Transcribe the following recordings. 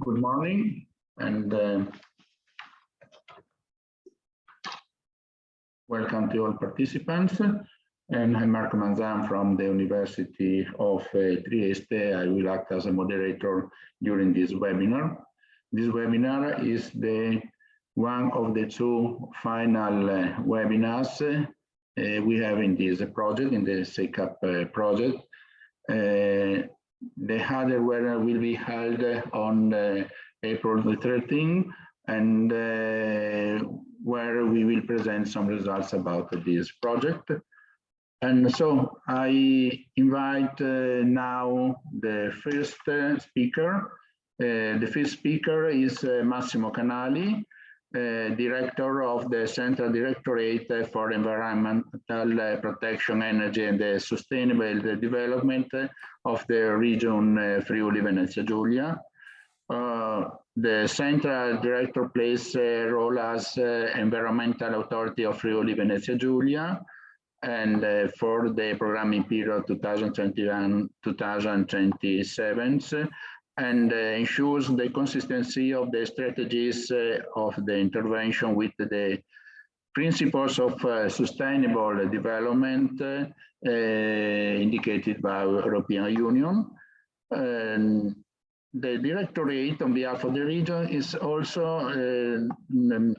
Good morning, and welcome to all participants. And I'm Marco Manzan from the University of Trieste. I will act as a moderator during this webinar. This webinar is one of the two final webinars we have in this project, in the Secap project. The other webinar will be held on April the 13th, and where we will present some results about this project. And so I invite now the first speaker. The first speaker is Massimo Canali, Director of the Central Directorate for Environmental Protection, Energy and Sustainable Development of the region Friuli Venezia Giulia. The Central Director plays a role as Environmental Authority of Friuli Venezia Giulia, and for the programming period 2021-2027, and ensures the consistency of the strategies of the intervention with the principles of sustainable development indicated by the European Union. And the Directorate, on behalf of the region, is also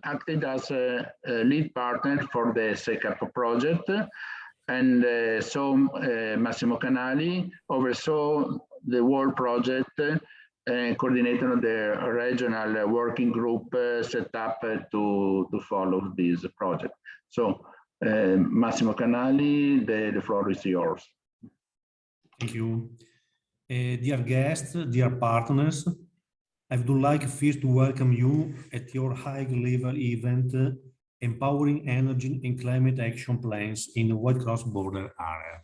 acted as a lead partner for the Secap project. And so Massimo Canali oversaw the whole project, coordinating the regional working group set up to follow this project. So Massimo Canali, the floor is yours. Thank you. Dear guests, dear partners, I would like first to welcome you at your high-level event, Empowering Energy and Climate Action Plans in the Wide Cross-Border Area.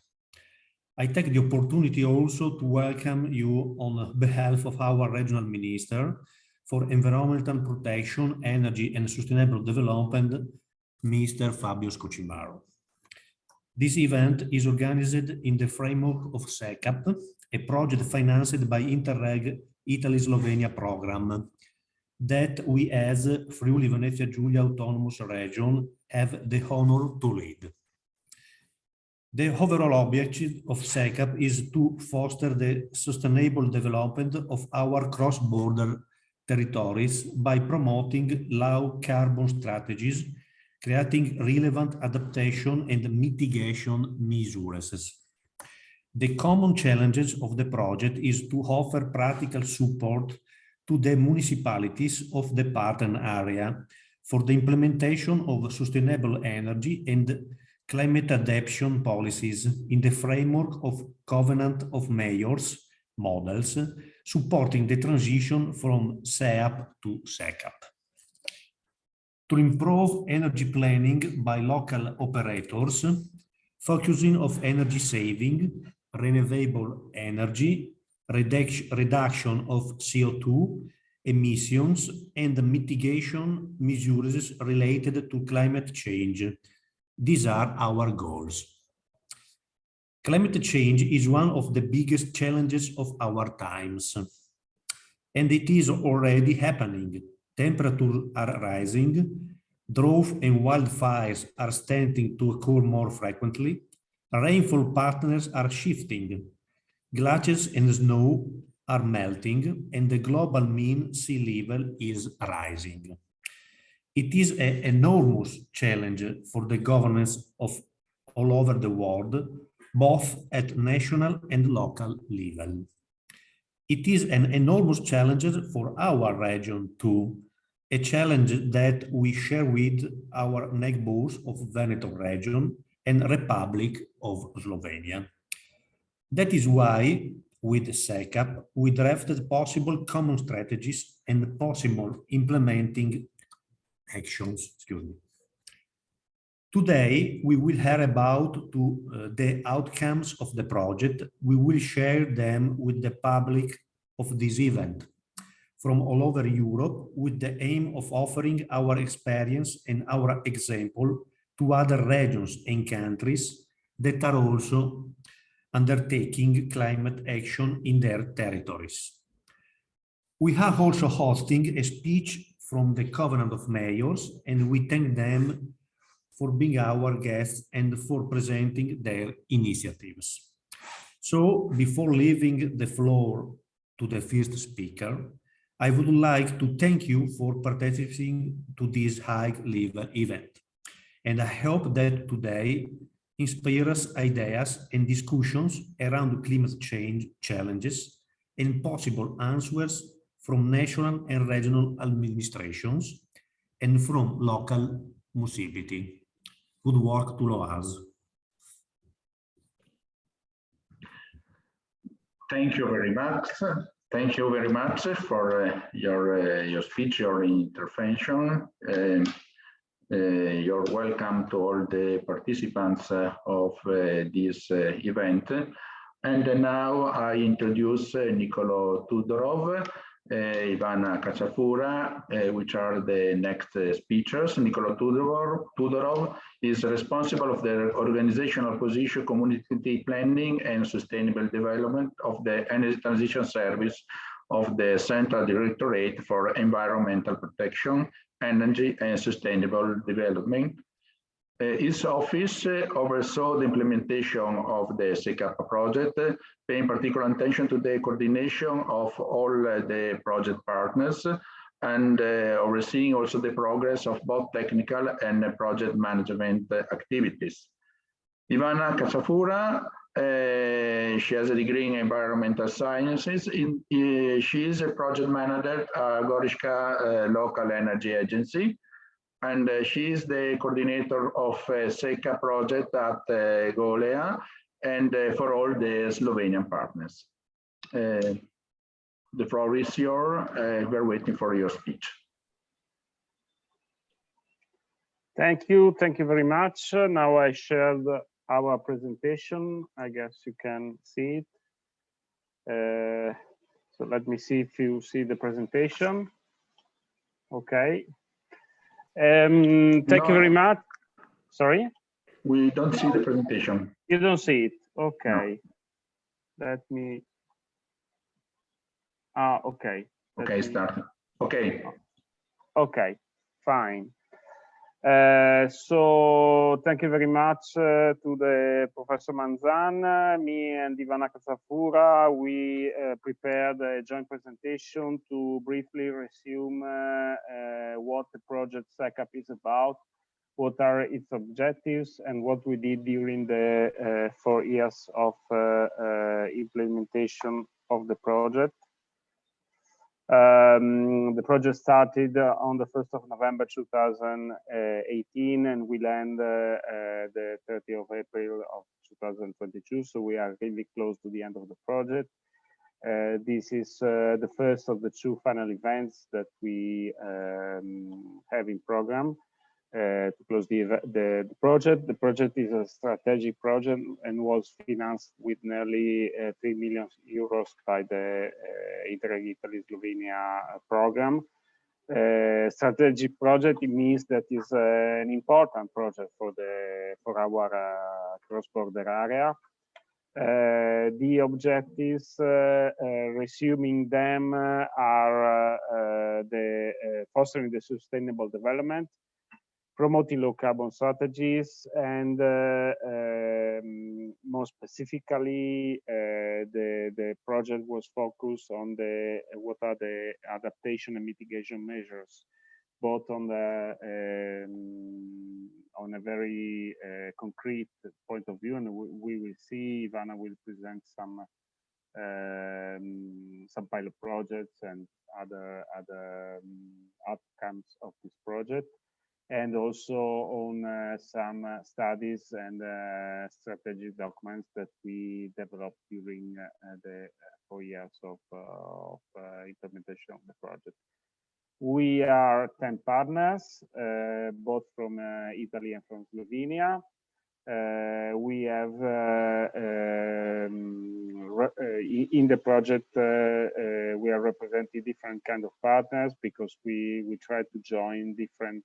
I take the opportunity also to welcome you on behalf of our Regional Minister for Environmental Protection, Energy and Sustainable Development, Mr. Fabio Scocimaro. This event is organized in the framework of SECAP, a project financed by Interreg Italy-Slovenia program that we as Friuli Venezia Giulia Autonomous Region have the honor to lead. The overall objective of SECAP is to foster the sustainable development of our cross-border territories by promoting low carbon strategies, creating relevant adaptation and mitigation measures. The common challenges of the project is to offer practical support to the municipalities of the partner area for the implementation of sustainable energy and climate adaptation policies in the framework of Covenant of Mayors models, supporting the transition from SEAP to SECAP. To improve energy planning by local operators, focusing on energy saving, renewable energy, reduction of CO2 emissions, and mitigation measures related to climate change. These are our goals. Climate change is one of the biggest challenges of our times, and it is already happening. Temperatures are rising, drought and wildfires are starting to occur more frequently, rainfall patterns are shifting, glaciers and snow are melting, and the global mean sea level is rising. It is an enormous challenge for the governments of all over the world, both at national and local level. It is an enormous challenge for our region too, a challenge that we share with our neighbors of Veneto region and Republic of Slovenia. That is why, with SECAP, we drafted possible common strategies and possible implementing actions. Today, we will hear about the outcomes of the project. We will share them with the public of this event from all over Europe with the aim of offering our experience and our example to other regions and countries that are also undertaking climate action in their territories. We are also hosting a speech from the Covenant of Mayors, and we thank them for being our guests and for presenting their initiatives. So before leaving the floor to the first speaker, I would like to thank you for participating to this high-level event. And I hope that today inspires ideas and discussions around climate change challenges and possible answers from national and regional administrations and from local municipality. Good work to all of us. Thank you very much. Thank you very much for your speech, your intervention. You're welcome to all the participants of this event. And now I introduce Nicolo Tudorov, Ivana Cacciafura, which are the next speakers. Nicolo Tudorov is responsible of the organizational position, community planning and sustainable development of the Energy Transition Service of the Central Directorate for Environmental Protection, Energy and Sustainable Development. His office oversaw the implementation of the Secap project, paying particular attention to the coordination of all the project partners and overseeing also the progress of both technical and project management activities. Ivana Cacciafura, she has a degree in environmental sciences. She is a project manager at Gorishka Local Energy Agency. And she is the coordinator of Seca project at Golea and for all the Slovenian partners. The floor is yours. We're waiting for your speech. Thank you very much. Now I shared our presentation. I guess you can see it. So let me see if you see the presentation. Okay. Thank you very much. Sorry? We don't see the presentation. You don't see it? Okay. No. Let me. Okay. Okay, start. Okay. Okay, fine. So thank you very much to the Professor Manzan. Me and Ivana Cacciafura, we prepared a joint presentation to briefly resume what the project SECAP is about, what are its objectives, and what we did during the 4 years of implementation of the project. The project started on the 1st of November 2018 and will end the 30th of April of 2022. So we are really close to the end of the project. This is the first of the 2 final events that we have in program to close the project. The project is a strategic project and was financed with nearly 3 million euros by the Idria Italy-Slovenia program. Strategic project, it means that is an important project for our cross-border area. The objectives, resuming them, are the fostering the sustainable development, promoting low carbon strategies, and more specifically, the project was focused on what are the adaptation and mitigation measures, both on a very concrete point of view, and we will see. Ivana will present some pilot projects and other outcomes of this project, and also on some studies and strategic documents that we developed during the 4 years of implementation of the project. We are 10 partners, both from Italy and from Slovenia. We have in the project we are representing different kind of partners because we try to join different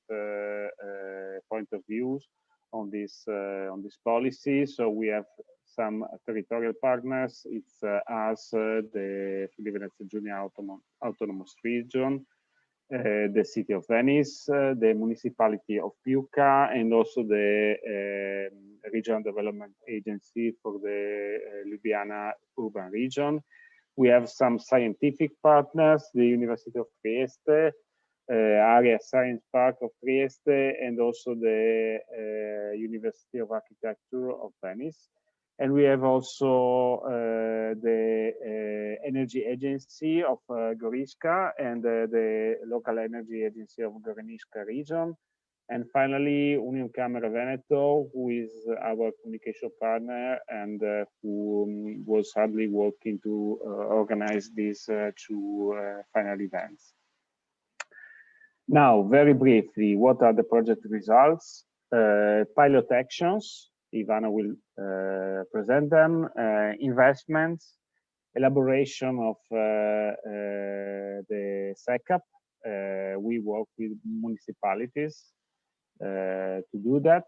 point of views on this policy. So we have some territorial partners. It's us, the Friuli-Venezia Giulia Autonomous Region, the City of Venice, the Municipality of Piuca, and also the Regional Development Agency for the Ljubljana urban region. We have some scientific partners, the University of Trieste, Area Science Park of Trieste, and also the University of Architecture of Venice. And we have also the Energy Agency of Goriška and the local energy agency of Goreniška region. And finally, Union Camere Veneto, who is our communication partner and who was hardly working to organize these two final events. Now, very briefly, what are the project results? Pilot actions, Ivana will present them, investments, elaboration of the SECAP. We work with municipalities to do that.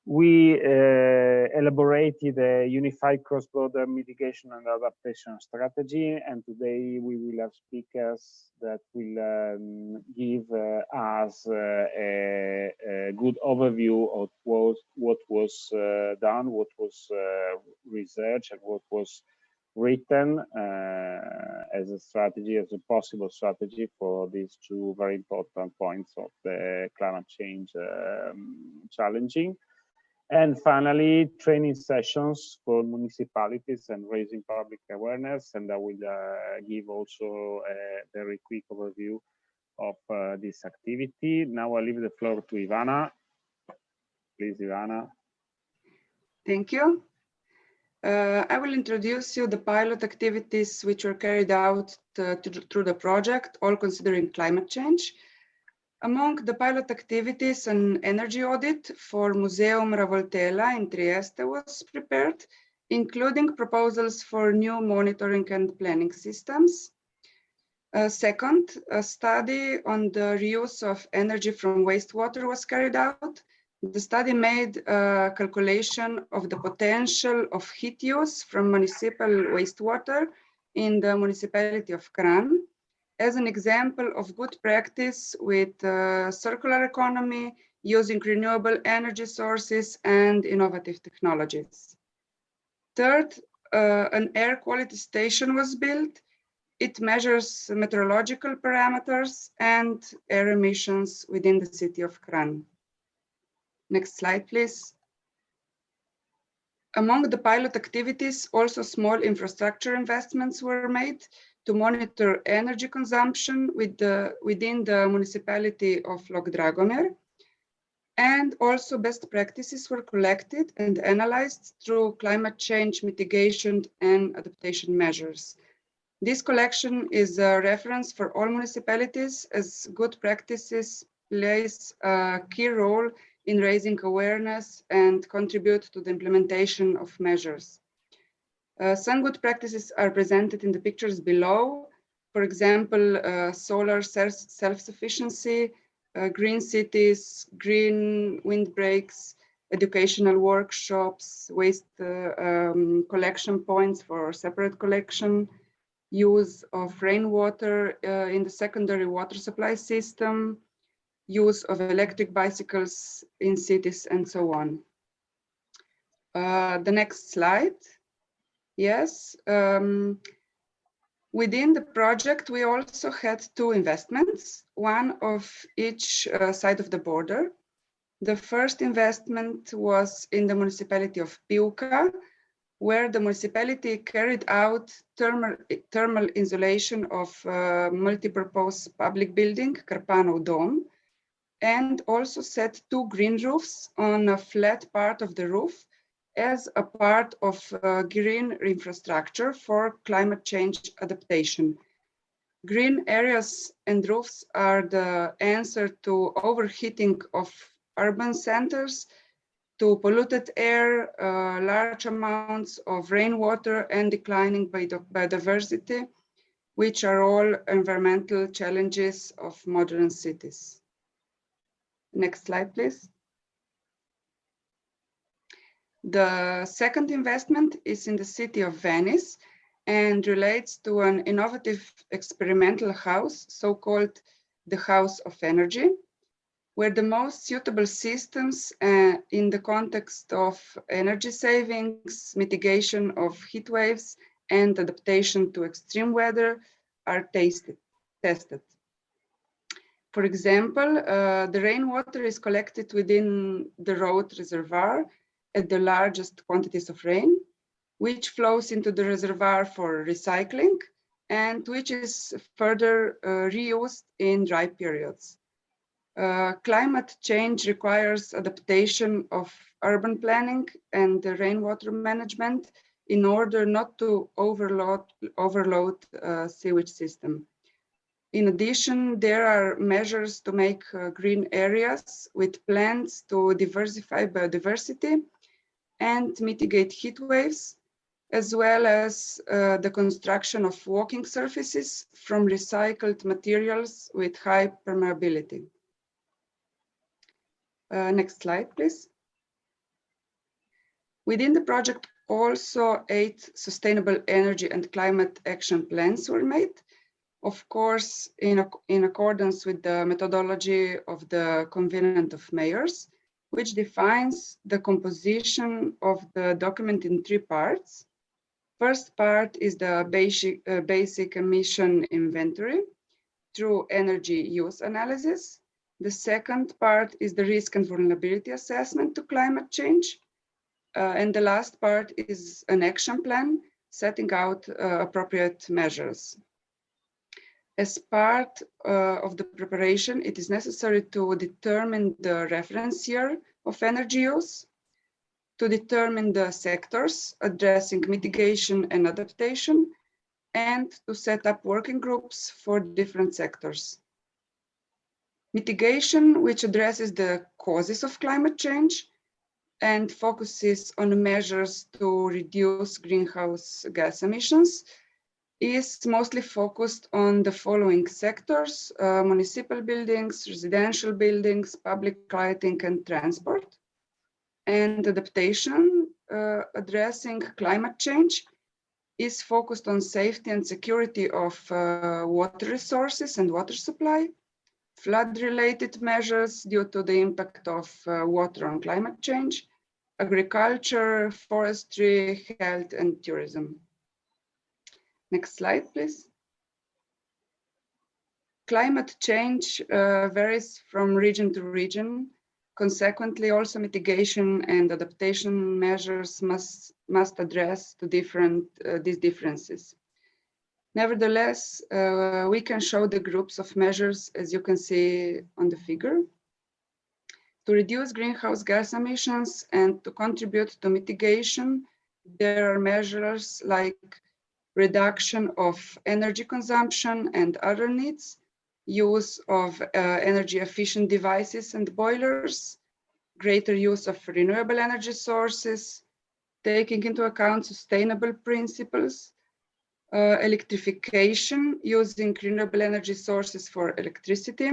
We elaborated a unified cross-border mitigation and adaptation strategy, and today we will have speakers that will give us a good overview of what was done, what was researched, and what was written as a strategy, as a possible strategy for these two very important points of the climate change challenging. And finally, training sessions for municipalities and raising public awareness. And I will give also a very quick overview of this activity. Now I leave the floor to Ivana. Please, Ivana. Thank you. I will introduce you the pilot activities which were carried out through the project, all considering climate change. Among the pilot activities, an energy audit for Museum Ravoltella in Trieste was prepared, including proposals for new monitoring and planning systems. Second, a study on the reuse of energy from wastewater was carried out. The study made a calculation of the potential of heat use from municipal wastewater in the municipality of Kranj, as an example of good practice with circular economy, using renewable energy sources and innovative technologies. Third, an air quality station was built. It measures meteorological parameters and air emissions within the city of Kranj. Next slide, please. Among the pilot activities, also small infrastructure investments were made to monitor energy consumption within the municipality of Lok Dragomir. And also best practices were collected and analyzed through climate change mitigation and adaptation measures. This collection is a reference for all municipalities, as good practices plays a key role in raising awareness and contribute to the implementation of measures. Some good practices are presented in the pictures below. For example, solar self-sufficiency, green cities, green windbreaks, educational workshops, waste collection points for separate collection, use of rainwater in the secondary water supply system, use of electric bicycles in cities, and so on. The next slide. Yes, within the project, we also had two investments, one of each side of the border. The first investment was in the municipality of Piuca, where the municipality carried out thermal insulation of multi-purpose public building, Carpano Dome, and also set two green roofs on a flat part of the roof as a part of green infrastructure for climate change adaptation. Green areas and roofs are the answer to overheating of urban centers, to polluted air, large amounts of rainwater, and declining biodiversity, which are all environmental challenges of modern cities. Next slide, please. The second investment is in the city of Venice and relates to an innovative experimental house, so-called the House of Energy, where the most suitable systems in the context of energy savings, mitigation of heat waves, and adaptation to extreme weather are tested. For example, the rainwater is collected within the road reservoir at the largest quantities of rain, which flows into the reservoir for recycling and which is further reused in dry periods. Climate change requires adaptation of urban planning and the rainwater management in order not to overload sewage system. In addition, there are measures to make green areas with plants to diversify biodiversity and mitigate heat waves, as well as the construction of walking surfaces from recycled materials with high permeability. Next slide, please. Within the project, also 8 sustainable energy and climate action plans were made, of course, in accordance with the methodology of the Covenant of Mayors, which defines the composition of the document in 3 parts. First part is the basic emission inventory through energy use analysis. The second part is the risk and vulnerability assessment to climate change. And the last part is an action plan setting out appropriate measures. As part of the preparation, it is necessary to determine the reference year of energy use, to determine the sectors addressing mitigation and adaptation, and to set up working groups for different sectors. Mitigation, which addresses the causes of climate change and focuses on measures to reduce greenhouse gas emissions, is mostly focused on the following sectors: municipal buildings, residential buildings, public lighting, and transport. And adaptation, addressing climate change, is focused on safety and security of water resources and water supply, flood-related measures due to the impact of water on climate change, agriculture, forestry, health, and tourism. Next slide, please. Climate change varies from region to region. Consequently, also mitigation and adaptation measures must address these differences. Nevertheless, we can show the groups of measures, as you can see on the figure. To reduce greenhouse gas emissions and to contribute to mitigation, there are measures like reduction of energy consumption and other needs, use of energy efficient devices and boilers, greater use of renewable energy sources, taking into account sustainable principles, electrification, using renewable energy sources for electricity,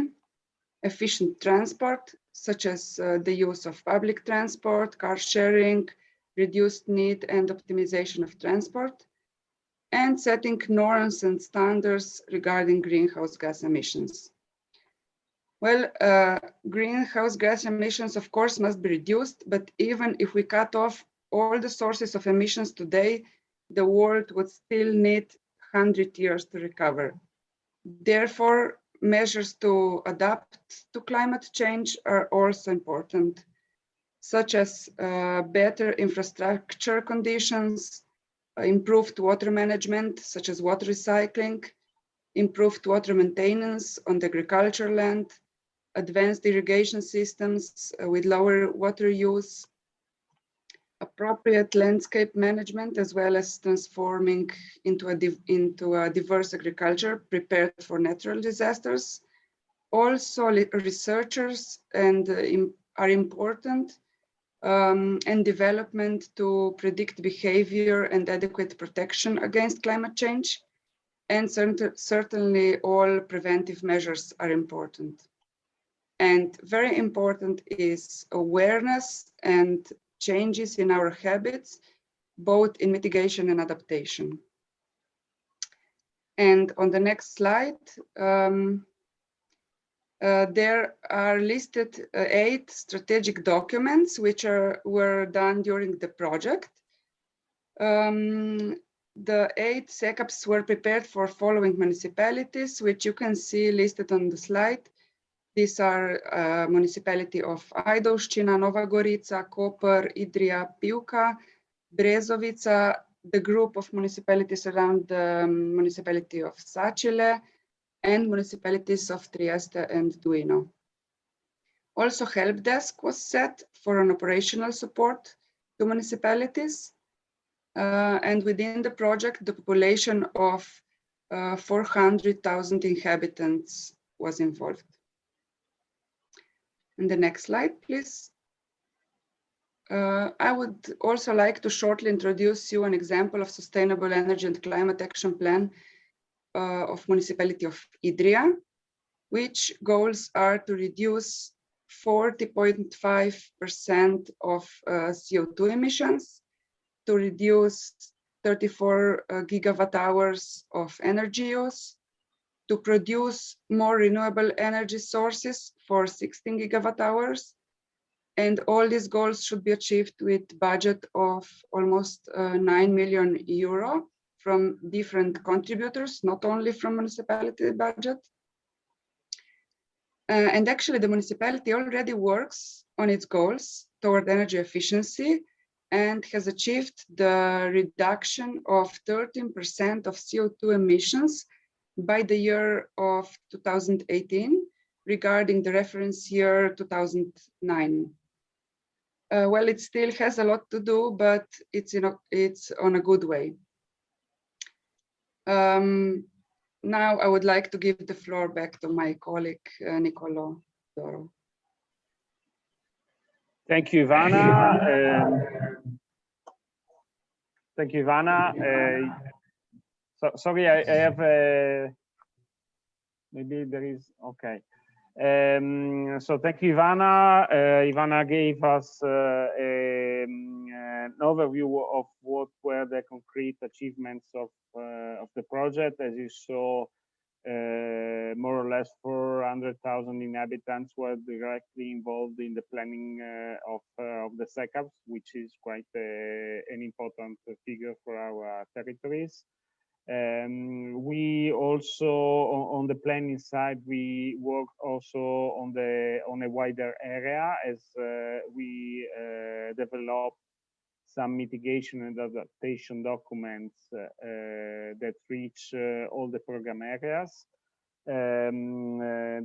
efficient transport, such as the use of public transport, car sharing, reduced need and optimization of transport, and setting norms and standards regarding greenhouse gas emissions. Well, greenhouse gas emissions, of course, must be reduced, but even if we cut off all the sources of emissions today, the world would still need 100 years to recover. Therefore, measures to adapt to climate change are also important, such as better infrastructure conditions, improved water management, such as water recycling, improved water maintenance on the agricultural land, advanced irrigation systems with lower water use, appropriate landscape management, as well as transforming into a diverse agriculture prepared for natural disasters. Also, researchers are important and development to predict behavior and adequate protection against climate change. And certainly all preventive measures are important. And very important is awareness and changes in our habits, both in mitigation and adaptation. And on the next slide, there are listed 8 strategic documents which were done during the project. The 8 SECAPs were prepared for following municipalities, which you can see listed on the slide. These are municipality of Ajdovščina, Nova Gorica, Koper, Idria, Pivka, Brezovica, the group of municipalities around the municipality of Sacile, and municipalities of Trieste and Duino. Also, help desk was set for an operational support to municipalities. And within the project, the population of 400,000 inhabitants was involved. And the next slide, please. I would also like to shortly introduce you an example of sustainable energy and climate action plan of municipality of Idria, which goals are to reduce 40.5% of CO2 emissions, to reduce 34 gigawatt hours of energy use, to produce more renewable energy sources for 16 gigawatt hours. And all these goals should be achieved with budget of almost 9 million euro from different contributors, not only from municipality budget. And actually the municipality already works on its goals toward energy efficiency and has achieved the reduction of 13% of CO2 emissions by the year of 2018 regarding the reference year 2009. Well, it still has a lot to do, but it's on a good way. Now I would like to give the floor back to my colleague, Nicolo Tudorov. Thank you, Ivana. Thank you, Ivana. Sorry, I have maybe there is, okay. So thank you, Ivana. Ivana gave us an overview of what were the concrete achievements of the project. As you saw, more or less 400,000 inhabitants were directly involved in the planning of the SECAPs, which is quite an important figure for our territories. We also, on the planning side, we worked also on a wider area as we developed some mitigation and adaptation documents that reach all the program areas.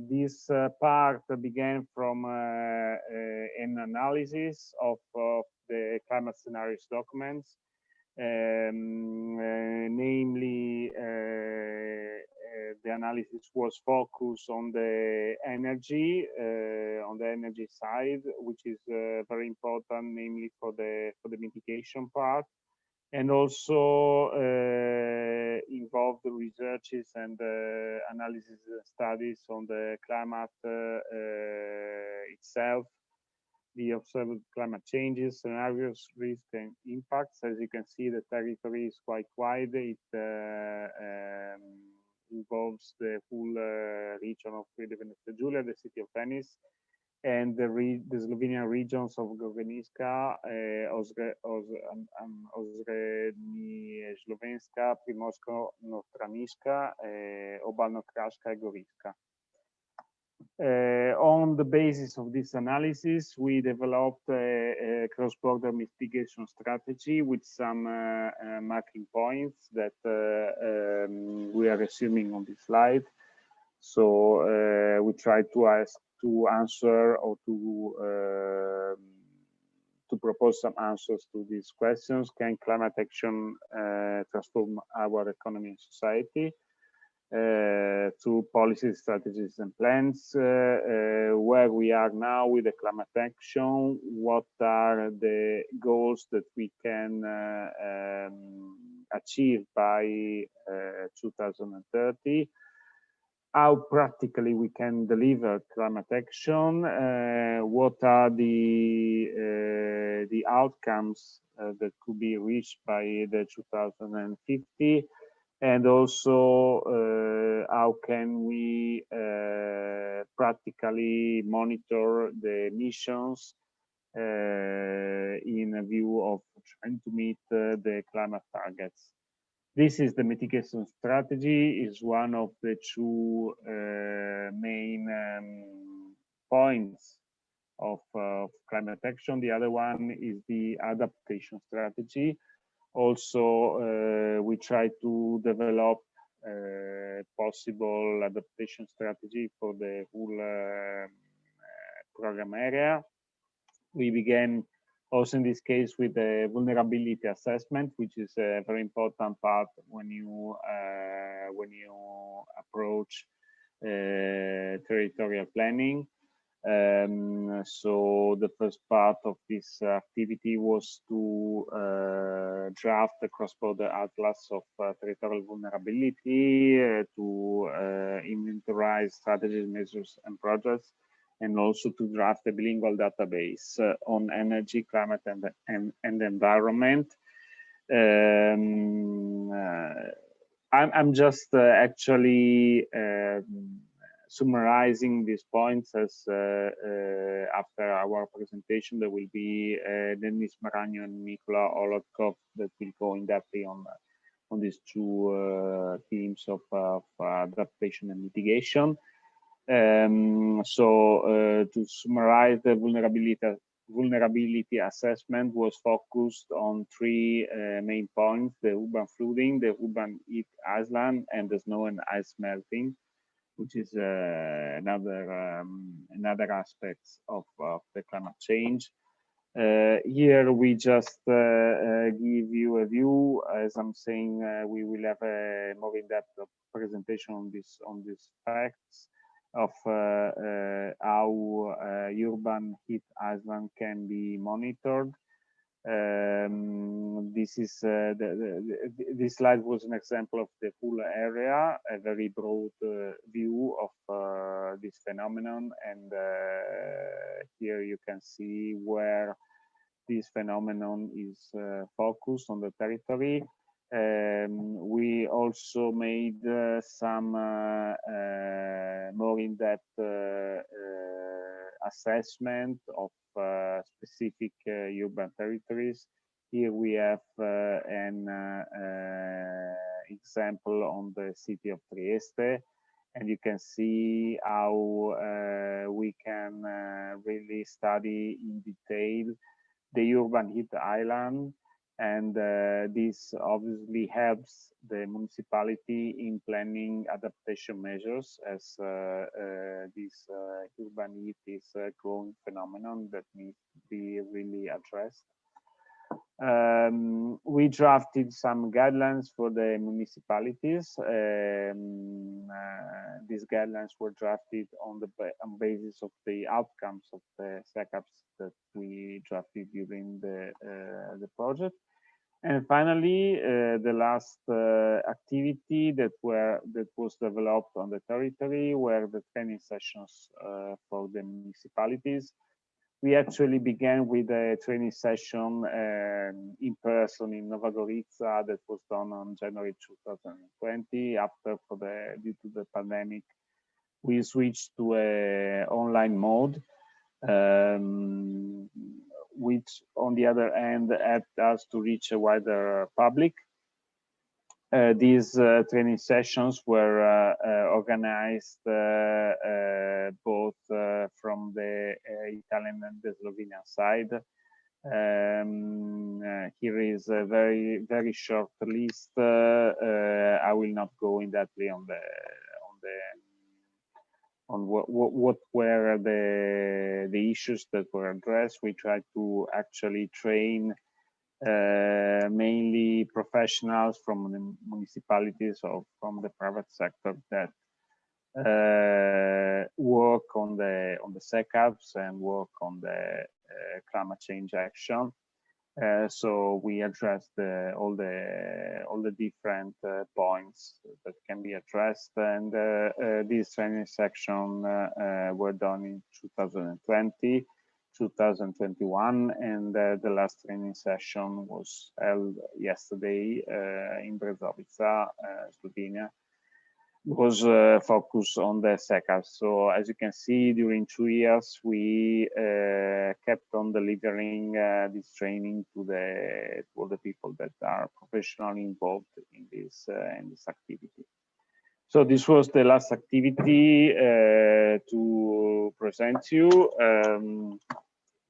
This part began from an analysis of the climate scenarios documents. Namely, the analysis was focused on the energy side, which is very important, namely for the mitigation part, and also involved researches and analysis studies on the climate itself, the observed climate changes, scenarios, risks, and impacts. As you can see, the territory is quite wide. It involves the full region of Venezia Giulia, the city of Venice, and the Slovenian regions of Goreniška, Osrednji-Slovenska, Primorsko-Notranjska, Obalno-Kraška, and Goriška. On the basis of this analysis, we developed a cross-border mitigation strategy with some marking points that we are assuming on this slide. So we try to answer or to propose some answers to these questions. Can climate action transform our economy and society? To policies, strategies, and plans, where we are now with the climate action, what are the goals that we can achieve by 2030? how practically we can deliver climate action, what are the outcomes that could be reached by the 2050, and also how can we practically monitor the emissions in a view of trying to meet the climate targets. This is the mitigation strategy, is one of the two main points of climate action. The other one is the adaptation strategy. Also, we try to develop a possible adaptation strategy for the whole program area. We began also in this case with the vulnerability assessment, which is a very important part when you approach territorial planning. So the first part of this activity was to draft the cross-border atlas of territorial vulnerability, to inventorize strategies, measures, and projects, and also to draft a bilingual database on energy, climate, and environment. I'm just actually summarizing these points, as after our presentation there will be Denis Maragno and Nicolo Tudorov that will go in depth on these two themes of adaptation and mitigation. To summarize, the vulnerability assessment was focused on three main points: the urban flooding, the urban heat island, and the snow and ice melting, which is another aspect of the climate change. Here we just give you a view. As I'm saying, we will have a more in-depth presentation on these facts of how urban heat island can be monitored. This is this slide was an example of the full area, a very broad view of this phenomenon, and here you can see where this phenomenon is focused on the territory. We also made some more in-depth assessment of specific urban territories. Here we have an example on the city of Trieste, and you can see how we can really study in detail the urban heat island, and this obviously helps the municipality in planning adaptation measures, as this urban heat is a growing phenomenon that needs to be really addressed. We drafted some guidelines for the municipalities. These guidelines were drafted on basis of the outcomes of the SECAPs that we drafted during the project. And finally, the last activity that was developed on the territory were the training sessions for the municipalities. We actually began with a training session in person in Nova Gorica that was done on January 2020. After, due to the pandemic, we switched to an online mode, which on the other hand helped us to reach a wider public. These training sessions were organized both from the Italian and the Slovenian side. Here is a very short list. I will not go in depthly on what were the issues that were addressed. We tried to actually train mainly professionals from the municipalities or from the private sector that work on the SECAPs and work on the climate change action. So we addressed all the different points that can be addressed, and these training sections were done in 2020, 2021, and the last training session was held yesterday in Brezovica, Slovenia. Was focused on the SECAPs. So as you can see, during 2 years, we kept on delivering this training to all the people that are professionally involved in this activity. So this was the last activity to present you.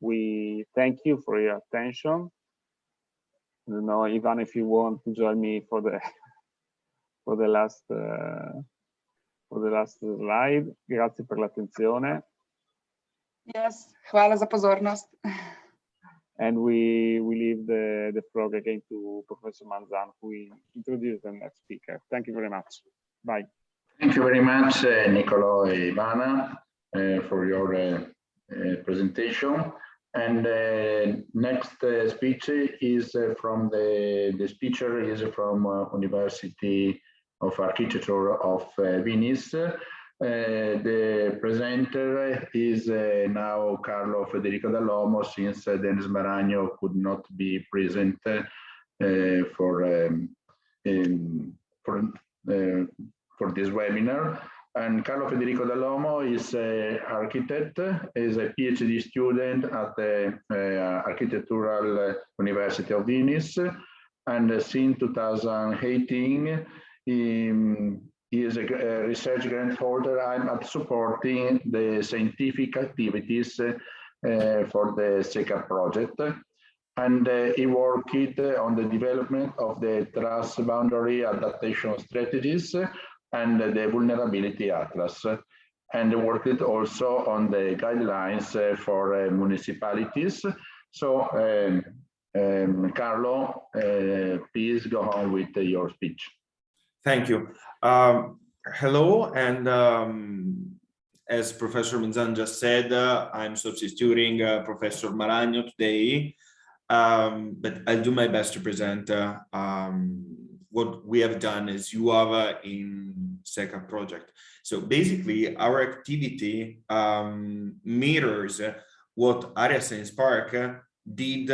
We thank you for your attention. I don't know, Ivan, if you want to join me for the last slide. Grazie per l'attenzione. Yes, hvala za pozornost. And we leave the floor again to Professor Manzan, who will introduce the next speaker. Thank you very much. Bye. Thank you very much, Nicolo and Ivana, for your presentation. And next speech is from the speaker is from University of Architecture of Venice. The presenter is now Carlo Federico Dall'Omo, since Dennis Maragno could not be present for this webinar. And Carlo Federico Dall'Omo is an architect, is a PhD student at the Architectural University of Venice, and since 2018 he is a research grant holder. I'm at supporting the scientific activities for the Seca project, and he worked on the development of the transboundary adaptation strategies and the vulnerability atlas, and worked also on the guidelines for municipalities. So Carlo, please go on with your speech. Thank you. Hello, and as Professor Manzan just said, I'm substituting Professor Maragno today, but I'll do my best to present what we have done as UAVA in Seca project. So basically, our activity mirrors what Area Science Park did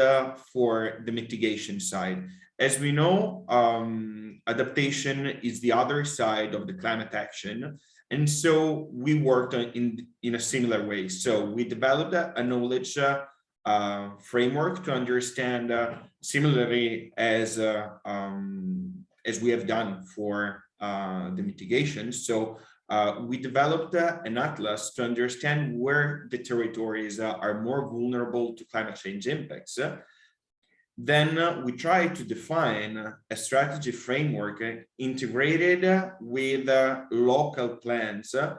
for the mitigation side. As we know, adaptation is the other side of the climate action. And so we worked in a similar way. So we developed a knowledge framework to understand similarly as we have done for the mitigation. So we developed an atlas to understand where the territories are more vulnerable to climate change impacts. Then we try to define a strategy framework integrated with local plans to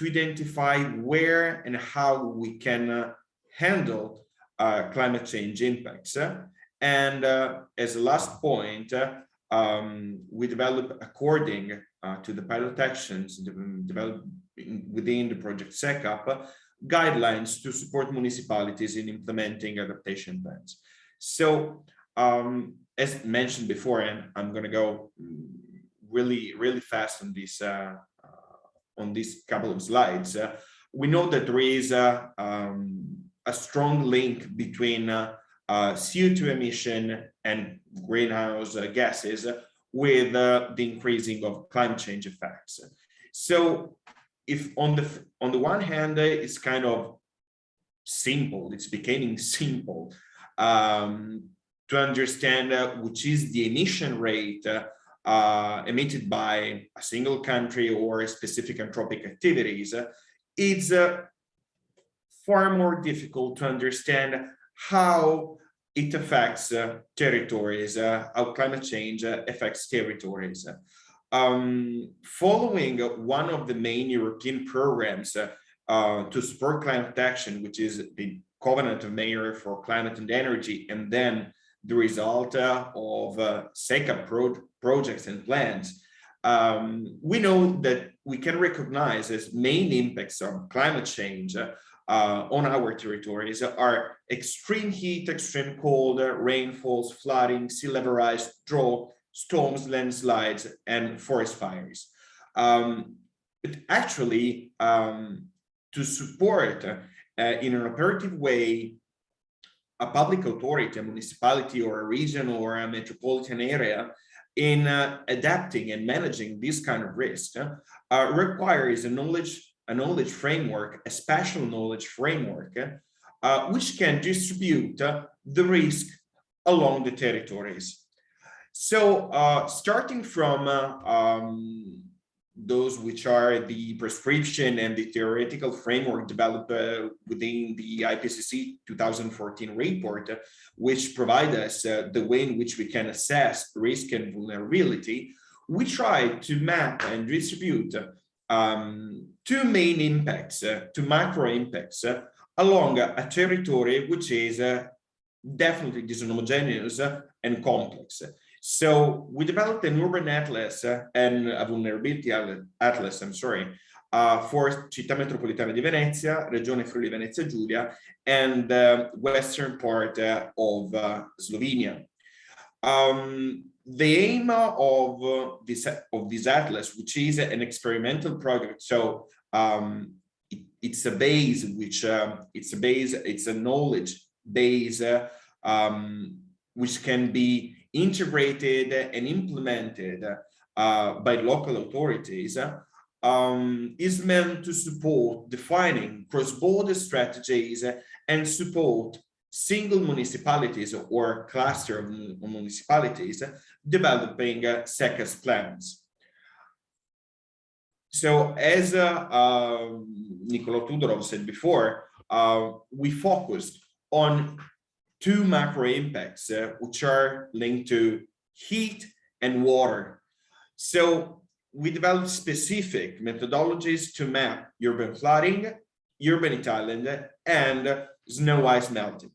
identify where and how we can handle climate change impacts. And as a last point, we develop according to the pilot actions developed within the project SECAP guidelines to support municipalities in implementing adaptation plans. So, as mentioned before, and I'm going to go really fast on this couple of slides, we know that there is a strong link between CO2 emission and greenhouse gases with the increasing of climate change effects. So, if on the one hand it's kind of simple, it's becoming simple to understand which is the emission rate emitted by a single country or specific anthropic activities, it's far more difficult to understand how it affects territories, how climate change affects territories. Following one of the main European programs to support climate action, which is the Covenant of Mayors for Climate and Energy, and then the result of Secap projects and plans, we know that we can recognize as main impacts of climate change on our territories are extreme heat, extreme cold, rainfalls, flooding, sea level rise, drought, storms, landslides, and forest fires. But actually, to support in an operative way a public authority, a municipality or a region or a metropolitan area in adapting and managing this kind of risk requires a knowledge framework, a spatial knowledge framework, which can distribute the risk along the territories. So starting from those which are the prescription and the theoretical framework developed within the IPCC 2014 report, which provide us the way in which we can assess risk and vulnerability, we try to map and distribute two main impacts, two macro impacts along a territory which is definitely dishomogeneous and complex. So we developed an urban atlas and a vulnerability atlas, for Città Metropolitana di Venezia, Regione Friuli Venezia Giulia, and the western part of Slovenia. The aim of this atlas, which is an experimental project, so it's a base which it's a knowledge base which can be integrated and implemented by local authorities, is meant to support defining cross-border strategies and support single municipalities or cluster of municipalities developing SECAPs plans. So as Nicolo Tudorov said before, we focused on two macro impacts, which are linked to heat and water. So we developed specific methodologies to map urban flooding, urban Thailand, and snow ice melting.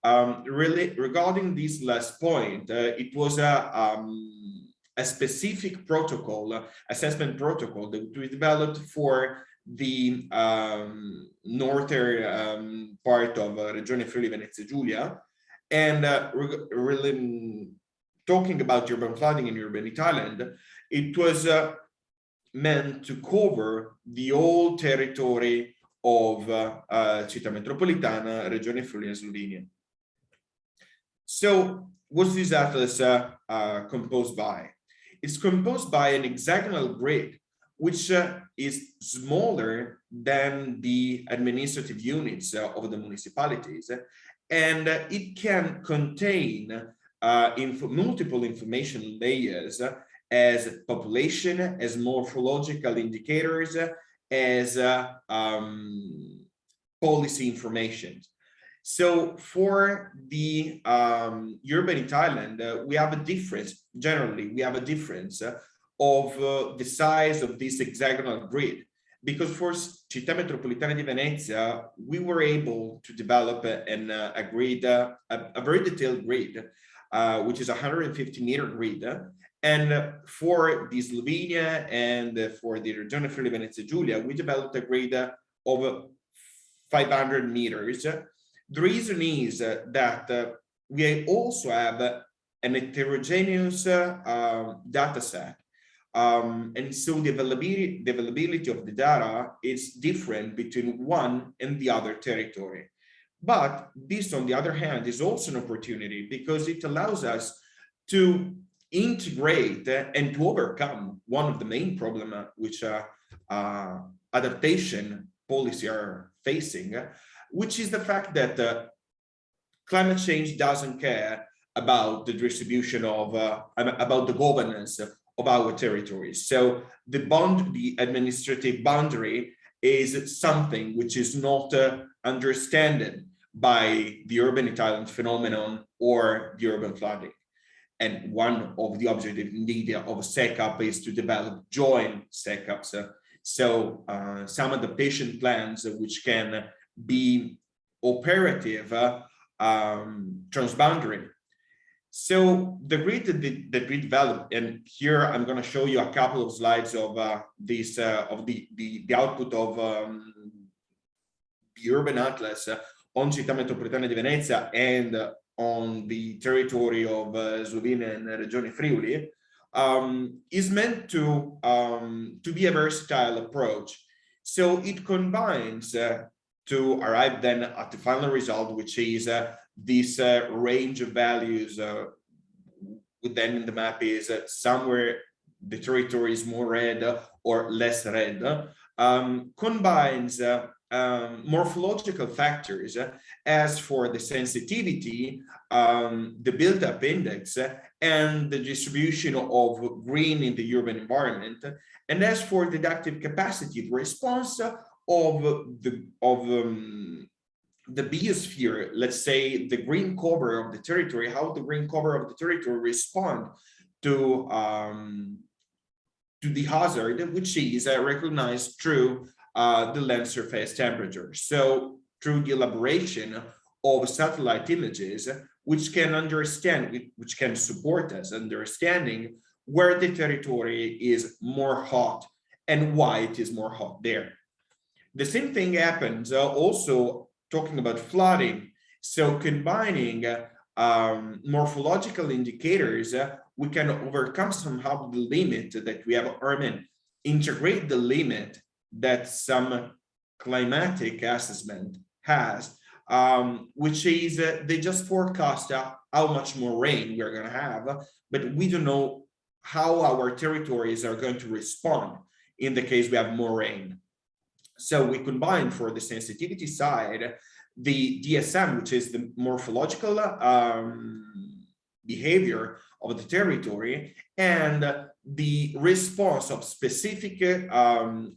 Really, regarding this last point, it was a specific protocol, assessment protocol that we developed for the northern part of Regione Friuli Venezia Giulia, and really talking about urban flooding in urban Thailand, it was meant to cover the whole territory of Città Metropolitana, Regione Friuli and Slovenia. So what's this atlas composed by? It's composed by an hexagonal grid, which is smaller than the administrative units of the municipalities, and it can contain multiple information layers as population, as morphological indicators, as policy information. So for the urban Thailand, we have a difference, generally, we have a difference of the size of this hexagonal grid. Because for Città Metropolitana di Venezia, we were able to develop a grid, a very detailed grid, which is a 150-meter grid. And for the Slovenia and for the Regione Friuli Venezia Giulia, we developed a grid of 500 meters. The reason is that we also have an heterogeneous data set. And so the availability of the data is different between one and the other territory. But this, on the other hand, is also an opportunity because it allows us to integrate and to overcome one of the main problems which adaptation policy are facing, which is the fact that climate change doesn't care about the distribution of, about the governance of our territories. So the administrative boundary is something which is not understood by the urban Italian phenomenon or the urban flooding. And one of the objectives indeed of Secap is to develop joint SECAPs. So some adaptation plans which can be operative transboundary. So the grid that we developed, and here I'm going to show you a couple of slides of this of the output of the urban atlas on Città Metropolitana di Venezia and on the territory of Slovenia and Regione Friuli, is meant to be a versatile approach. So it combines to arrive then at the final result, which is this range of values. Then in the map is somewhere the territory is more red or less red, combines morphological factors as for the sensitivity, the build-up index, and the distribution of green in the urban environment. And as for deductive capacity, the response of the biosphere, let's say the green cover of the territory, how the green cover of the territory respond to the hazard, which is recognized through the land surface temperature. So through the elaboration of satellite images, which can support us understanding where the territory is more hot and why it is more hot there. The same thing happens also talking about flooding. So combining morphological indicators, we can overcome somehow the limit that we have, or integrate the limit that some climatic assessment has, which is they just forecast how much more rain we're going to have, but we don't know how our territories are going to respond in the case we have more rain. So we combine for the sensitivity side the DSM, which is the morphological behavior of the territory, and the response of specific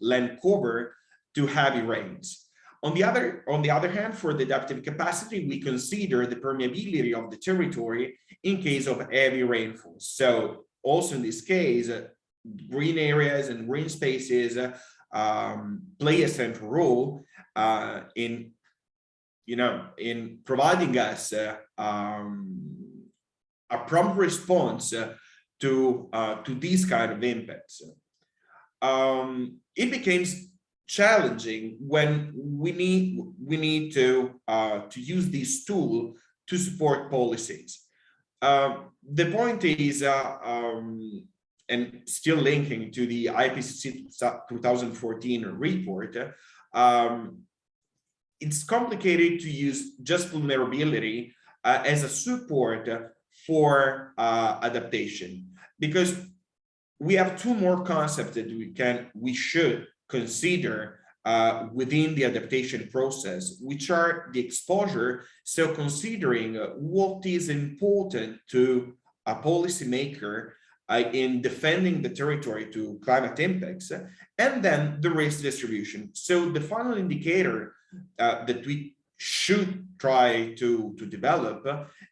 land cover to heavy rains. On the other hand, for the adaptive capacity, we consider the permeability of the territory in case of heavy rainfall. So also in this case, green areas and green spaces play a central role in providing us a prompt response to these kind of impacts. It becomes challenging when we need to use this tool to support policies. The point is, and still linking to the IPCC 2014 report, it's complicated to use just vulnerability as a support for adaptation, because we have two more concepts that we should consider within the adaptation process, which are the exposure. So considering what is important to a policymaker in defending the territory to climate impacts, and then the risk distribution. So the final indicator that we should try to develop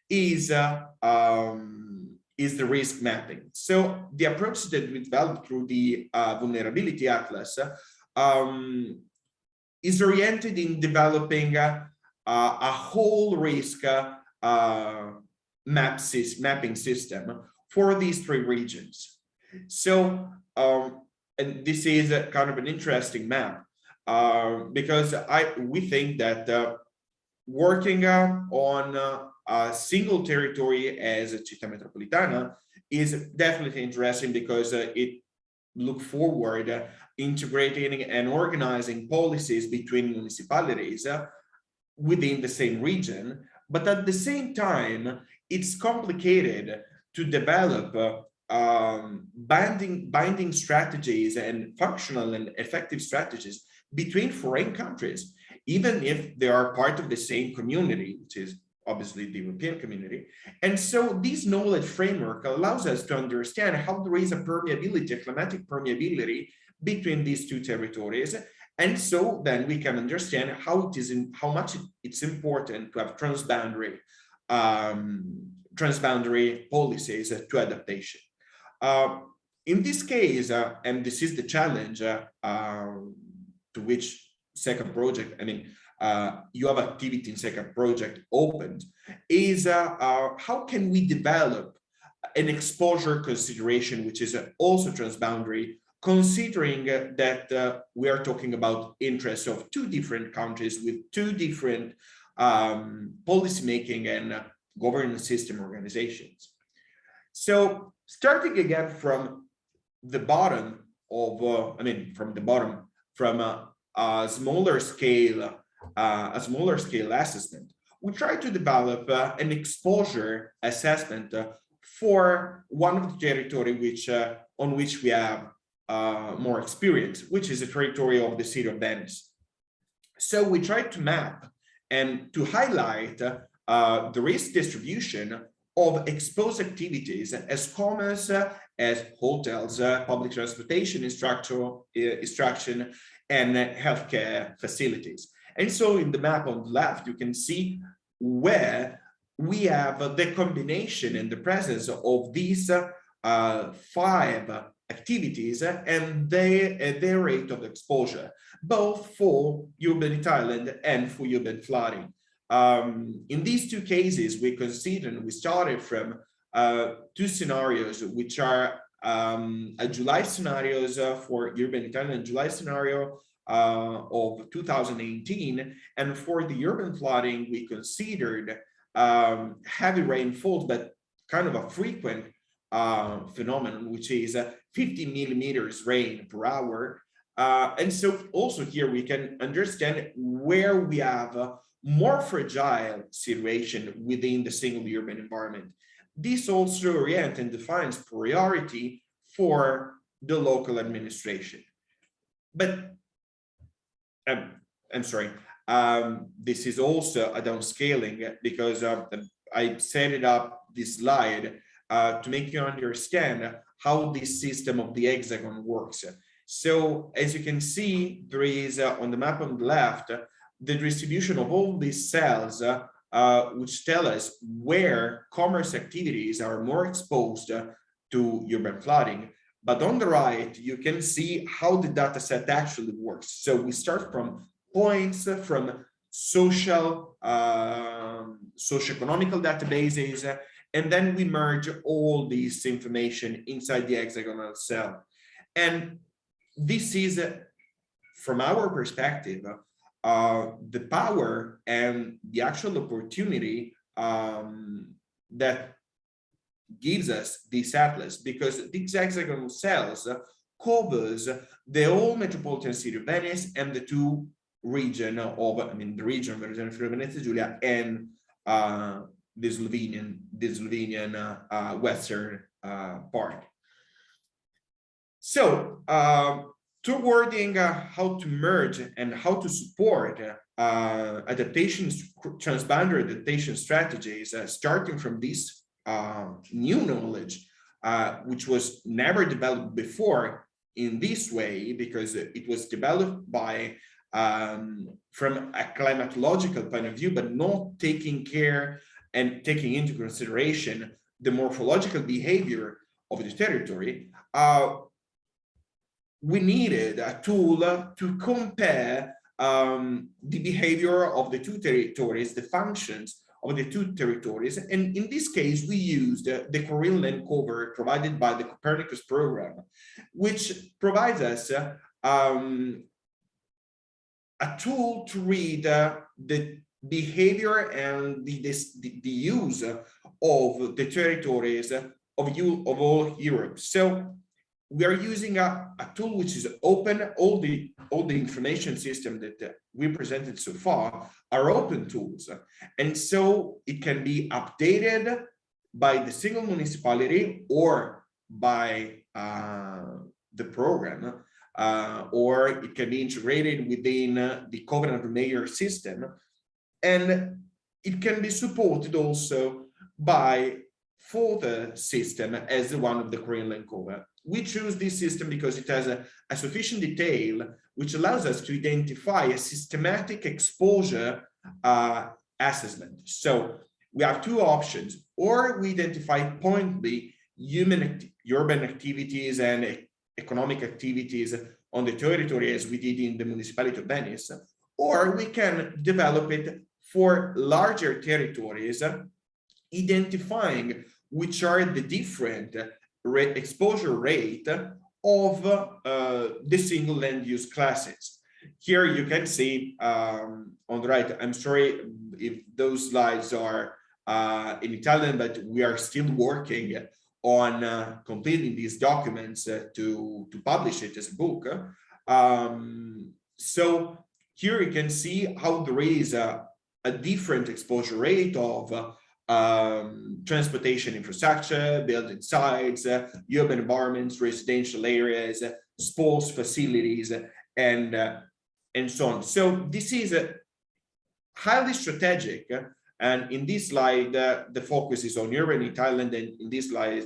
is the risk mapping. So the approach that we developed through the vulnerability atlas is oriented in developing a whole risk mapping system for these three regions. So, and this is a kind of an interesting map because we think that working on a single territory as a Città Metropolitana is definitely interesting, because it look forward integrating and organizing policies between municipalities within the same region. But at the same time, it's complicated to develop binding strategies and functional and effective strategies between foreign countries, even if they are part of the same community, which is obviously the European community. And so this knowledge framework allows us to understand how there is a permeability, a climatic permeability between these two territories. And so then we can understand how much it's important to have transboundary policies to adaptation. In this case, and this is the challenge to which Secap project, you have activity in Secap project opened, is how can we develop an exposure consideration which is also transboundary considering that we are talking about interests of two different countries with two different policymaking and governance system organizations. So starting again from the bottom of, from a smaller scale assessment, we try to develop an exposure assessment for one of the territory on which we have more experience, which is the territory of the city of Venice. So we try to map and to highlight the risk distribution of exposed activities as common as hotels, public transportation, instruction, and healthcare facilities. And so in the map on the left, you can see where we have the combination and the presence of these 5 activities and their rate of exposure, both for urban Thailand and for urban flooding. In these 2 cases, we considered and we started from 2 scenarios, which are July scenarios for urban Thailand, July scenario of 2018, and for the urban flooding, we considered heavy rainfall, but kind of a frequent phenomenon, which is 50 millimeters rain per hour. And so also here we can understand where we have a more fragile situation within the single urban environment. This also orients and defines priority for the local administration. But I'm sorry, this is also a downscaling because I set it up this slide to make you understand how this system of the hexagon works. So as you can see, there is on the map on the left, the distribution of all these cells, which tell us where commerce activities are more exposed to urban flooding. But on the right, you can see how the data set actually works. So we start from points from socioeconomical databases, and then we merge all this information inside the hexagonal cell. And this is, from our perspective, the power and the actual opportunity that gives us this atlas, because these hexagonal cells covers the whole metropolitan city of Venice and the 2 region of, the region of Venice, Giulia, and the Slovenian western part. So towarding how to merge and how to support transboundary adaptation strategies, starting from this new knowledge, which was never developed before in this way, because it was developed by from a climatological point of view, but not taking care and taking into consideration the morphological behavior of the territory. We needed a tool to compare the behavior of the 2 territories, the functions of the 2 territories. And in this case, we used the Korean land cover provided by the Copernicus program, which provides us a tool to read the behavior and the use of the territories of all Europe. So we are using a tool which is open. All the information system that we presented so far are open tools, and so it can be updated by the single municipality or by the program, or it can be integrated within the covenant of mayor system, and it can be supported also by further system as the one of the Korean land cover. We choose this system because it has a sufficient detail which allows us to identify a systematic exposure assessment. So we have 2 options: or we identify pointedly urban activities and economic activities on the territory, as we did in the Municipality of Venice, or we can develop it for larger territories, identifying which are the different exposure rate of the single land use classes. Here you can see on the right, I'm sorry if those slides are in Italian, but we are still working on completing these documents to publish it as a book. So here you can see how there is a different exposure rate of transportation infrastructure, building sites, urban environments, residential areas, sports facilities, and so on. So this is highly strategic. And in this slide, the focus is on urban in Thailand, and in this slide,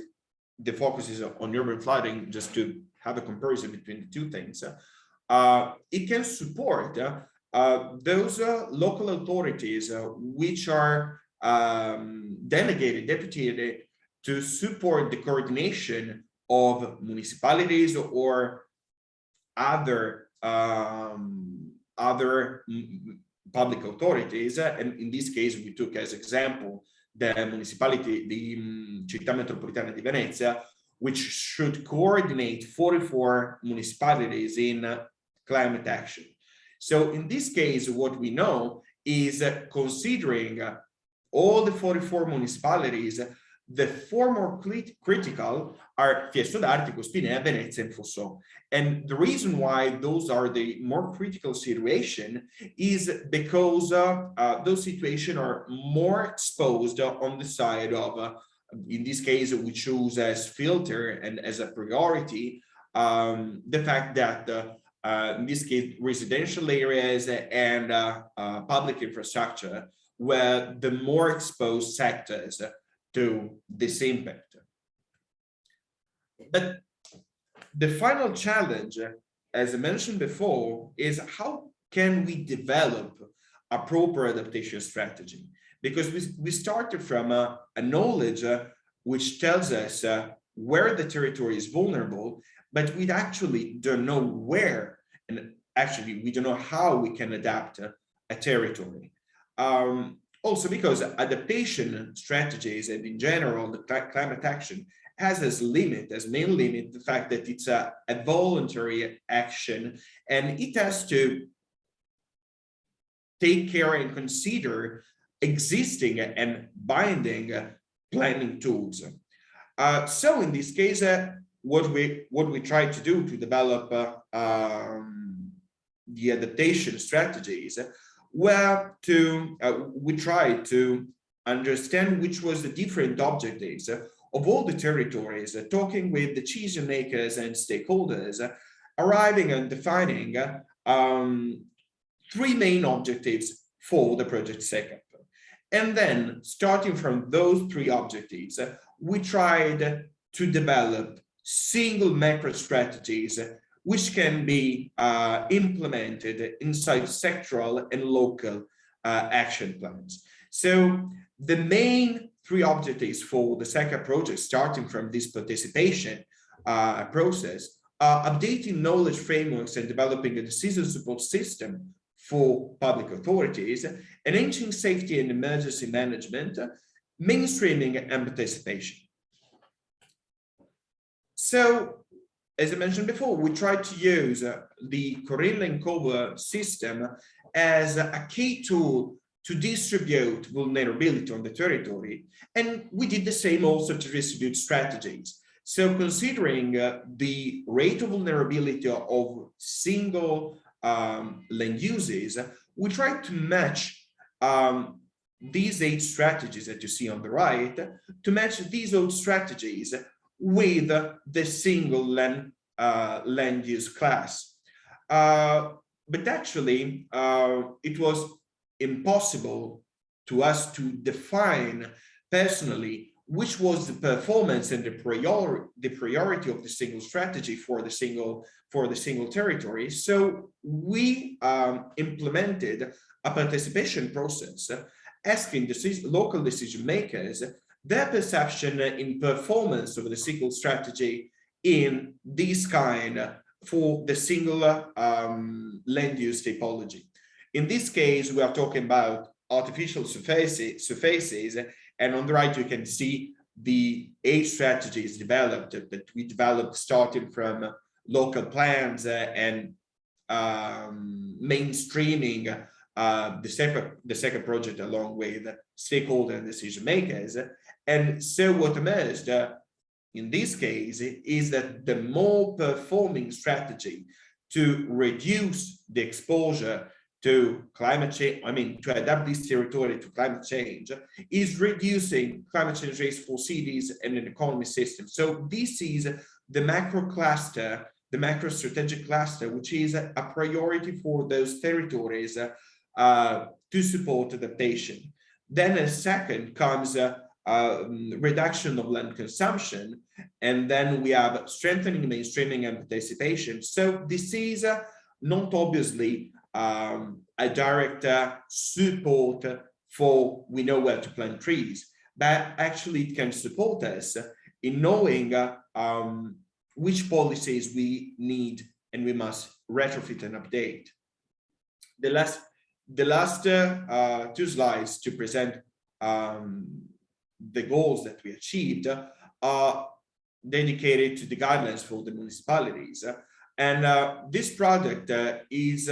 the focus is on urban flooding, just to have a comparison between the two things. It can support those local authorities which are deputed to support the coordination of municipalities or other public authorities, and in this case we took as example the municipality, the Città Metropolitana di Venezia, which should coordinate 44 municipalities in climate action. So in this case, what we know is considering all the 44 municipalities, the four more critical are Fiesto d'Artico, Spinea, Venezia, and Fossò. And the reason why those are the more critical situation is because those situations are more exposed on the side of, in this case, we choose as filter and as a priority, the fact that in this case, residential areas and public infrastructure were the more exposed sectors to this impact. But the final challenge, as I mentioned before, is how can we develop a proper adaptation strategy? Because we started from a knowledge which tells us where the territory is vulnerable, but we actually don't know where, and actually we don't know how we can adapt a territory. Also because adaptation strategies and in general the climate action has as main limit the fact that it's a voluntary action, and it has to take care and consider existing and binding planning tools. So in this case, what we try to do to develop the adaptation strategies were to we tried to understand which was the different objectives of all the territories, talking with decision makers and stakeholders, arriving and defining three main objectives for the project Secap. And then starting from those three objectives, we tried to develop single macro strategies which can be implemented inside sectoral and local action plans. So the main three objectives for the Secap project, starting from this participation process, are updating knowledge frameworks and developing a decision support system for public authorities, enhancing safety and emergency management, mainstreaming and participation. So, as I mentioned before, we tried to use the Corrilla and Cover system as a key tool to distribute vulnerability on the territory. And we did the same also to distribute strategies. So considering the rate of vulnerability of single land uses, we tried to match these 8 strategies that you see on the right, to match these 8 strategies with the single land use class. But actually, it was impossible to us to define personally which was the performance and the priority of the single strategy for the single territory. So we implemented a participation process, asking the local decision makers their perception in performance of the single strategy in this kind for the single land use typology. In this case, we are talking about artificial surfaces, and on the right you can see the 8 strategies developed that we developed starting from local plans and mainstreaming the Seca project along with stakeholder and decision makers. And so what emerged in this case is that the more performing strategy to reduce the exposure to climate change, to adapt this territory to climate change, is reducing climate change risk for cities and an economy system. So this is the macro cluster, the macro strategic cluster, which is a priority for those territories to support adaptation. Then a second comes reduction of land consumption, and then we have strengthening mainstreaming and participation. So this is not obviously a direct support for we know where to plant trees, but actually it can support us in knowing which policies we need and we must retrofit and update. The last 2 slides to present the goals that we achieved are dedicated to the guidelines for the municipalities. And this project is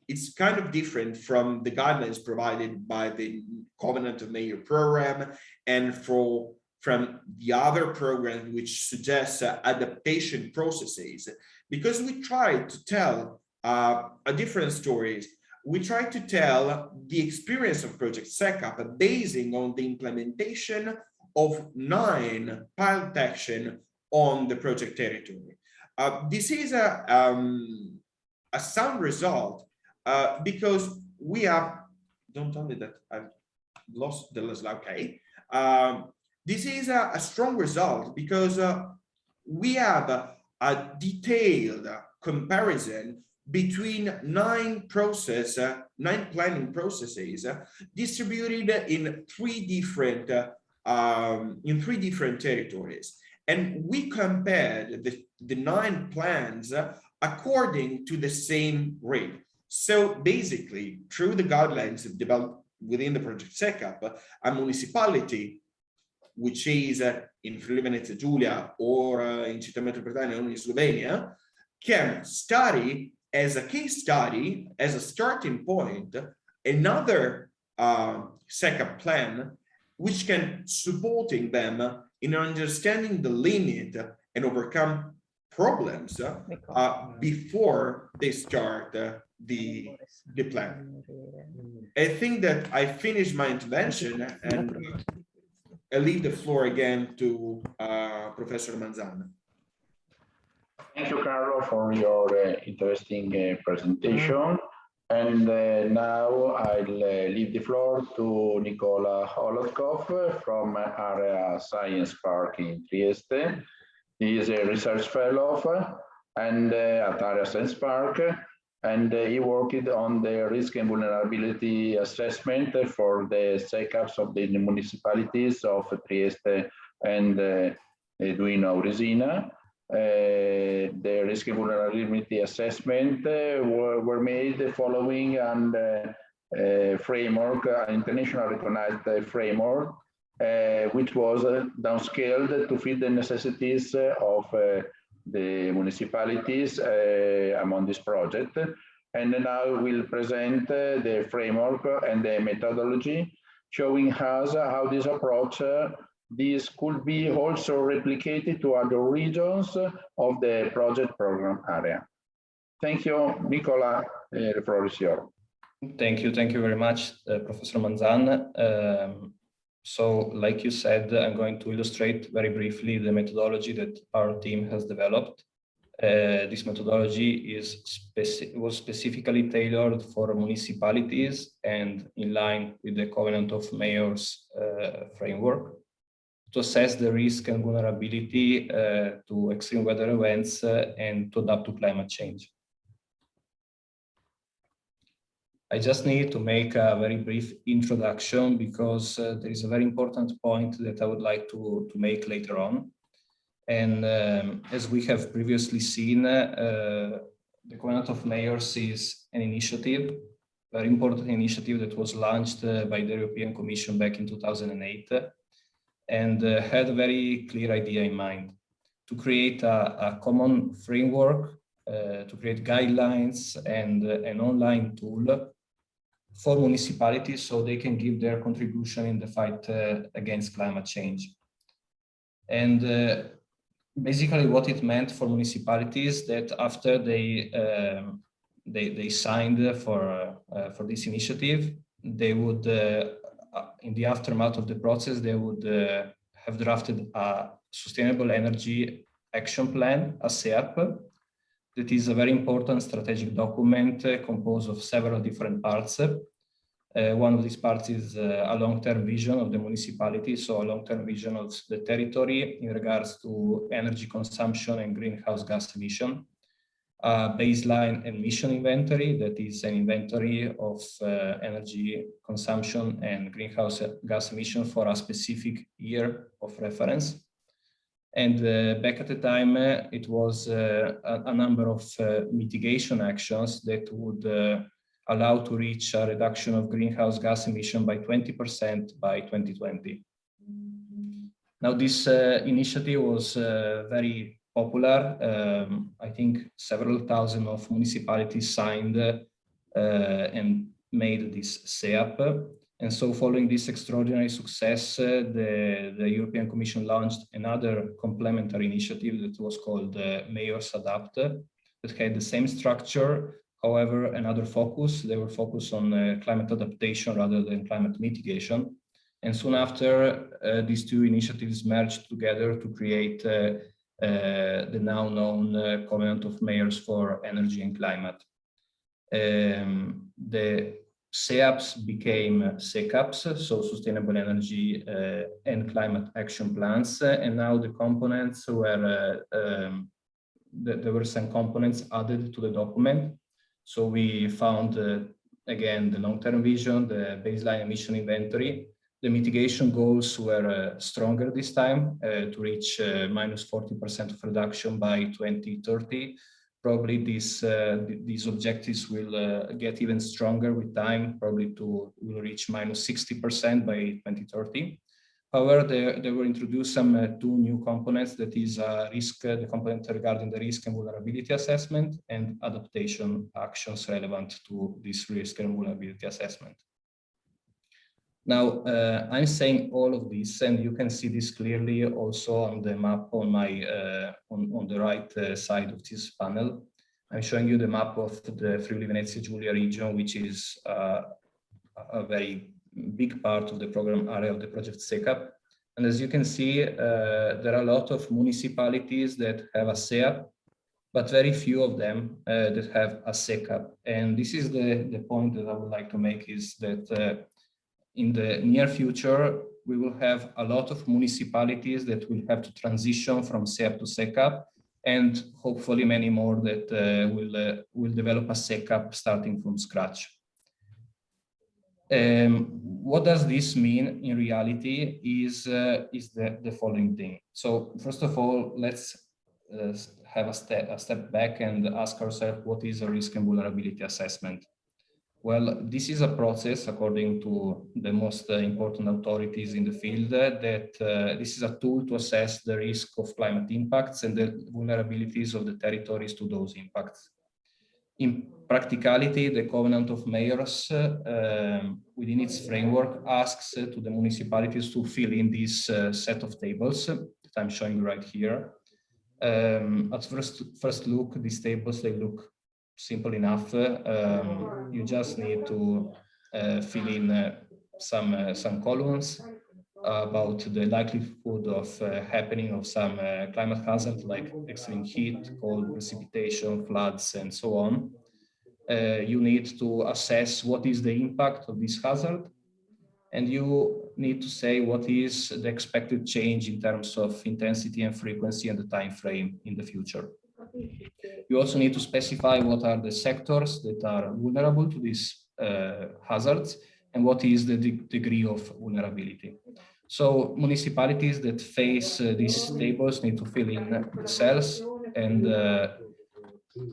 it's kind of different from the guidelines provided by the Covenant of Mayor program and from the other programs which suggest adaptation processes, because we try to tell a different stories. We try to tell the experience of Project Secap basing on the implementation of 9 pilot action on the project territory. This is a sound result because we have, don't tell me that I've lost the slide, okay. This is a strong result because we have a detailed comparison between 9 planning processes distributed in 3 different territories, and we compared the 9 plans according to the same rate. So basically, through the guidelines developed within the Project Secap, a municipality which is in Friuli Venezia Giulia or in Città Metropolitana or in Slovenia can study as a case study, as a starting point, another Secap plan, which can supporting them in understanding the limit and overcome problems before they start the plan. I think that I finished my intervention and I leave the floor again to Professor Manzan. Thank you, Carlo, for your interesting presentation. And now I'll leave the floor to Nicolo Tudorov from Area Science Park in Trieste. He is a research fellow and at Area Science Park, and he worked on the risk and vulnerability assessment for the SECAPs of the municipalities of Trieste and Duino Resina. The risk and vulnerability assessment were made following a framework, an international recognized framework, which was downscaled to fit the necessities of the municipalities among this project. And now we'll present the framework and the methodology, showing us how this approach this could be also replicated to other regions of the project program area. Thank you, Nicola. The floor is yours. Thank you very much, Professor Manzan. So, like you said, I'm going to illustrate very briefly the methodology that our team has developed. This methodology was specifically tailored for municipalities and in line with the Covenant of Mayors framework to assess the risk and vulnerability to extreme weather events and to adapt to climate change. I just need to make a very brief introduction because there is a very important point that I would like to make later on. And as we have previously seen, the Covenant of Mayors is an initiative, very important initiative that was launched by the European Commission back in 2008. and had a very clear idea in mind: to create a common framework, to create guidelines and an online tool for municipalities so they can give their contribution in the fight against climate change. And basically what it meant for municipalities that after they signed for this initiative, they would, in the aftermath of the process, they would have drafted a Sustainable Energy Action Plan, a SEAP, that is a very important strategic document composed of several different parts. One of these parts is a long-term vision of the municipality, so a long-term vision of the territory in regards to energy consumption and greenhouse gas emission. A baseline emission inventory, that is an inventory of energy consumption and greenhouse gas emission for a specific year of reference. And back at the time, it was a number of mitigation actions that would allow to reach a reduction of greenhouse gas emission by 20% by 2020. Now, this initiative was very popular. I think several thousand of municipalities signed and made this SEAP. And so following this extraordinary success, the European Commission launched another complementary initiative that was called Mayors Adapt, that had the same structure, however, another focus. They were focused on climate adaptation rather than climate mitigation. And soon after, these two initiatives merged together to create the now known Covenant of Mayors for Energy and Climate. The SEAPs became SECAPs, so Sustainable Energy and Climate Action Plans, and now the components were, there were some components added to the document. So we found, again, the long-term vision, the baseline emission inventory. The mitigation goals were stronger this time to reach minus 40% of reduction by 2030. Probably these objectives will get even stronger with time, probably will reach minus 60% by 2030. However, there were introduced some two new components, that is risk, the component regarding the risk and vulnerability assessment, and adaptation actions relevant to this risk and vulnerability assessment. Now, I'm saying all of this, and you can see this clearly also on the map on my on the right side of this panel. I'm showing you the map of the Friuli Venezia Giulia region, which is a very big part of the program area of the project SECAP. And as you can see, there are a lot of municipalities that have a SEAP, but very few of them that have a SECAP. And this is the point that I would like to make, is that in the near future, we will have a lot of municipalities that will have to transition from SEAP to SECAP, and hopefully many more that will develop a SECAP starting from scratch. What does this mean in reality is the following thing. So first of all, let's have a step back and ask ourselves, what is a risk and vulnerability assessment? Well, this is a process, according to the most important authorities in the field, that this is a tool to assess the risk of climate impacts and the vulnerabilities of the territories to those impacts. In practicality, the Covenant of Mayors, within its framework, asks to the municipalities to fill in this set of tables that I'm showing you right here. At first look, these tables, they look simple enough. You just need to fill in some columns about the likelihood of happening of some climate hazard like extreme heat, cold, precipitation, floods, and so on. You need to assess what is the impact of this hazard, and you need to say what is the expected change in terms of intensity and frequency and the time frame in the future. You also need to specify what are the sectors that are vulnerable to these hazards and what is the degree of vulnerability. So municipalities that face these tables need to fill in the cells, and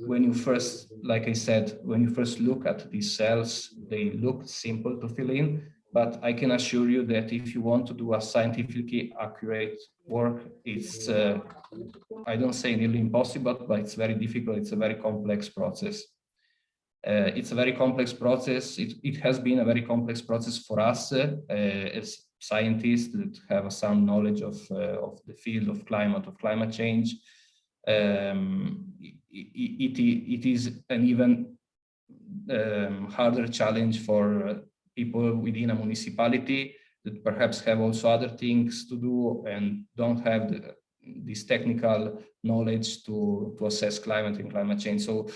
when you first, like I said, when you first look at these cells, they look simple to fill in. but I can assure you that if you want to do a scientifically accurate work, it's, I don't say nearly impossible, but it's very difficult. It's a very complex process. It's a very complex process. It has been a very complex process for us as scientists that have a sound knowledge of the field of climate change. It is an even harder challenge for people within a municipality that perhaps have also other things to do and don't have this technical knowledge to assess climate and climate change. So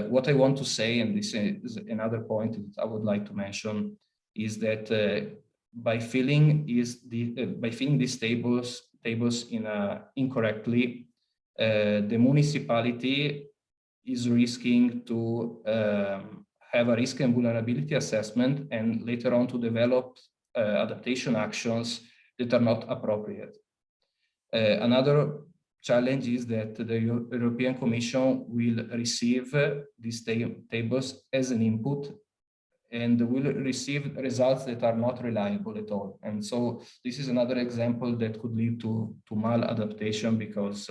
what I want to say, and this is another point that I would like to mention, is that by filling these tables in incorrectly, the municipality is risking to have a risk and vulnerability assessment and later on to develop adaptation actions that are not appropriate. Another challenge is that the European Commission will receive these tables as an input and will receive results that are not reliable at all. And so this is another example that could lead to maladaptation, because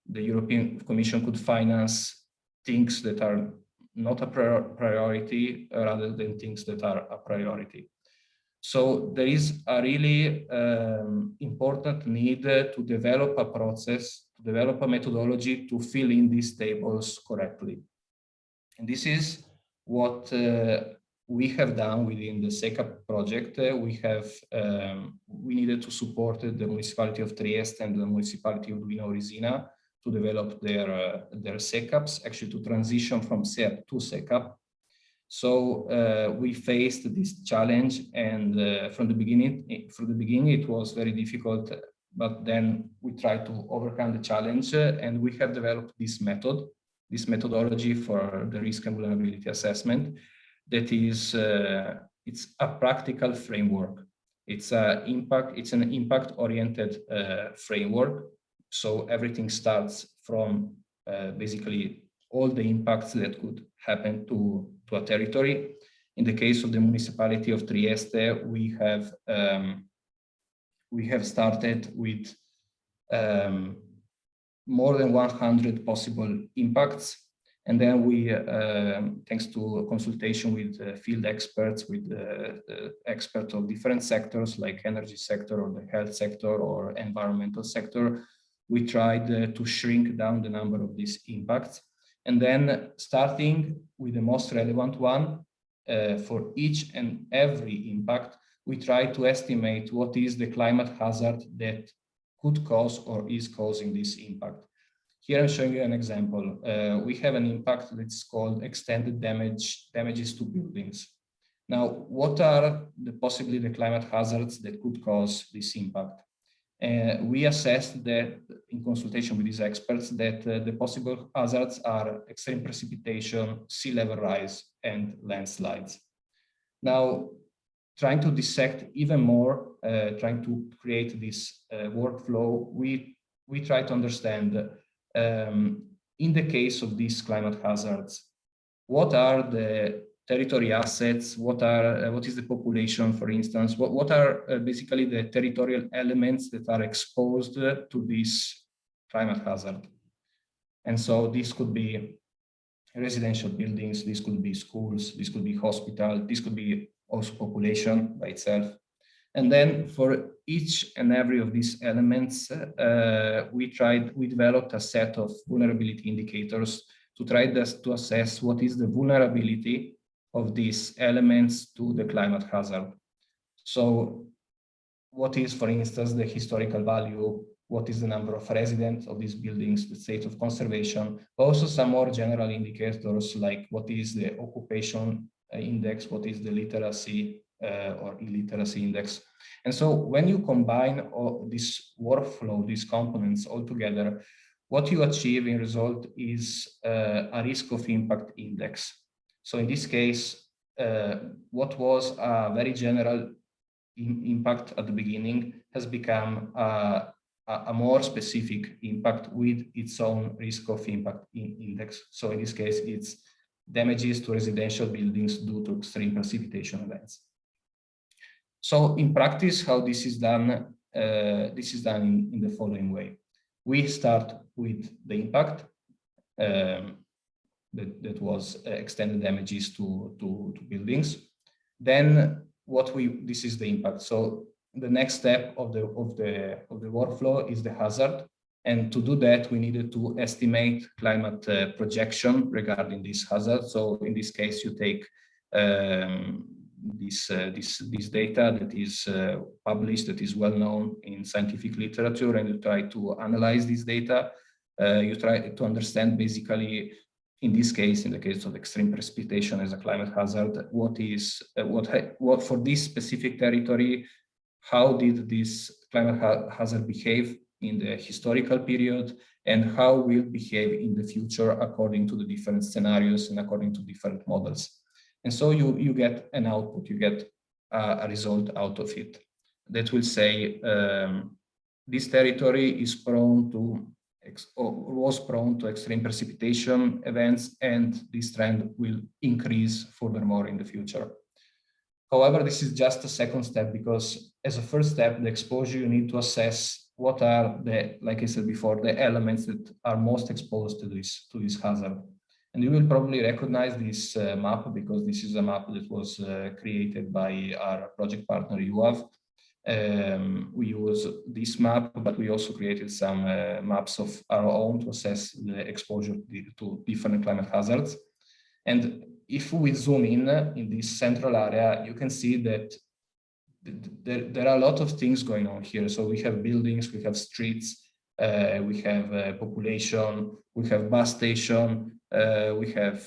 the European Commission could finance things that are not a priority rather than things that are a priority. So there is a really important need to develop a process, to develop a methodology to fill in these tables correctly. And this is what we have done within the Secap project. We needed to support the Municipality of Trieste and the Municipality of Duino-Orisina to develop their SECAPs, actually to transition from SEP to Secap. So we faced this challenge, and from the beginning it was very difficult, but then we tried to overcome the challenge, and we have developed this methodology for the risk and vulnerability assessment. That is, it's a practical framework. It's an impact-oriented framework. So everything starts from basically all the impacts that could happen to a territory. In the case of the Municipality of Trieste, we have started with more than 100 possible impacts, and then we, thanks to a consultation with field experts, with experts of different sectors like energy sector or the health sector or environmental sector, we tried to shrink down the number of these impacts. And then starting with the most relevant one, for each and every impact, we try to estimate what is the climate hazard that could cause or is causing this impact. Here I'm showing you an example. We have an impact that's called extended damages to buildings. Now, what are possibly the climate hazards that could cause this impact? We assessed that in consultation with these experts that the possible hazards are extreme precipitation, sea level rise, and landslides. Now, trying to dissect even more, trying to create this workflow, we try to understand, in the case of these climate hazards, what are the territory assets, what is the population, for instance, what are basically the territorial elements that are exposed to this climate hazard. And so this could be residential buildings, this could be schools, this could be hospital, this could be also population by itself. And then for each and every of these elements, we developed a set of vulnerability indicators to try to assess what is the vulnerability of these elements to the climate hazard. So what is, for instance, the historical value? What is the number of residents of these buildings, the state of conservation? Also some more general indicators like what is the occupation index, what is the literacy or illiteracy index. And so when you combine all this workflow, these components all together, what you achieve in result is a risk of impact index. So in this case, what was a very general impact at the beginning has become a more specific impact with its own risk of impact index. So in this case, it's damages to residential buildings due to extreme precipitation events. So in practice, how this is done in the following way. We start with the impact that was extended damages to buildings. Then this is the impact. So the next step of the workflow is the hazard. And to do that, we needed to estimate climate projection regarding this hazard. So in this case, you take this data that is published, that is well known in scientific literature, and you try to analyze this data. You try to understand basically, in this case, in the case of extreme precipitation as a climate hazard, what for this specific territory, how did this climate hazard behave in the historical period, and how will it behave in the future according to the different scenarios and according to different models. And so you get an output, you get a result out of it that will say this territory is prone to was prone to extreme precipitation events, and this trend will increase furthermore in the future. However, this is just a second step, because as a first step, the exposure, you need to assess what are the, like I said before, the elements that are most exposed to this hazard. And you will probably recognize this map, because this is a map that was created by our project partner, UAV. We use this map, but we also created some maps of our own to assess the exposure to different climate hazards. And if we zoom in this central area, you can see that there are a lot of things going on here. So we have buildings, we have streets, we have population, we have bus station, we have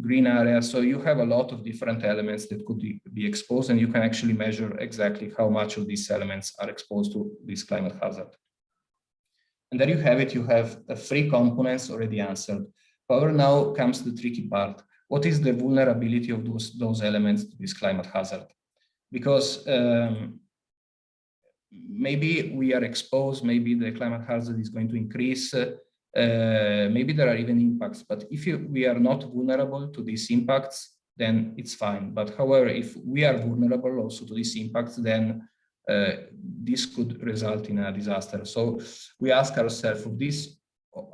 green areas. So you have a lot of different elements that could be exposed, and you can actually measure exactly how much of these elements are exposed to this climate hazard. And there you have it. You have 3 components already answered. However, now comes the tricky part. What is the vulnerability of those elements to this climate hazard? Because maybe we are exposed, maybe the climate hazard is going to increase, maybe there are even impacts, but if we are not vulnerable to these impacts, then it's fine. But however, if we are vulnerable also to these impacts, then this could result in a disaster. So we ask ourselves,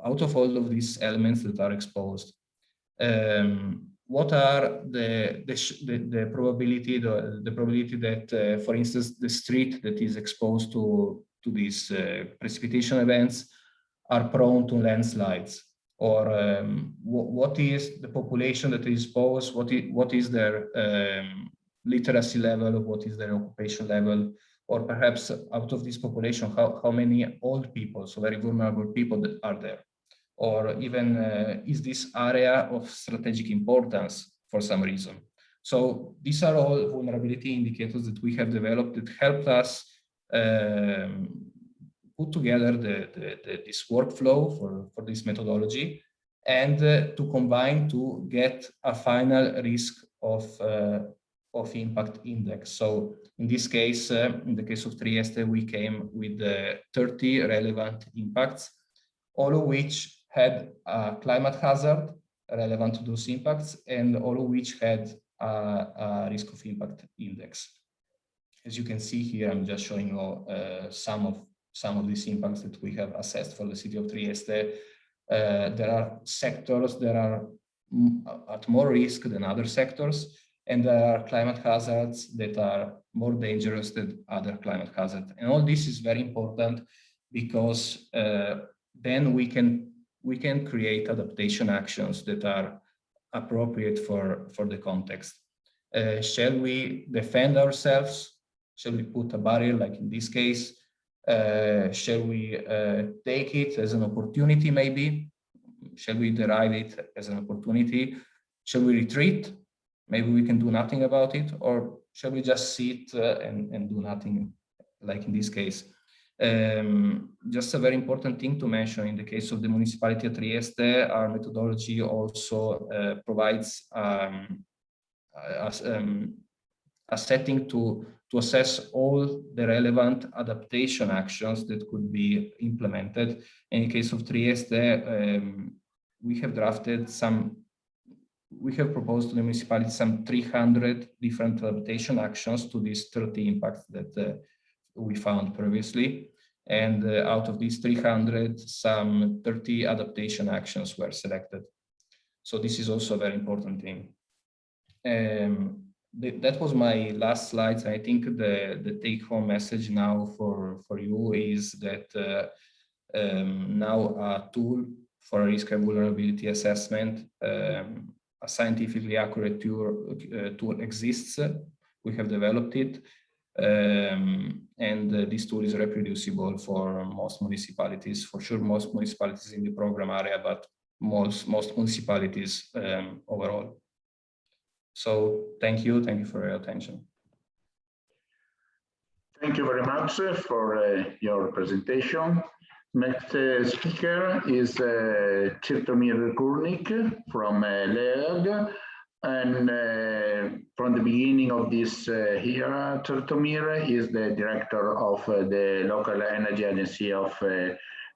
out of all of these elements that are exposed, what are the probability that, for instance, the street that is exposed to these precipitation events are prone to landslides, or what is the population that is exposed, what is their literacy level, what is their occupation level, or perhaps out of this population, how many old people, so very vulnerable people, that are there. Or even is this area of strategic importance for some reason? So these are all vulnerability indicators that we have developed that helped us put together this workflow for this methodology, and to combine to get a final risk of impact index. So in this case, in the case of Trieste, we came with 30 relevant impacts, all of which had a climate hazard relevant to those impacts, and all of which had a risk of impact index. As you can see here, I'm just showing you some of these impacts that we have assessed for the city of Trieste. There are sectors that are at more risk than other sectors, and there are climate hazards that are more dangerous than other climate hazards. And all this is very important, because then we can create adaptation actions that are appropriate for the context. Shall we defend ourselves? Shall we put a barrier, like in this case? Shall we take it as an opportunity, maybe? Shall we derive it as an opportunity? Shall we retreat? Maybe we can do nothing about it, or shall we just sit and do nothing, like in this case? Just a very important thing to mention, in the case of the municipality of Trieste, our methodology also provides a setting to assess all the relevant adaptation actions that could be implemented. In the case of Trieste, we have drafted some we have proposed to the municipality some 300 different adaptation actions to these 30 impacts that we found previously. And out of these 300, some 30 adaptation actions were selected. So this is also a very important thing. That was my last slide. I think the take-home message now for you is that now a tool for a risk and vulnerability assessment, a scientifically accurate tool exists. We have developed it, and this tool is reproducible for most municipalities. For sure, most municipalities in the program area, but most municipalities overall. So thank you for your attention. Thank you very much for your presentation. Next speaker is Tirtomir Kurnik from LEAG. And from the beginning of this year, Tirtomir is the director of the local energy agency of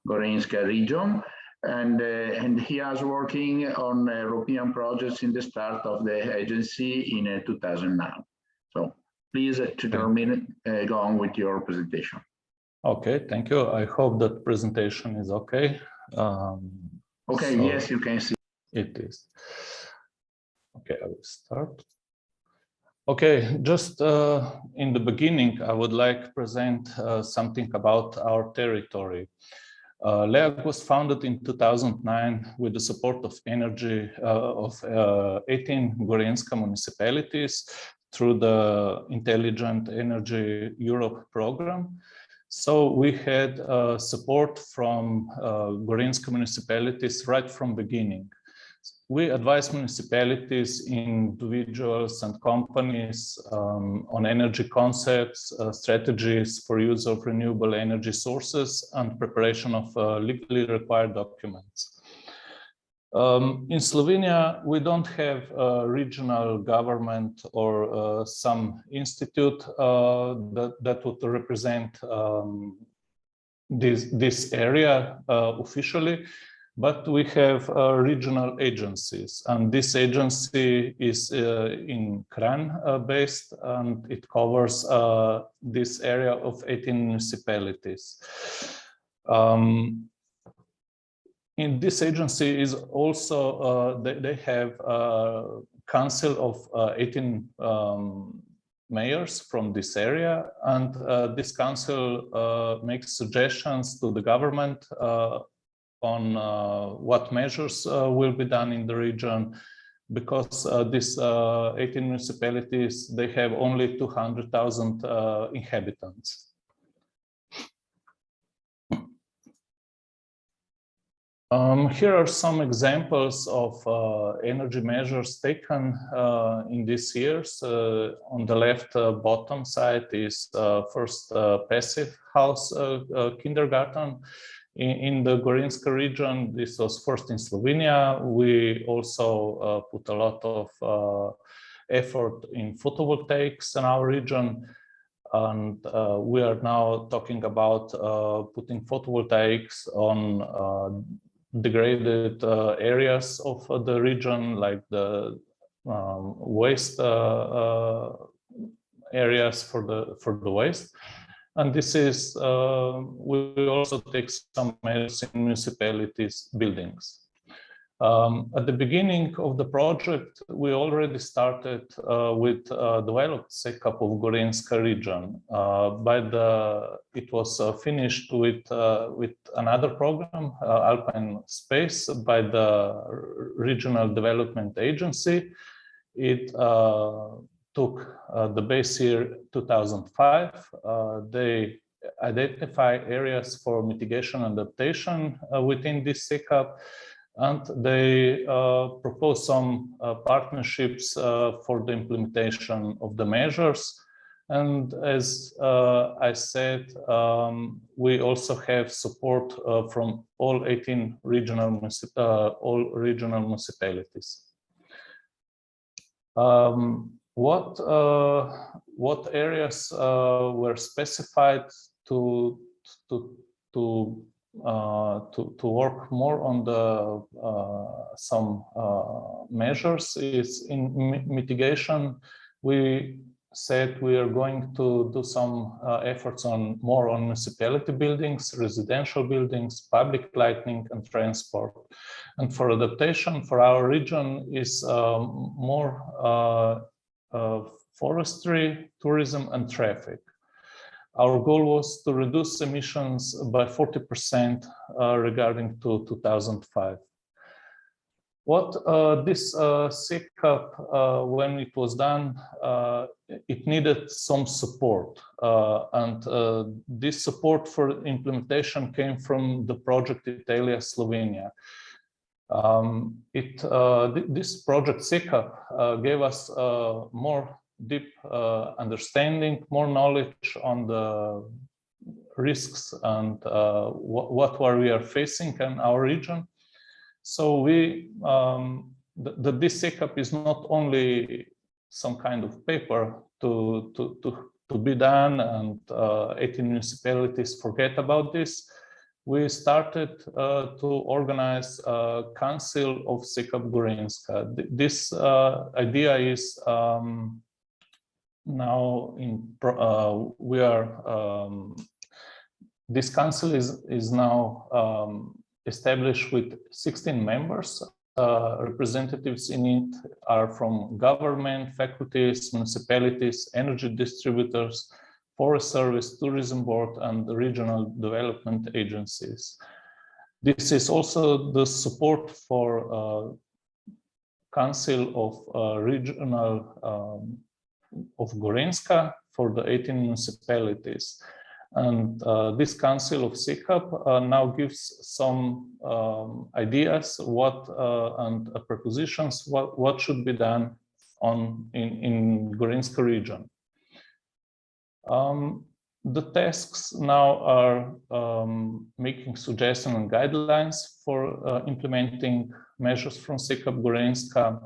Gorenska region. And he is working on European projects in the start of the agency in 2009. So please, Tirtomir, go on with your presentation. Okay, thank you. I hope that presentation is okay. Okay, so yes, you can see. It is. Okay, I will start. Okay, just in the beginning, I would like to present something about our territory. LEAG was founded in 2009 with the support of 18 Gorenska municipalities through the Intelligent Energy Europe program. So we had support from Gorenska municipalities right from beginning. We advise municipalities, individuals and companies on energy concepts, strategies for use of renewable energy sources and preparation of legally required documents. In Slovenia, we don't have a regional government or some institute that would represent this area officially. But we have regional agencies, and this agency is in Kranj based, and it covers this area of 18 municipalities. In this agency is also, they have a council of 18 mayors from this area, and this council makes suggestions to the government on what measures will be done in the region, because these 18 municipalities, they have only 200,000 inhabitants. Here are some examples of energy measures taken in these years. On the left bottom side is first passive house kindergarten. In the Gorenska region, this was first in Slovenia. We also put a lot of effort in photovoltaics in our region. And we are now talking about putting photovoltaics on degraded areas of the region, like the waste areas for the waste. And this is, we also take some measures in municipalities' buildings. At the beginning of the project, we already started with developed Secap of Gorenska region. It was finished with another program, Alpine Space, by the Regional Development Agency. It took the base year 2005. They identify areas for mitigation and adaptation within this SECAP, and they propose some partnerships for the implementation of the measures. And as I said, we also have support from all 18 regional municipalities. What areas were specified to to work more on the some measures is in mitigation. We said we are going to do some efforts on more on municipality buildings, residential buildings, public lighting and transport. And for adaptation for our region is more forestry, tourism and traffic. Our goal was to reduce emissions by 40% regarding to 2005. What this SECAP, when it was done, it needed some support. And this support for implementation came from the project Italia Slovenia. This project SECAP gave us more deep understanding, more knowledge on the risks and what we are facing in our region. So we, this SECAP is not only some kind of paper to be done and 18 municipalities forget about this. We started to organize a Council of Secap Gorenjska. This idea is now in, we are, this council is now established with 16 members. Representatives in it are from government, faculties, municipalities, energy distributors, forest service, tourism board, and the regional development agencies. This is also the support for Council of Regional of Gorenjska for the 18 municipalities. And this Council of SECAP now gives some ideas and propositions what should be done in Gorenjska region. The tasks now are making suggestions and guidelines for implementing measures from SECAP Gorenjska,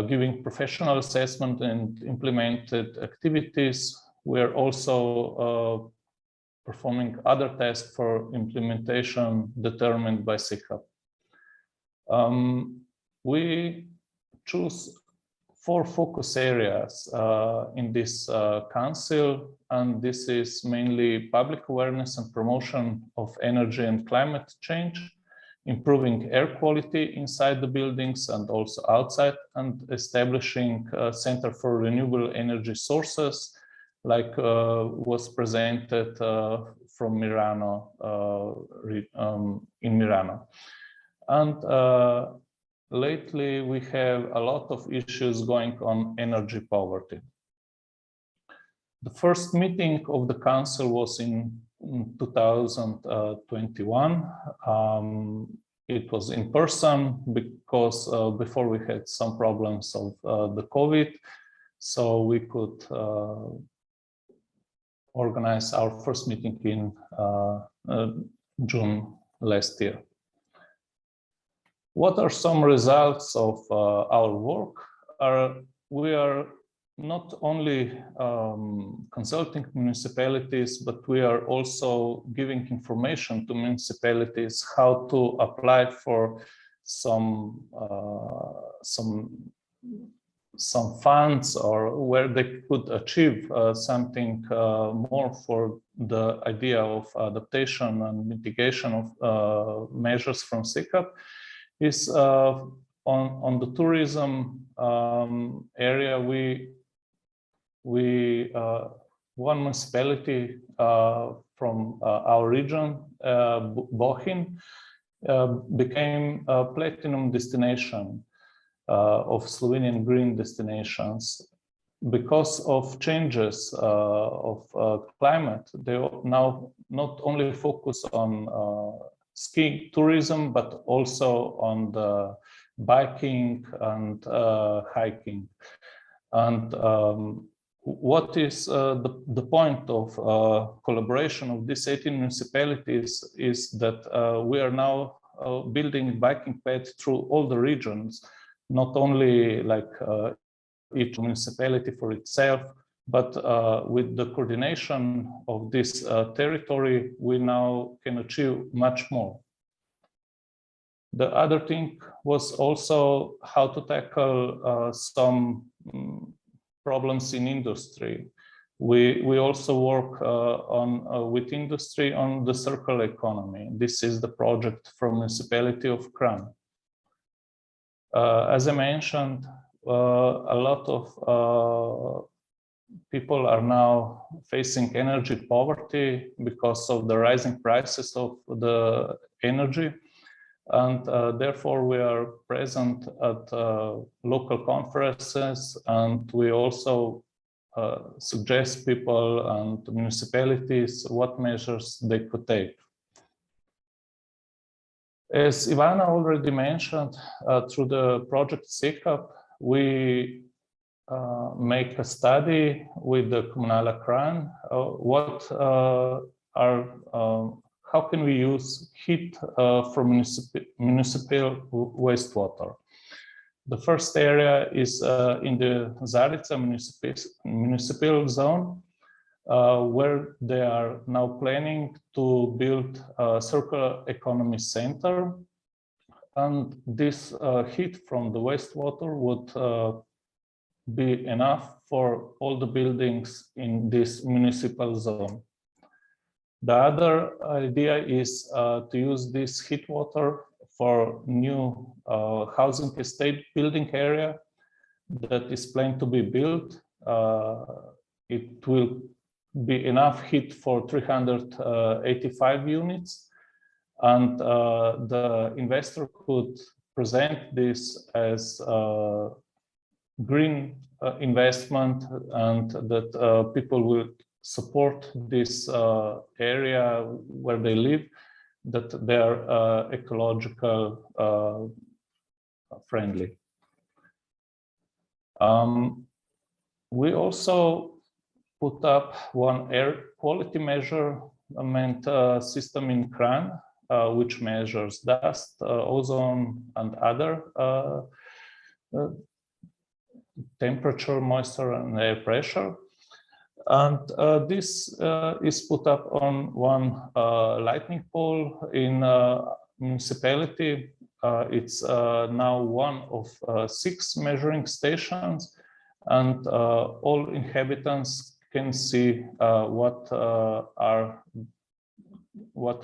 giving professional assessment and implemented activities. We are also performing other tasks for implementation determined by SECAP. We choose 4 focus areas in this council, and this is mainly public awareness and promotion of energy and climate change, improving air quality inside the buildings and also outside, and establishing a center for renewable energy sources, like was presented from Milano, in Milano. And lately, we have a lot of issues going on energy poverty. The first meeting of the council was in 2021. It was in person because before we had some problems of the COVID, so we could organize our first meeting in June last year. What are some results of our work? We are not only consulting municipalities, but we are also giving information to municipalities how to apply for some funds, or where they could achieve something more for the idea of adaptation and mitigation of measures from SECAP. Is on the tourism area. One municipality from our region, Bohin, became a platinum destination of Slovenian green destinations. Because of changes of climate, they now not only focus on ski tourism, but also on the biking and hiking. And what is the point of collaboration of these 18 municipalities is that we are now building biking paths through all the regions, not only like each municipality for itself, But with the coordination of this territory, we now can achieve much more. The other thing was also how to tackle some problems in industry. We also work with industry on the circular economy. This is the project from Municipality of Kran. As I mentioned, a lot of people are now facing energy poverty because of the rising prices of the energy. And therefore, we are present at local conferences, and we also suggest people and municipalities what measures they could take. As Ivana already mentioned, through the project Secap, we make a study with the Comunale Kran. How can we use heat from municipal wastewater? The first area is in the Zarica municipal zone, where they are now planning to build a circular economy center. And this heat from the wastewater would be enough for all the buildings in this municipal zone. The other idea is to use this heat water for new housing estate building area that is planned to be built. It will be enough heat for 385 units, and the investor could present this as a green investment, and that people will support this area where they live, that they are ecological friendly. We also put up one air quality measurement system in Kran, which measures dust, ozone, and other temperature, moisture, and air pressure. And this is put up on one lightning pole in municipality. It's now one of 6 measuring stations, and all inhabitants can see what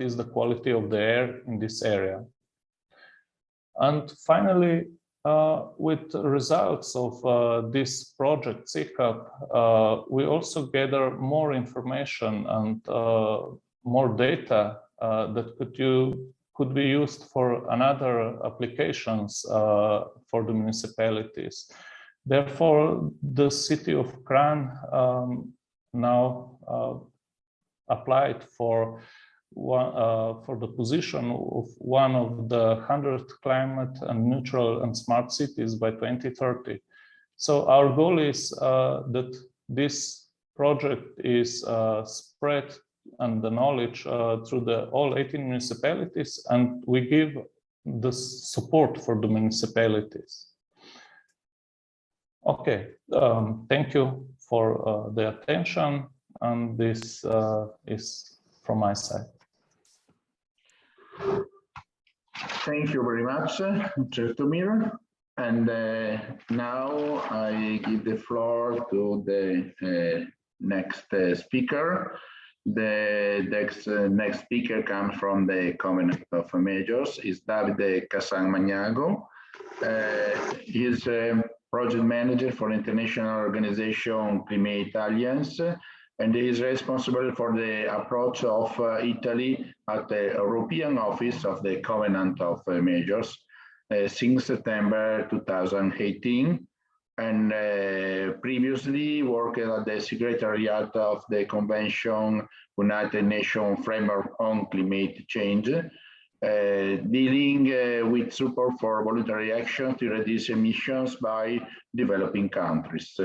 is the quality of the air in this area. And finally, with the results of this project, Secap, we also gather more information and more data that could be used for another applications for the municipalities. Therefore, the city of Kran now applied for the position of one of the 100 climate and neutral and smart cities by 2030. So our goal is that this project is spread and the knowledge through all 18 municipalities, and we give the support for the municipalities. Okay, thank you for the attention, and this is from my side. Thank you very much, Certomir. And now I give the floor to the next speaker. The next speaker comes from the Covenant of Majors, is Davide Maniago. He is project manager for International Organization Climate Alliance, and he is responsible for the approach of Italy at the European Office of the Covenant of Majors since September 2018, and previously worked at the Secretariat of the Convention United Nations Framework on Climate Change, dealing with support for voluntary action to reduce emissions by developing countries.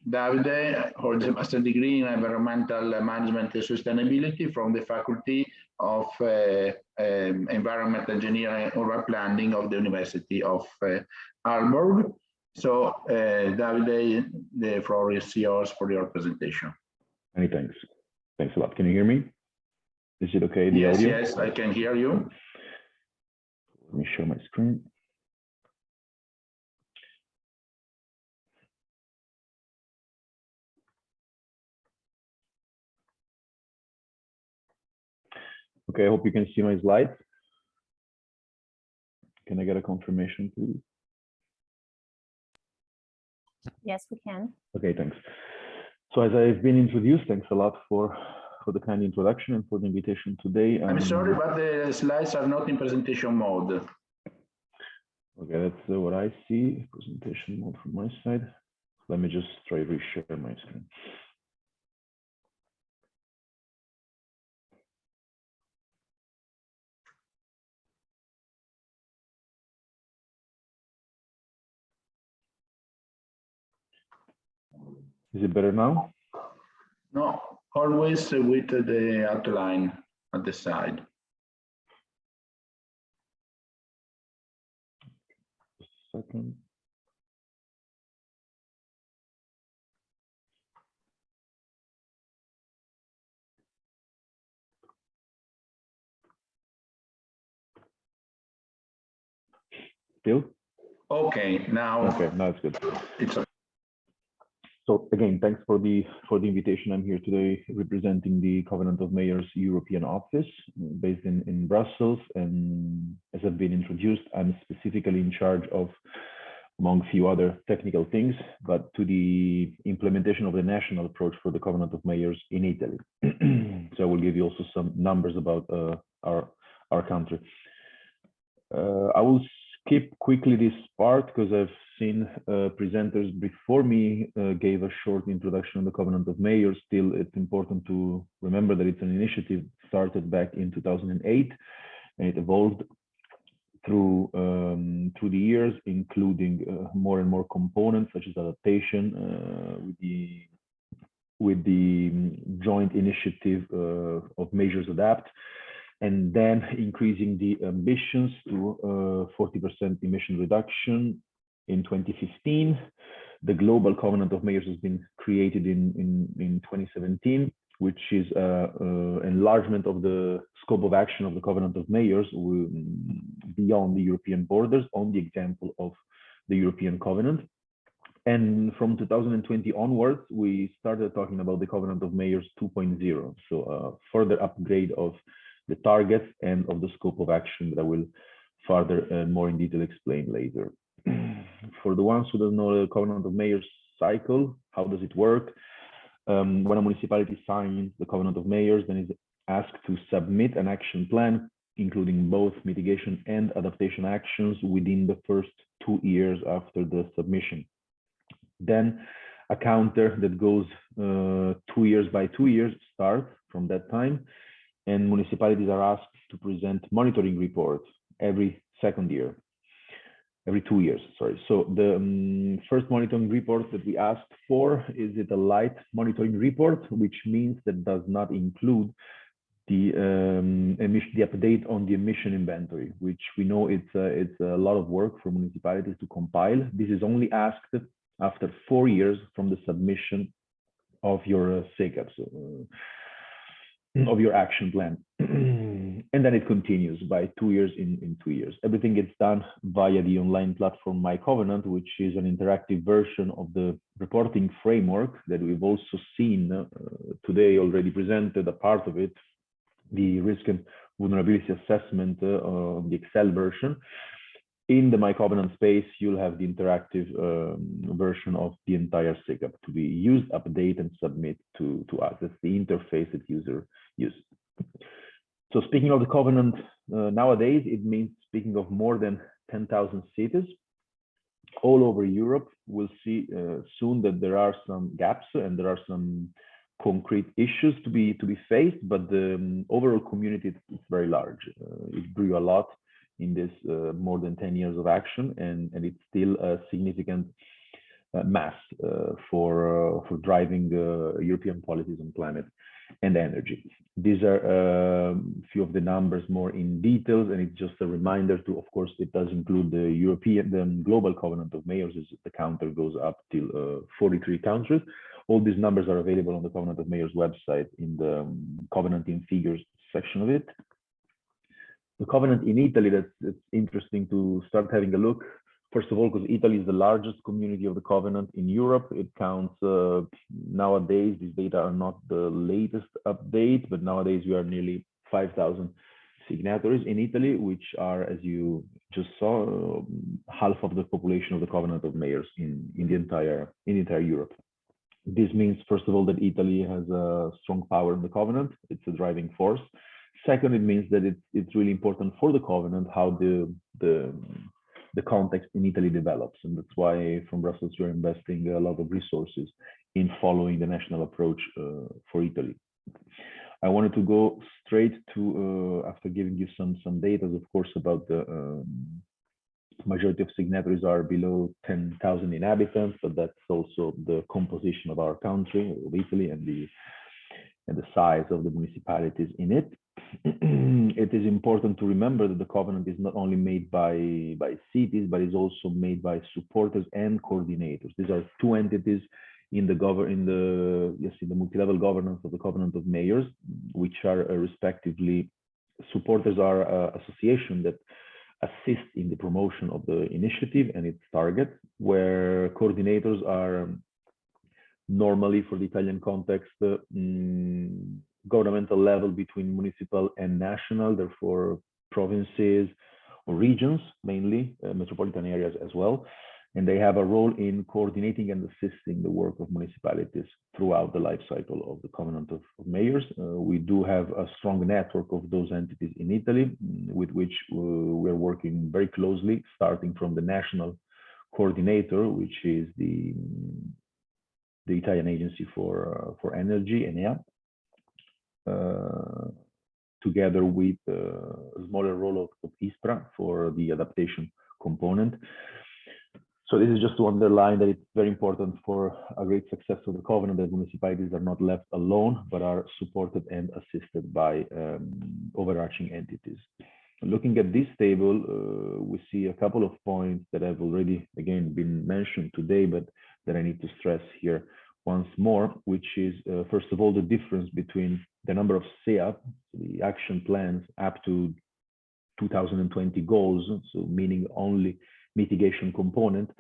Davide holds a master's degree in environmental management and sustainability from the Faculty of Environmental Engineering and Urban Planning of the University of Aalborg. So, Davide, the floor is yours for your presentation. Many thanks. Thanks a lot. Can you hear me? Is it okay, the Yes, audio? yes, I can hear you. Let me share my screen. Okay, I hope you can see my slides. Can I get a confirmation, please? Yes, we can. Okay, thanks. So as I've been introduced, thanks a lot for the kind introduction and for the invitation today. I'm sorry, but the slides are not in presentation mode. Okay, that's what I see. Presentation mode from my side. Let me just try to reshare my screen. Is it better now? No, always with the outline at the side. Just a second. Still? Okay, now. Okay, now it's good. It's okay. So again, thanks for the invitation. I'm here today representing the Covenant of Mayors European office based in Brussels. And as I've been introduced, I'm specifically in charge of, among a few other technical things, but to the implementation of the national approach for the Covenant of Mayors in Italy. So I will give you also some numbers about our country. I will skip quickly this part because I've seen presenters before me gave a short introduction on the Covenant of Mayors. Still, it's important to remember that it's an initiative started back in 2008, and it evolved through the years, including more and more components such as adaptation with the joint initiative of Measures Adapt, and then increasing the ambitions to 40% emission reduction in 2015. The Global Covenant of Mayors has been created in 2017, which is enlargement of the scope of action of the Covenant of Mayors beyond the European borders, on the example of the European Covenant. And from 2020 onwards, we started talking about the Covenant of Mayors 2.0, so a further upgrade of the targets and of the scope of action that I will further and more in detail explain later. For the ones who don't know the Covenant of Mayors cycle, how does it work? When a municipality signs the Covenant of Mayors, then is asked to submit an action plan, including both mitigation and adaptation actions within the first 2 years after the submission. Then a counter that goes 2 years by 2 years starts from that time, and municipalities are asked to present monitoring reports every 2nd year, every 2 years, sorry. So the first monitoring report that we asked for, is it a light monitoring report, which means that does not include the update on the emission inventory, which we know it's a lot of work for municipalities to compile. This is only asked after 4 years from the submission of your SECAPs, of your action plan. And then it continues by 2 years in 2 years. Everything gets done via the online platform My Covenant, which is an interactive version of the reporting framework that we've also seen today already presented, a part of it, the risk and vulnerability assessment on the Excel version. In the My Covenant space, you'll have the interactive version of the entire Secap to be used, update, and submit to us. That's the interface that user uses. So speaking of the Covenant nowadays, it means speaking of more than 10,000 cities all over Europe. We'll see soon that there are some gaps and there are some concrete issues to be faced, but the overall community is very large. It grew a lot in this more than 10 years of action, and it's still a significant mass for driving European policies on climate and energy. These are a few of the numbers more in details, and it's just a reminder to, of course, it does include the global covenant of mayors, as the counter goes up till 43 countries. All these numbers are available on the Covenant of Mayors website in the Covenant in Figures section of it. The covenant in Italy, that's interesting to start having a look. First of all, because Italy is the largest community of the covenant in Europe. It counts nowadays, these data are not the latest update, but nowadays we are nearly 5,000 signatories in Italy, which are, as you just saw, half of the population of the Covenant of Mayors in the entire Europe. This means, first of all, that Italy has a strong power in the covenant. It's a driving force. Second, it means that it's really important for the covenant how the context in Italy develops. And that's why from Brussels, we're investing a lot of resources in following the national approach for Italy. I wanted to go straight to, after giving you some data, of course, about the majority of signatories are below 10,000 inhabitants, but that's also the composition of our country, of Italy, and the size of the municipalities in it. It is important to remember that the covenant is not only made by cities, but is also made by supporters and coordinators. These are two entities in the multi-level governance of the Covenant of Mayors, which are respectively, supporters are an association that assist in the promotion of the initiative and its target, where coordinators are normally, for the Italian context, governmental level between municipal and national, therefore provinces or regions, mainly metropolitan areas as well. And they have a role in coordinating and assisting the work of municipalities throughout the life cycle of the Covenant of Mayors. We do have a strong network of those entities in Italy, with which we're working very closely, starting from the national coordinator, which is the Italian Agency for Energy, Enea, together with a smaller role of ISPRA for the adaptation component. So this is just to underline that it's very important for a great success of the covenant that municipalities are not left alone, but are supported and assisted by overarching entities. Looking at this table, we see a couple of points that have already, again, been mentioned today, but that I need to stress here once more, which is, first of all, the difference between the number of SEAP, the action plans up to 2020 goals, so meaning only mitigation component,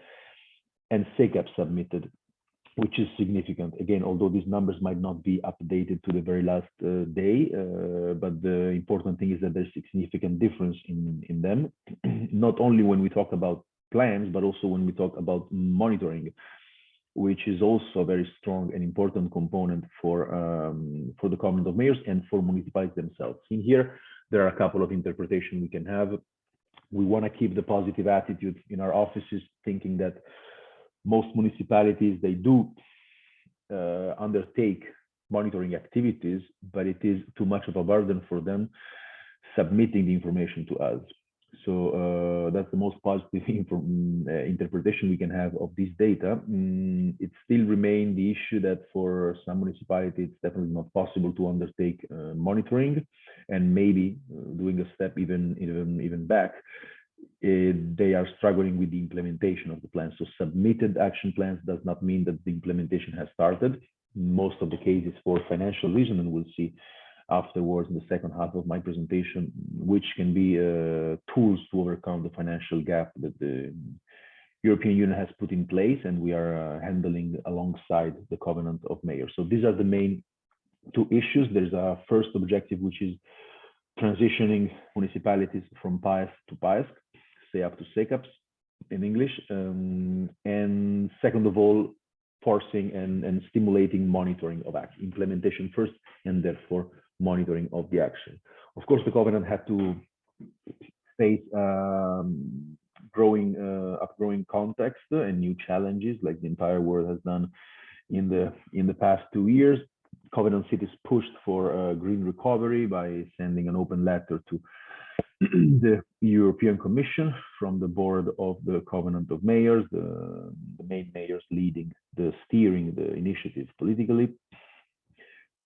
and SECAP submitted, which is significant. Again, although these numbers might not be updated to the very last day, but the important thing is that there's a significant difference in them, not only when we talk about plans, but also when we talk about monitoring, which is also a very strong and important component for the Covenant of Mayors and for municipalities themselves. In here, there are a couple of interpretations we can have. We want to keep the positive attitude in our offices, thinking that most municipalities, they do undertake monitoring activities, but it is too much of a burden for them submitting the information to us. So that's the most positive interpretation we can have of this data. It still remains the issue that for some municipalities, it's definitely not possible to undertake monitoring, and maybe doing a step even back, they are struggling with the implementation of the plan. So submitted action plans does not mean that the implementation has started. Most of the cases for financial reason, and we'll see afterwards in the second half of my presentation, which can be tools to overcome the financial gap that the European Union has put in place, and we are handling alongside the Covenant of Mayors. So these are the main two issues. There's a first objective, which is transitioning municipalities from PAES to PAES, SEAP to SECAPs in English, and second of all, forcing and stimulating monitoring of action, implementation first, and therefore monitoring of the action. Of course, the Covenant had to face upgrowing context and new challenges, like the entire world has done in the past 2 years. Covenant cities pushed for green recovery by sending an open letter to the European Commission from the board of the Covenant of Mayors, the main mayors leading the steering the initiative politically.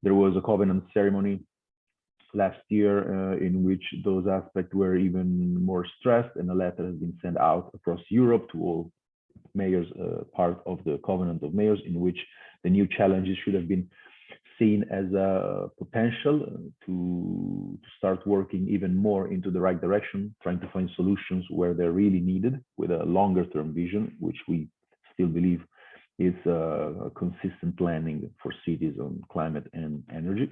There was a covenant ceremony last year in which those aspects were even more stressed, and a letter has been sent out across Europe to all mayors, part of the Covenant of Mayors, in which the new challenges should have been seen as a potential to start working even more into the right direction, trying to find solutions where they're really needed with a longer term vision, which we still believe is a consistent planning for cities on climate and energy.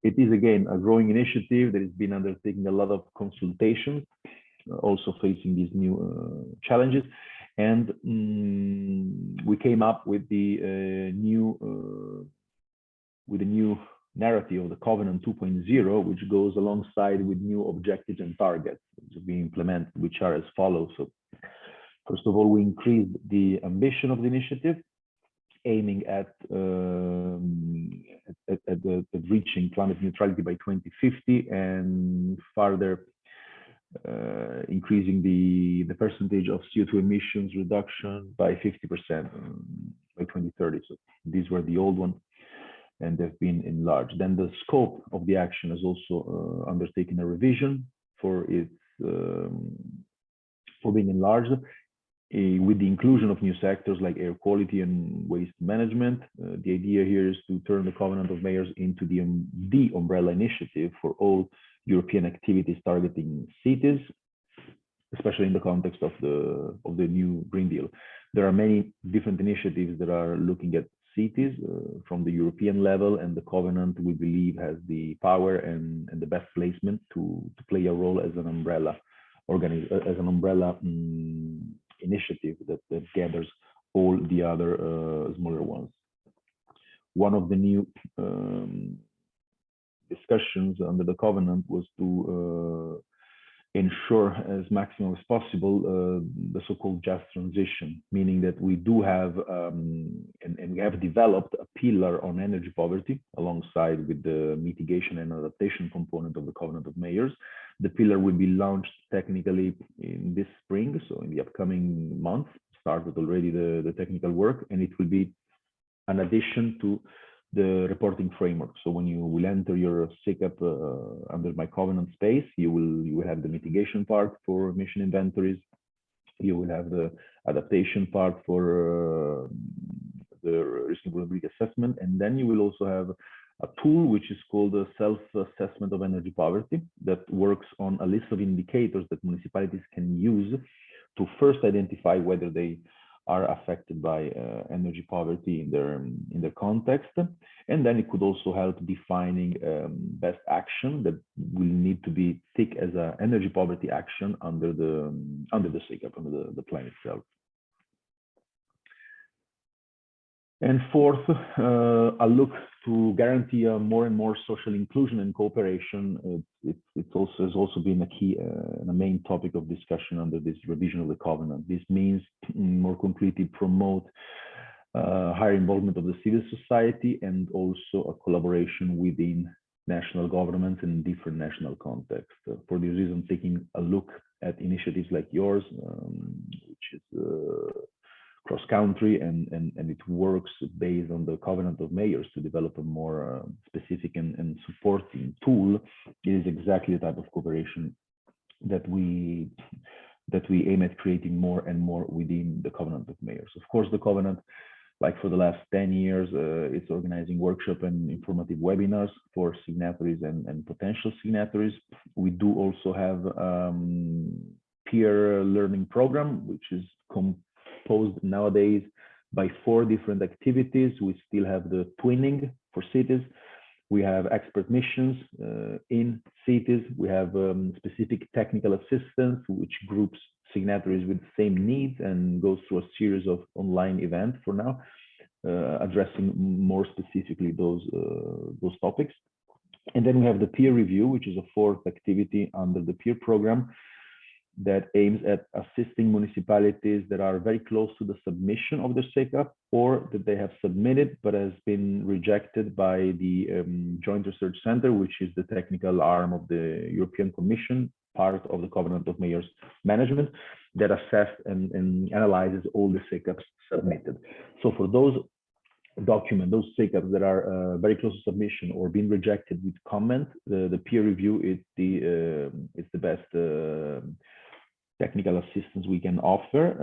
It is again a growing initiative that has been undertaking a lot of consultations, also facing these new challenges. And we came up with the new narrative of the Covenant 2.0, which goes alongside with new objectives and targets to be implemented, which are as follows. So, first of all, we increased the ambition of the initiative, aiming at reaching climate neutrality by 2050, and further increasing the percentage of CO2 emissions reduction by 50% by 2030. So these were the old ones, and they've been enlarged. Then the scope of the action has also undertaken a revision for its for being enlarged with the inclusion of new sectors like air quality and waste management. The idea here is to turn the Covenant of Mayors into the umbrella initiative for all European activities targeting cities, especially in the context of the new Green Deal. There are many different initiatives that are looking at cities from the European level, and the Covenant, we believe, has the power and the best placement to play a role as an umbrella initiative that gathers all the other smaller ones. One of the new discussions under the Covenant was to ensure as maximum as possible the so-called just transition, meaning that we do have and we have developed a pillar on energy poverty alongside with the mitigation and adaptation component of the Covenant of Mayors. The pillar will be launched technically in this spring, so in the upcoming months, started already the technical work, and it will be an addition to the reporting framework. So when you will enter your Secap under my Covenant space, you will have the mitigation part for emission inventories. You will have the adaptation part for the risk and vulnerability assessment, and then you will also have a tool which is called a self-assessment of energy poverty that works on a list of indicators that municipalities can use to first identify whether they are affected by energy poverty in their context, and then it could also help defining best action that will need to be thick as an energy poverty action under the Secap, under the plan itself. And fourth, a look to guarantee more and more social inclusion and cooperation. It has also been a key and a main topic of discussion under this revision of the Covenant. This means more concretely promote higher involvement of the civil society and also a collaboration within national governments in different national contexts. For this reason, taking a look at initiatives like yours, which is cross-country, and it works based on the Covenant of Mayors to develop a more specific and supporting tool. It is exactly the type of cooperation that we aim at creating more and more within the Covenant of Mayors. Of course, the Covenant, like for the last 10 years, it's organizing workshops and informative webinars for signatories and potential signatories. We do also have peer learning program, which is composed nowadays by 4 different activities. We still have the twinning for cities. We have expert missions in cities. We have specific technical assistance, which groups signatories with the same needs and goes through a series of online events for now, addressing more specifically those topics. And then we have the peer review, which is a 4th activity under the peer program, that aims at assisting municipalities that are very close to the submission of their SECAP, or that they have submitted but has been rejected by the Joint Research Center, which is the technical arm of the European Commission, part of the Covenant of Mayors management, that assessed and analyzes all the SECAPs submitted. So for those documents, those SECAPs that are very close to submission or being rejected with comment, the peer review is the best technical assistance we can offer.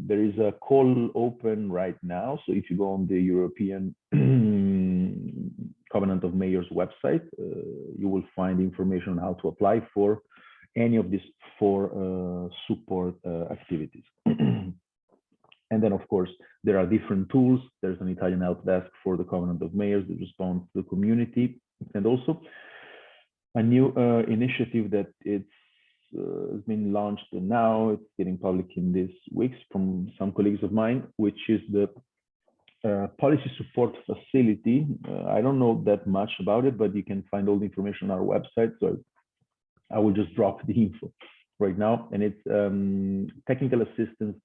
There is a call open right now. So if you go on the European Covenant of Mayors website, you will find information on how to apply for any of these 4 support activities. And then, of course, there are different tools. There's an Italian help desk for the Covenant of Mayors that responds to the community, and also a new initiative that has been launched now. It's getting public in these weeks from some colleagues of mine, which is the policy support facility. I don't know that much about it, but you can find all the information on our website. So I will just drop the info right now. And it's technical assistance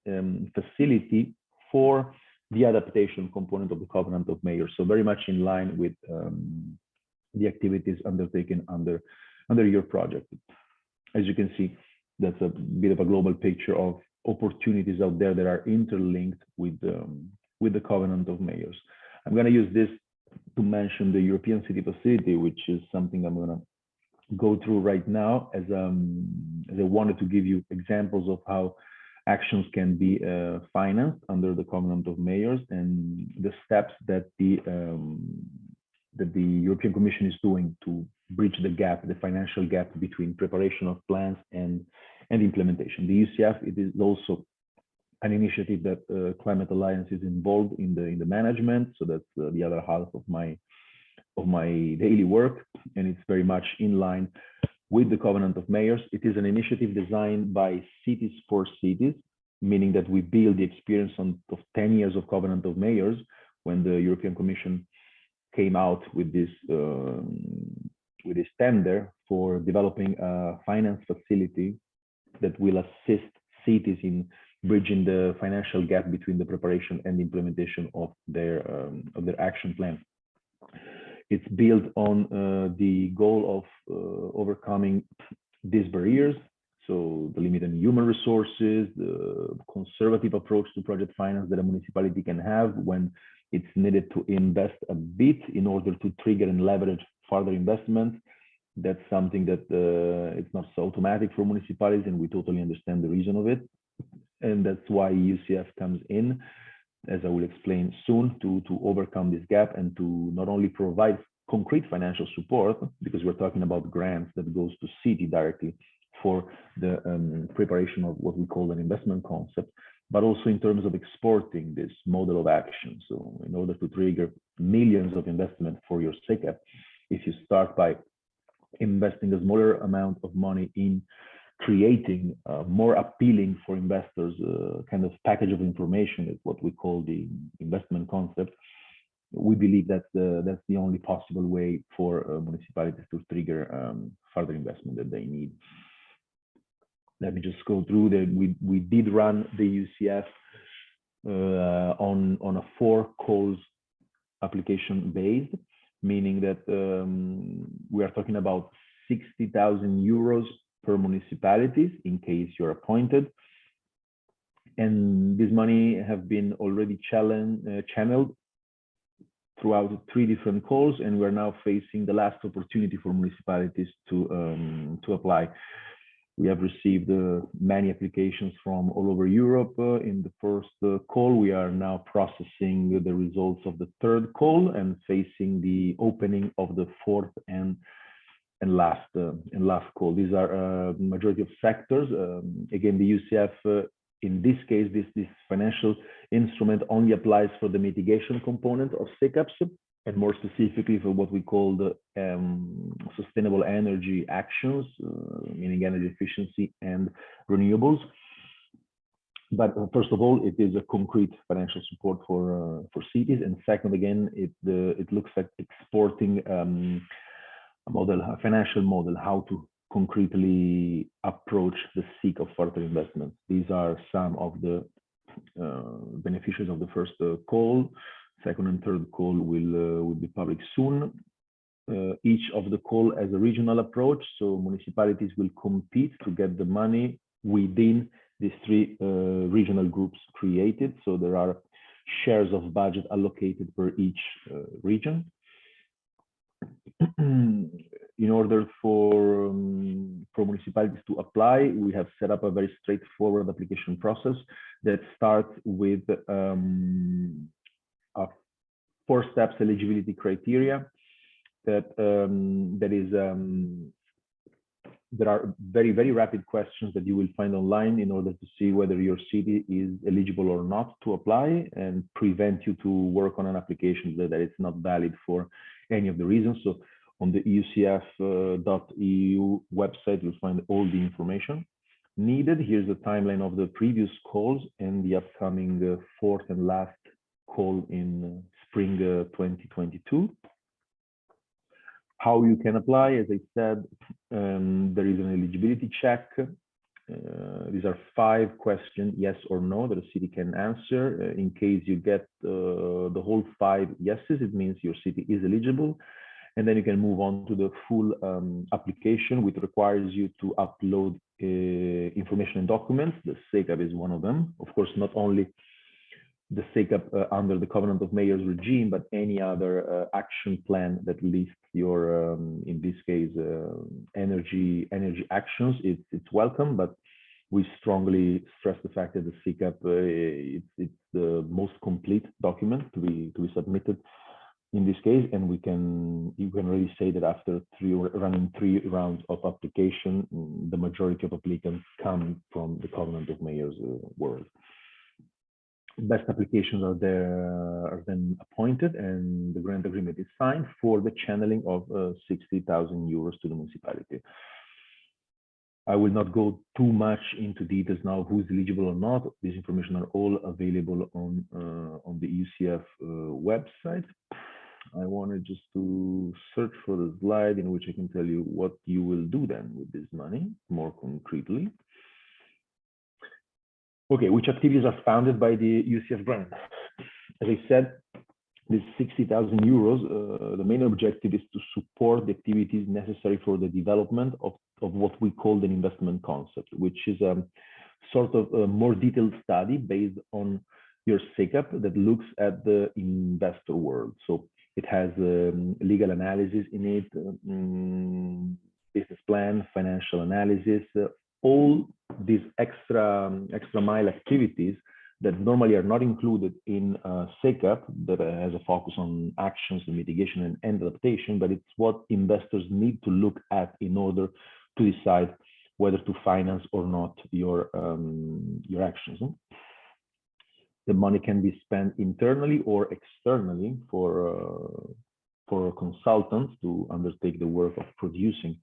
facility for the adaptation component of the Covenant of Mayors. So very much in line with the activities undertaken under your project. As you can see, that's a bit of a global picture of opportunities out there that are interlinked with the Covenant of Mayors. I'm going to use this to mention the European City Facility, which is something I'm going to go through right now, as I wanted to give you examples of how actions can be financed under the Covenant of Mayors, and the steps that the European Commission is doing to bridge the gap, the financial gap between preparation of plans and implementation. The UCF, it is also an initiative that Climate Alliance is involved in the management. So that's the other half of my daily work, and it's very much in line with the Covenant of Mayors. It is an initiative designed by Cities for Cities, meaning that we build the experience of 10 years of Covenant of Mayors when the European Commission came out with this tender for developing a finance facility that will assist cities in bridging the financial gap between the preparation and implementation of their action plan. It's built on the goal of overcoming these barriers, so the limited human resources, the conservative approach to project finance that a municipality can have when it's needed to invest a bit in order to trigger and leverage further investment. That's something that it's not so automatic for municipalities, and we totally understand the reason of it. And that's why UCF comes in, as I will explain soon, to overcome this gap and to not only provide concrete financial support, because we're talking about grants that goes to city directly for the preparation of what we call an investment concept, but also in terms of exporting this model of action. So in order to trigger millions of investment for your SECAP, if you start by investing a smaller amount of money in creating more appealing for investors kind of package of information, is what we call the investment concept. We believe that's the only possible way for municipalities to trigger further investment that they need. Let me just go through that. We did run the UCF on a 4 calls application based, meaning that we are talking about 60,000 euros per municipalities in case you're appointed. And this money have been already channeled throughout 3 different calls, and we're now facing the last opportunity for municipalities to apply. We have received many applications from all over Europe in the first call. We are now processing the results of the 3rd call and facing the opening of the 4th and last call. These are majority of sectors. Again, the UCF, in this case, this financial instrument only applies for the mitigation component of SECAPs, and more specifically for what we call the sustainable energy actions, meaning energy efficiency and renewables. But first of all, it is a concrete financial support for cities, and second, again, it looks like exporting a financial model, how to concretely approach the seek of further investments. These are some of the beneficiaries of the first call. Second and third call will be public soon. Each of the call has a regional approach, so municipalities will compete to get the money within these three regional groups created. So there are shares of budget allocated per each region. In order for municipalities to apply, we have set up a very straightforward application process that starts with a 4 steps eligibility criteria. There are very rapid questions that you will find online in order to see whether your city is eligible or not to apply, and prevent you to work on an application that is not valid for any of the reasons. So on the eucf.eu website, you'll find all the information needed. Here's the timeline of the previous calls and the upcoming fourth and last call in spring 2022. How you can apply, as I said, there is an eligibility check. These are 5 questions, yes or no, that a city can answer. In case you get the whole 5 yeses, it means your city is eligible. And then you can move on to the full application, which requires you to upload information and documents. The Secap is one of them. Of course, not only the Secap under the Covenant of Mayors regime, but any other action plan that lists your, in this case, energy actions. It's welcome, but we strongly stress the fact that the Secap it's the most complete document to be submitted in this case, and you can really say that after running 3 rounds of application, the majority of applicants come from the Covenant of Mayors world. Best applications are then appointed, and the grant agreement is signed for the channeling of 60,000 euros to the municipality. I will not go too much into details now who's eligible or not. This information are all available on the UCF website. I wanted just to search for the slide in which I can tell you what you will do then with this money more concretely. Okay, which activities are funded by the UCF grant? As I said, this 60,000 euros, the main objective is to support the activities necessary for the development of what we call the investment concept, which is a sort of a more detailed study based on your Secap that looks at the investor world. So it has legal analysis in it, business plan, financial analysis, all these extra mile activities that normally are not included in Secap, that has a focus on actions and mitigation and adaptation, but it's what investors need to look at in order to decide whether to finance or not your actions. The money can be spent internally or externally for consultants to undertake the work of producing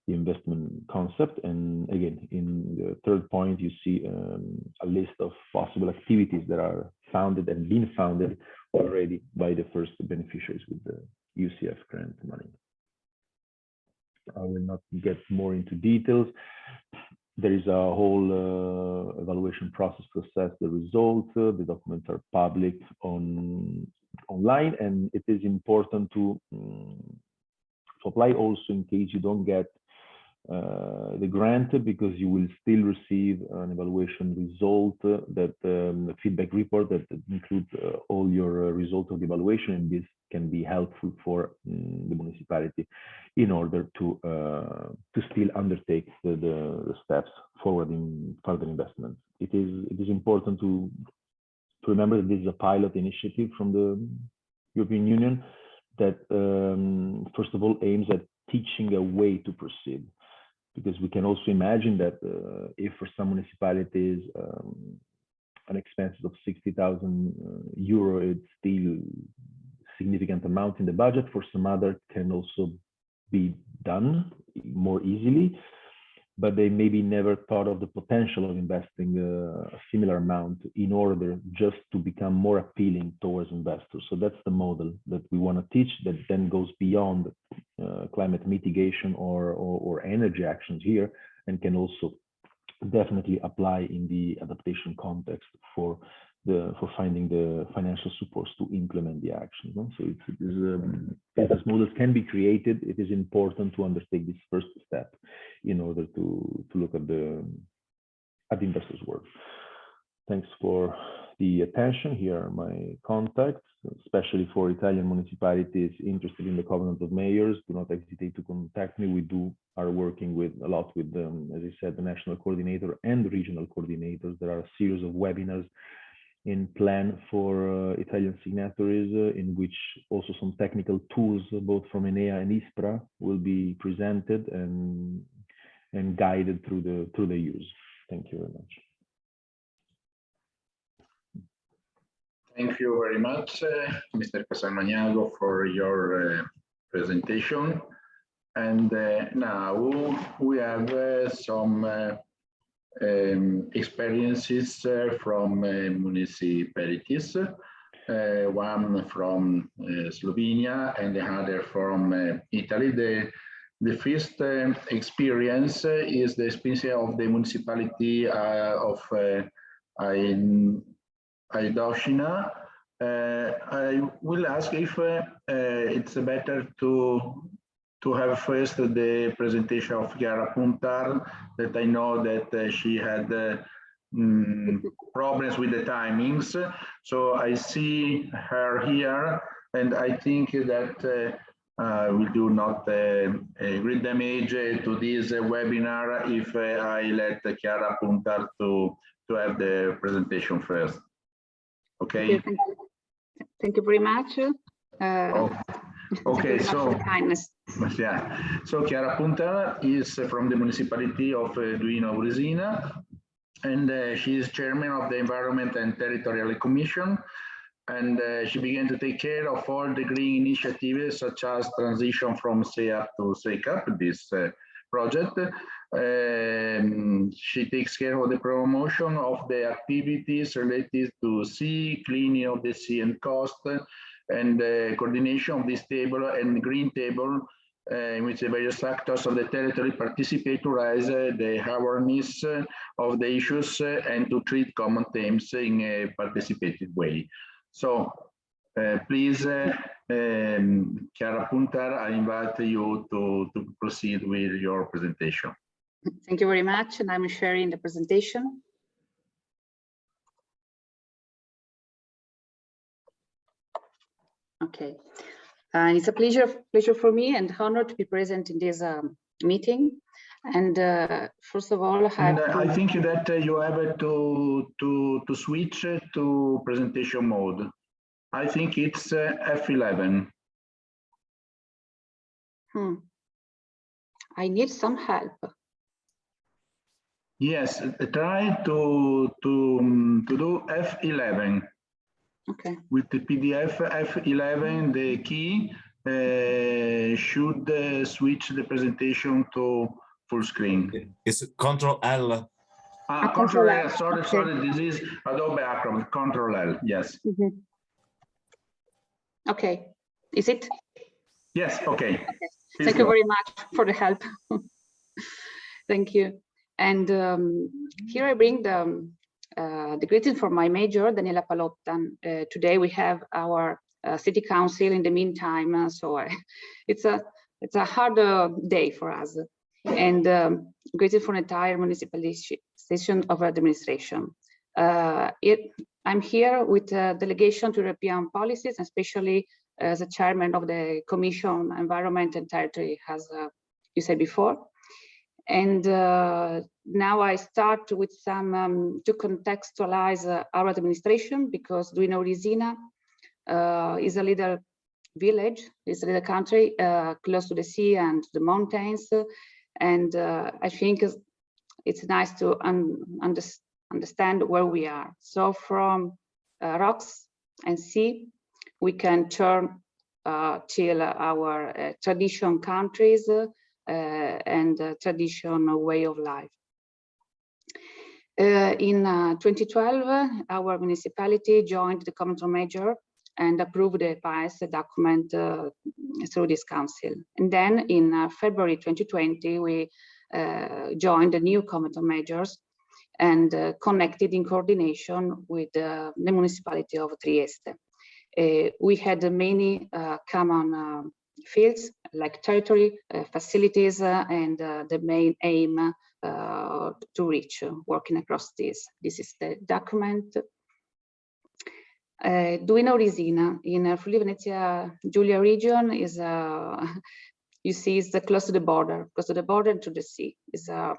the investment concept. And again, in the third point, you see a list of possible activities that are founded and been founded already by the first beneficiaries with the UCF grant money. I will not get more into details. There is a whole evaluation process to assess the results. The documents are public online, and it is important to apply also in case you don't get the grant, because you will still receive an evaluation result, that feedback report that includes all your results of the evaluation, and this can be helpful for the municipality in order to still undertake the steps forward in further investments. It is important to remember that this is a pilot initiative from the European Union that first of all aims at teaching a way to proceed, because we can also imagine that if for some municipalities an expense of 60,000 euro, it's still significant amount in the budget. For some other can also be done more easily, but they maybe never thought of the potential of investing a similar amount in order just to become more appealing towards investors. So that's the model that we want to teach, that then goes beyond climate mitigation or energy actions here, and can also definitely apply in the adaptation context for finding the financial supports to implement the action. No? So business models can be created. It is important to undertake this first step in order to look at the investors' work. Thanks for the attention. Here are my contacts, especially for Italian municipalities interested in the Covenant of Mayors. Do not hesitate to contact me. We are working a lot with, as I said, the national coordinator and the regional coordinators. There are a series of webinars in plan for Italian signatories, in which also some technical tools, both from Enea and ISPRA, will be presented and guided through the use. Thank you very much. Thank you very much, Mr. Maniago, for your presentation. And now we have some experiences from municipalities, one from Slovenia and the other from Italy. The first experience is the experience of the municipality of Idria. I will ask if it's better to have first the presentation of Chiara Puntar, that I know that she had problems with the timings. So I see her here, and I think that we do not great damage to this webinar if I let Chiara Puntar to have the presentation first. Okay. Thank you very much. Okay, so kindness. Yeah, so Chiara Puntar is from the municipality of Duino Bresina, and she is chairman of the Environment and Territorial Commission, and she began to take care of all the green initiatives such as transition from SEAP to Secap, this project. She takes care of the promotion of the activities related to sea, cleaning of the sea and coast, and coordination of this table and green table, in which the various actors of the territory participate to raise the awareness of the issues and to treat common themes in a participated way. So please, Chiara Puntar, I invite you to proceed with your presentation. Thank you very much, and I'm sharing the presentation. Okay, it's a pleasure for me and honor to be present in this meeting. And first of all, I think that you have to switch to presentation mode. I think it's F11. I need some help. Yes, try to do F11. Okay. With the PDF F11, the key should switch the presentation to full screen. It's Control L. Control L. Sorry. This is Adobe Acrobat. Control L. Yes. Okay. Is it? Yes. Okay. Thank you very much for the help. Thank you. And here I bring the greeting for my major, Daniela Palotta. Today we have our city council in the meantime, so it's a hard day for us. And greeting for the entire municipalization of administration. I'm here with a delegation to European policies, especially as a chairman of the Commission Environment and Territory, as you said before. And now I start with some to contextualize our administration, because Duino Bresina is a little village, is a little country close to the sea and the mountains. And I think it's nice to understand where we are. So from rocks and sea, we can turn till our tradition countries and traditional way of life. In 2012, our municipality joined the Covenant of Mayors and approve the PAES document through this council. And then in February 2020, we joined the new Committee of Majors and connected in coordination with the municipality of Trieste. We had many common fields like territory, facilities, and the main aim to reach working across this. This is the document. Duino Risina in Friuli Venezia Giulia region is you see is close to the border to the sea. Is a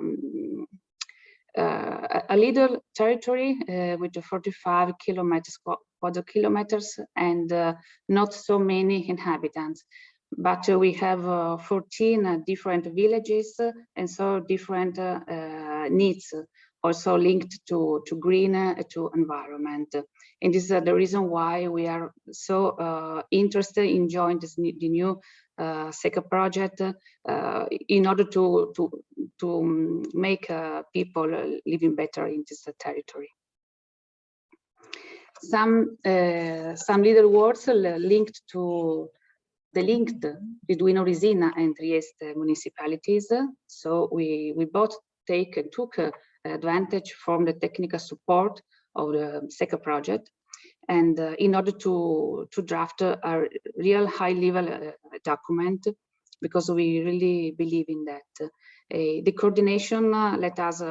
little territory with 45 quadrat kilometers and not so many inhabitants. But we have 14 different villages and so different needs also linked to green, to environment. And this is the reason why we are so interested in joining the new Seca project in order to make people living better in this territory. Some little words linked to between Orisina and Trieste municipalities. So we both took advantage from the technical support of the Seca project, and in order to draft a real high-level document, because we really believe in that. The coordination let us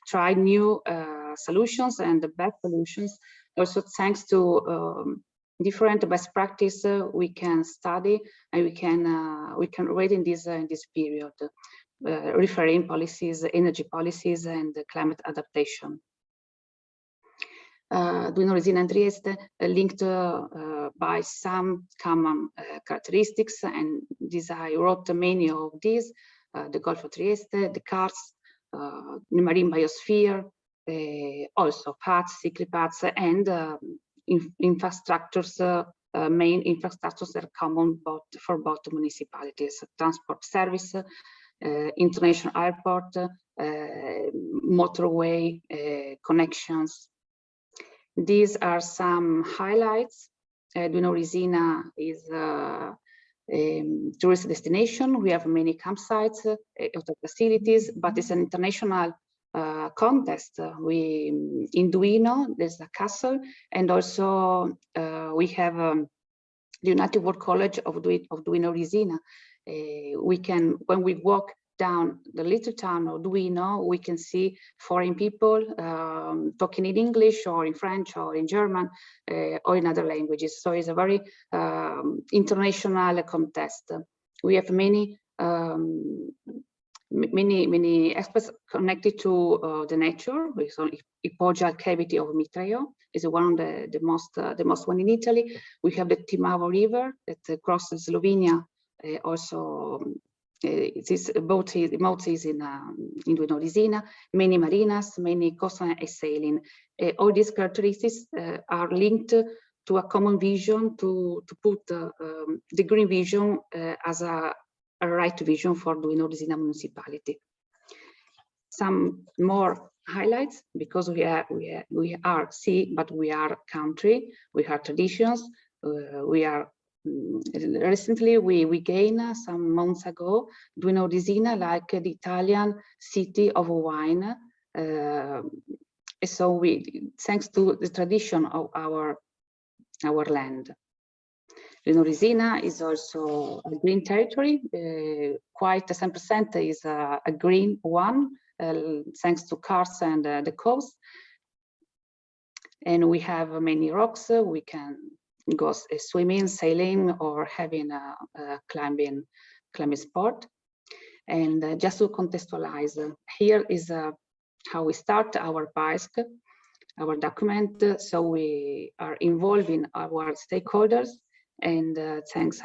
try new solutions and the best solutions. Also, thanks to different best practice we can study and we can read in this period, referring policies, energy policies, and climate adaptation. Duino Risina and Trieste linked by some common characteristics, and these I wrote many of these: the Gulf of Trieste, the Karst, the marine biosphere, also paths, cyclic paths, and infrastructures, main infrastructures that are common for both municipalities: transport service, international airport, motorway connections. These are some highlights. Duino Risina is a tourist destination. We have many campsites, facilities, but it's an international contest. In Duino, there's a castle, and also we have the United World College of Duino Risina. When we walk down the little town of Duino, we can see foreign people talking in English or in French or in German or in other languages. So it's a very international contest. We have many aspects connected to the nature. So Ipoggia cavity of Mitreo is one of the most one in Italy. We have the Timavo River that crosses Slovenia. Also, this boat is in Duino Risina. Many marinas, many coastal sailing. All these characteristics are linked to a common vision to put the green vision as a right vision for Duino Risina municipality. Some more highlights, because we are sea, but we are country. We have traditions. We are recently we gained some months ago Duino Risina like the Italian city of wine. So thanks to the tradition of our land. Duino Risina is also a green territory. Quite 10% is a green one, thanks to cars and the coast. And we have many rocks. We can go swimming, sailing, or having a climbing sport. And just to contextualize, here is how we start our PAESC, our document. So we are involving our stakeholders, and thanks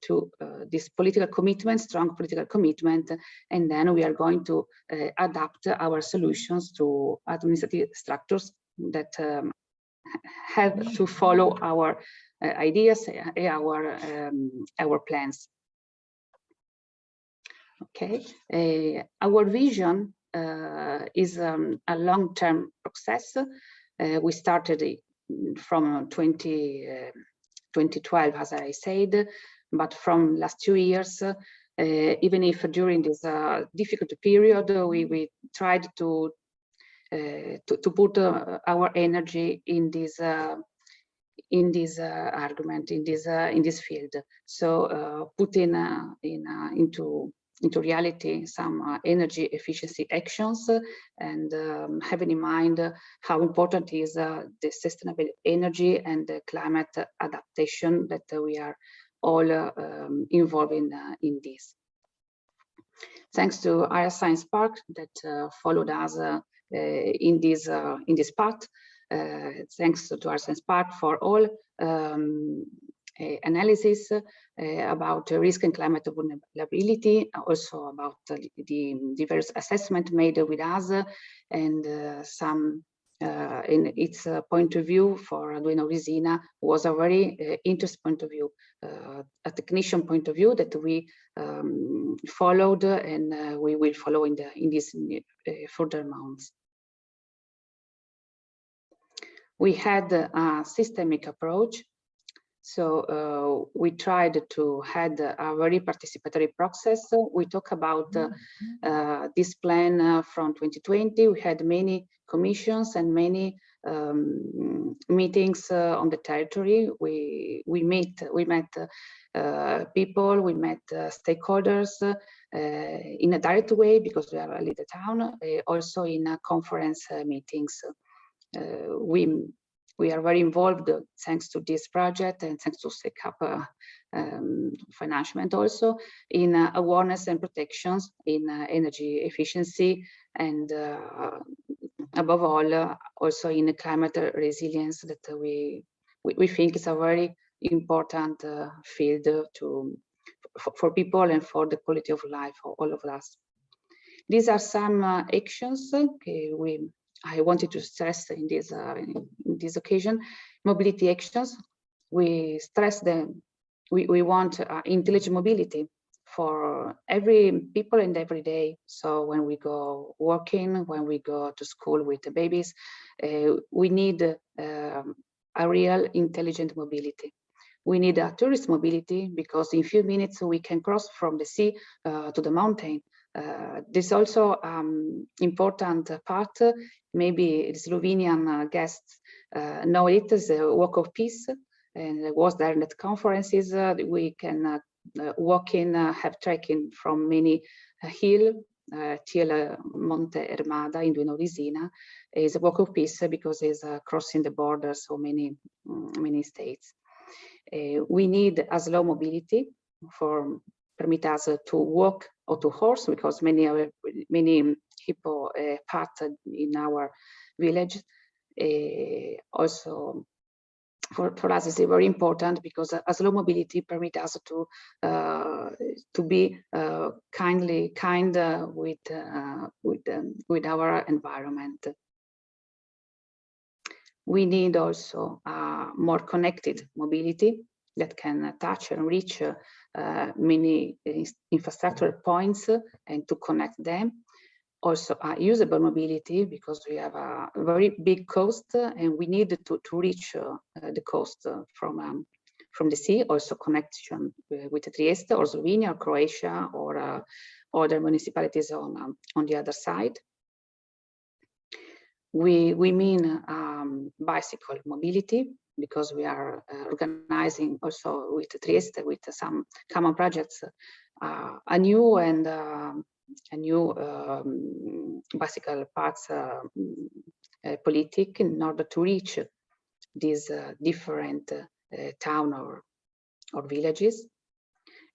to this political commitment, strong political commitment, and then we are going to adapt our solutions to administrative structures that have to follow our ideas, our plans. Okay, our vision is a long-term process. We started from 2012, as I said, but from last 2 years, even if during this difficult period, we tried to put our energy in this argument, in this field. So putting into reality some energy efficiency actions, and having in mind how important is the sustainable energy and the climate adaptation that we are all involved in this. Thanks to Area Science Park that followed us in this path. Thanks to Area Science Park for all analysis about risk and climate vulnerability, also about the various assessment made with us, and some in its point of view for Arduino Resina was a very interesting point of view, a technician point of view that we followed, and we will follow in these further months. We had a systemic approach. So we tried to have a very participatory process. We talk about this plan from 2020. We had many commissions and many meetings on the territory. We met people, we met stakeholders in a direct way because we are a little town, also in conference meetings. We are very involved thanks to this project and thanks to Secap financement also in awareness and protections in energy efficiency, and above all also in climate resilience that we think is a very important field for people and for the quality of life for all of us. These are some actions I wanted to stress in this occasion. Mobility actions, we stress them. We want intelligent mobility for every people and every day. So when we go working, when we go to school with the babies, we need a real intelligent mobility. We need a tourist mobility because in a few minutes we can cross from the sea to the mountain. This also important part. Maybe the Slovenian guests know it as a walk of peace, and I was there in the conferences. We can walk in, have trekking from many hills till Monte Ermada in Duino Risina. Is a walk of peace because it's crossing the border so many states. We need a slow mobility for permit us to walk or to horse, because many hippo paths in our village. Also for us is very important because a slow mobility permit us to be kind with our environment. We need also more connected mobility that can touch and reach many infrastructure points and to connect them. Also usable mobility, because we have a very big coast and we need to reach the coast from the sea. Also connection with Trieste or Slovenia or Croatia or other municipalities on the other side. We mean bicycle mobility, because we are organizing also with Trieste, with some common projects, a new bicycle paths politic in order to reach these different town or villages.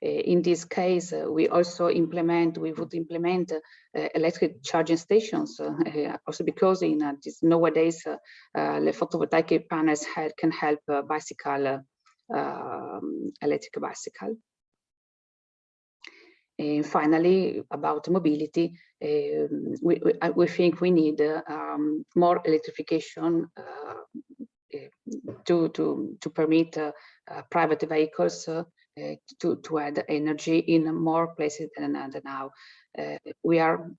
In this case, we would implement electric charging stations, also because in this nowadays the photovoltaic panels can help electric bicycle. And finally, about mobility, we think we need more electrification to permit private vehicles to add energy in more places than now. We are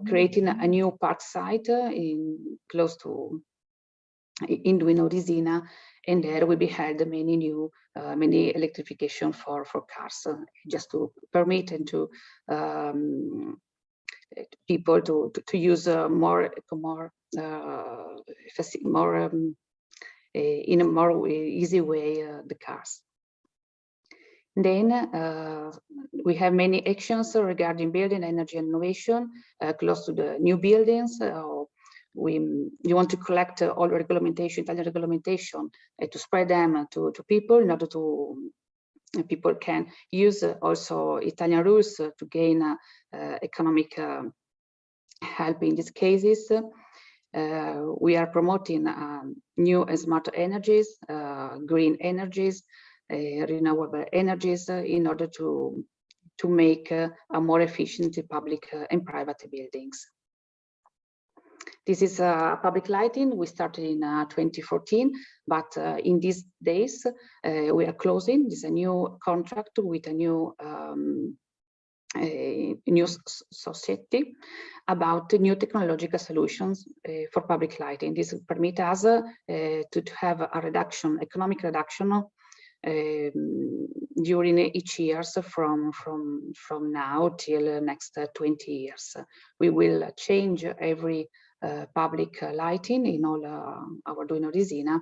creating a new park site close to in Duino Risina, and there will be held many electrification for cars, just to permit and to people to use more in a more easy way the cars. Then we have many actions regarding building energy innovation close to the new buildings. You want to collect all the regulation, Italian regulation, to spread them to people in order to people can use also Italian rules to gain economic help in these cases. We are promoting new and smart energies, green energies, renewable energies in order to make a more efficient public and private buildings. This is public lighting. We started in 2014, but in these days we are closing. This is a new contract with a new society about new technological solutions for public lighting. This will permit us to have a reduction, economic reduction during each year from now till next 20 years. We will change every public lighting in all our Duino Risina,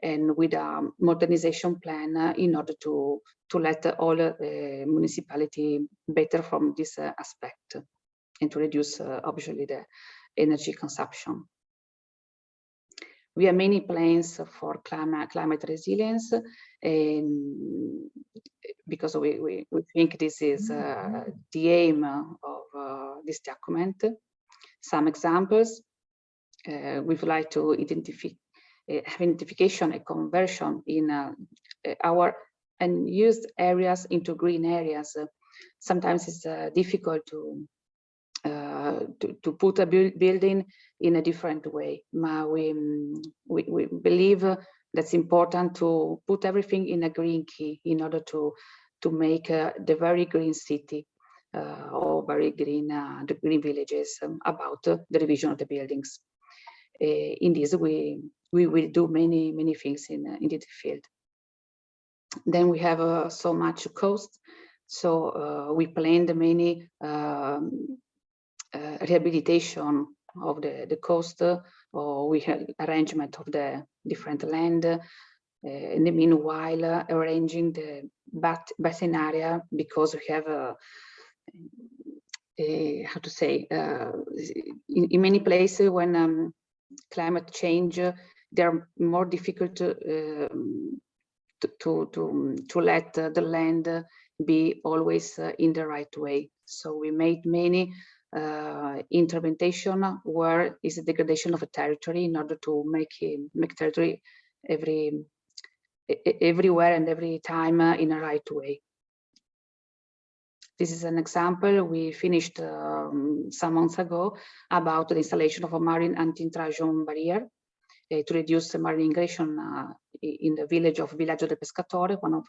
and with a modernization plan in order to let all municipality better from this aspect and to reduce obviously the energy consumption. We have many plans for climate resilience, and because we think this is the aim of this document. Some examples, we would like to identification and conversion in our unused areas into green areas. Sometimes it's difficult to put a building in a different way. We believe that's important to put everything in a green key in order to make the very green city or very green the green villages about the revision of the buildings. In this, we will do many things in this field. Then we have so much cost, so we planned many rehabilitation of the coast, or we had arrangement of the different land. In the meanwhile, arranging the basin area, because we have how to say, in many places when climate change, they're more difficult to let the land be always in the right way. So we made many intervention where is a degradation of a territory in order to make territory everywhere and every time in a right way. This is an example we finished some months ago about the installation of a marine anti-intrusion barrier to reduce the marine ingression in the village of Villaggio del Pescatore, one of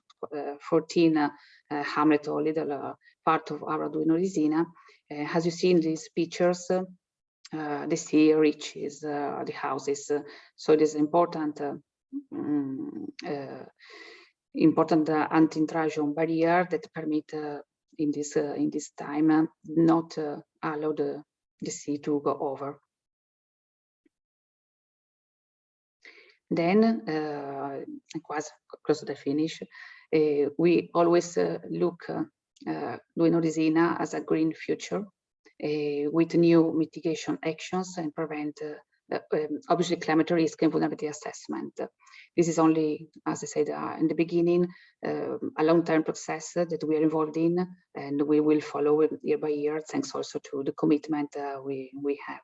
14 hamlet or little part of our Duino Risina. As you see in these pictures, the sea reaches the houses. So it is important anti-intrusion barrier that permit in this time not allow the sea to go over. Then, quite close to the finish, we always look Duino Risina as a green future with new mitigation actions and prevent obviously climate risk and vulnerability assessment. This is only, as I said in the beginning, a long-term process that we are involved in, and we will follow it year by year, thanks also to the commitment we have.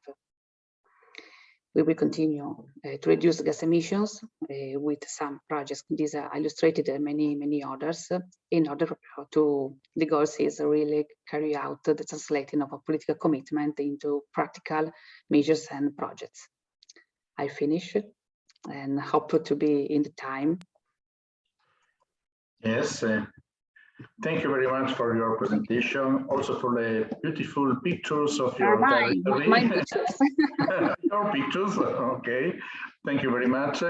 We will continue to reduce gas emissions with some projects. These are illustrated and many others in order to, the goal is really carry out the translating of a political commitment into practical measures and projects. I finish and hope to be in the time. Yes, Thank you very much for your presentation, also for the beautiful pictures of your territory. My pictures. Your pictures, okay. Thank you very much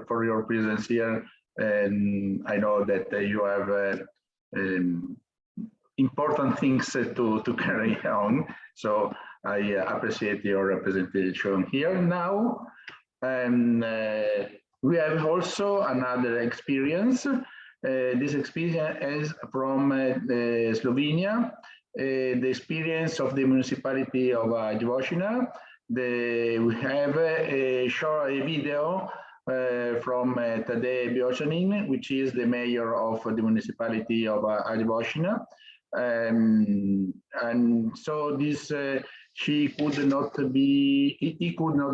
for your presence here. And I know that you have important things to carry on. So I appreciate your representation here now. And we have also another experience. This experience is from Slovenia, the experience of the municipality of Ljubovina. We have a short video from Tadej Biochanin, which is the mayor of the municipality of Ljubovina. And so this he could not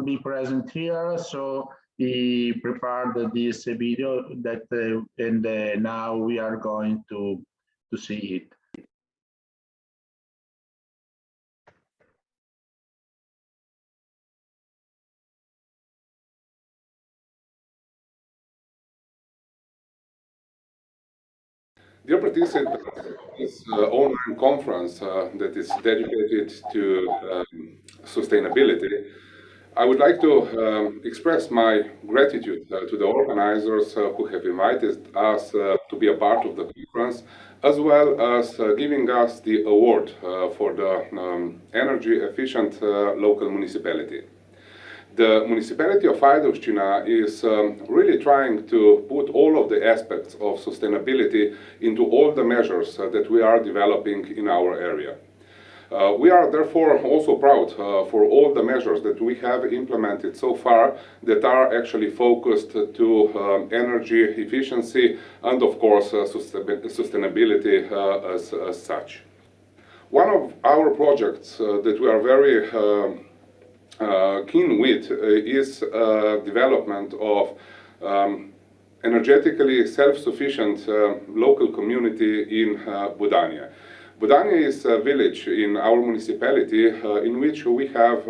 be present here, so he prepared this video that and now we are going to see it. Dear participants, this online conference that is dedicated to sustainability, I would like to express my gratitude to the organizers who have invited us to be a part of the conference, as well as giving us the award for the energy efficient local municipality. The municipality of Ajdovščina is really trying to put all of the aspects of sustainability into all the measures that we are developing in our area. We are therefore also proud for all the measures that we have implemented so far that are actually focused to energy efficiency and of course sustainability as such. One of our projects that we are very keen with is development of energetically self-sufficient local community in Budanja. Budanja is a village in our municipality in which we have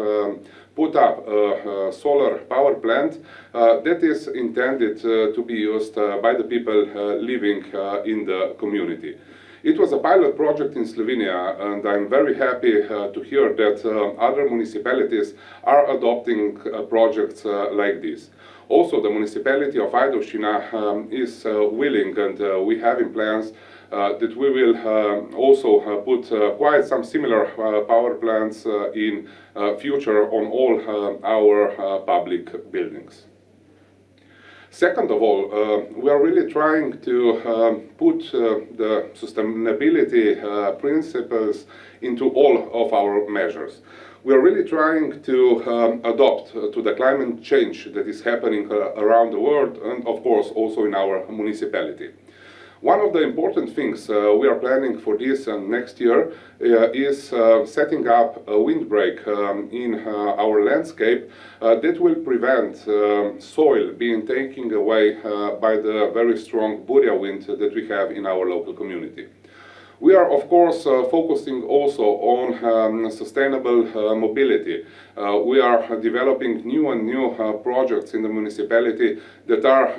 put up a solar power plant that is intended to be used by the people living in the community. It was a pilot project in Slovenia, and I'm very happy to hear that other municipalities are adopting projects like this. Also, the municipality of Ajdovščina is willing, and we have in plans that we will also put quite some similar power plants in future on all our public buildings. Second of all, we are really trying to put the sustainability principles into all of our measures. We are really trying to adopt to the climate change that is happening around the world and of course also in our municipality. One of the important things we are planning for this and next year is setting up a windbreak in our landscape that will prevent soil being taken away by the very strong Burja wind that we have in our local community. We are, of course, focusing also on sustainable mobility. We are developing new and new projects in the municipality that are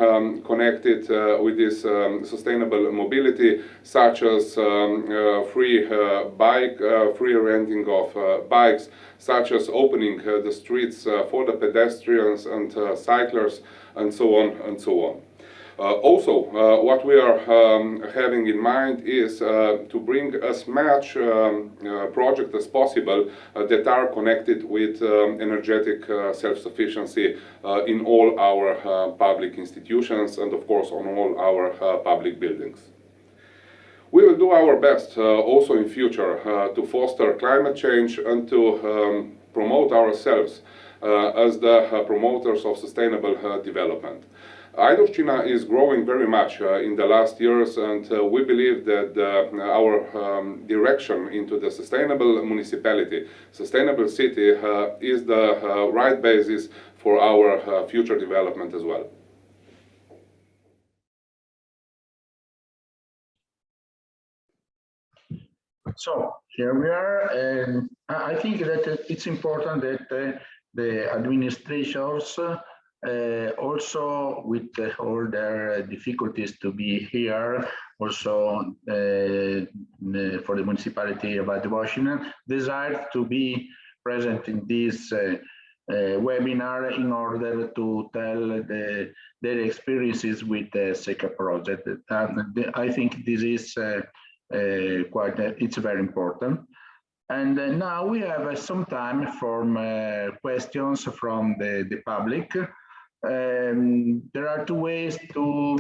connected with this sustainable mobility, such as free renting of bikes, such as opening the streets for the pedestrians and cyclists, and so on and so on. Also, what we are having in mind is to bring as much projects as possible that are connected with energetic self-sufficiency in all our public institutions and of course on all our public buildings. We will do our best also in future to foster climate change and to promote ourselves as the promoters of sustainable development. Ajdovščina is growing very much in the last years, and we believe that our direction into the sustainable municipality, sustainable city, is the right basis for our future development as well. So here we are, and I think that it's important that the administrators also with all their difficulties to be here also for the municipality of Advocacy, desired to be present in this webinar in order to tell their experiences with the Seca project. I think this is it's very important. And now we have some time for questions from the public. There are two ways to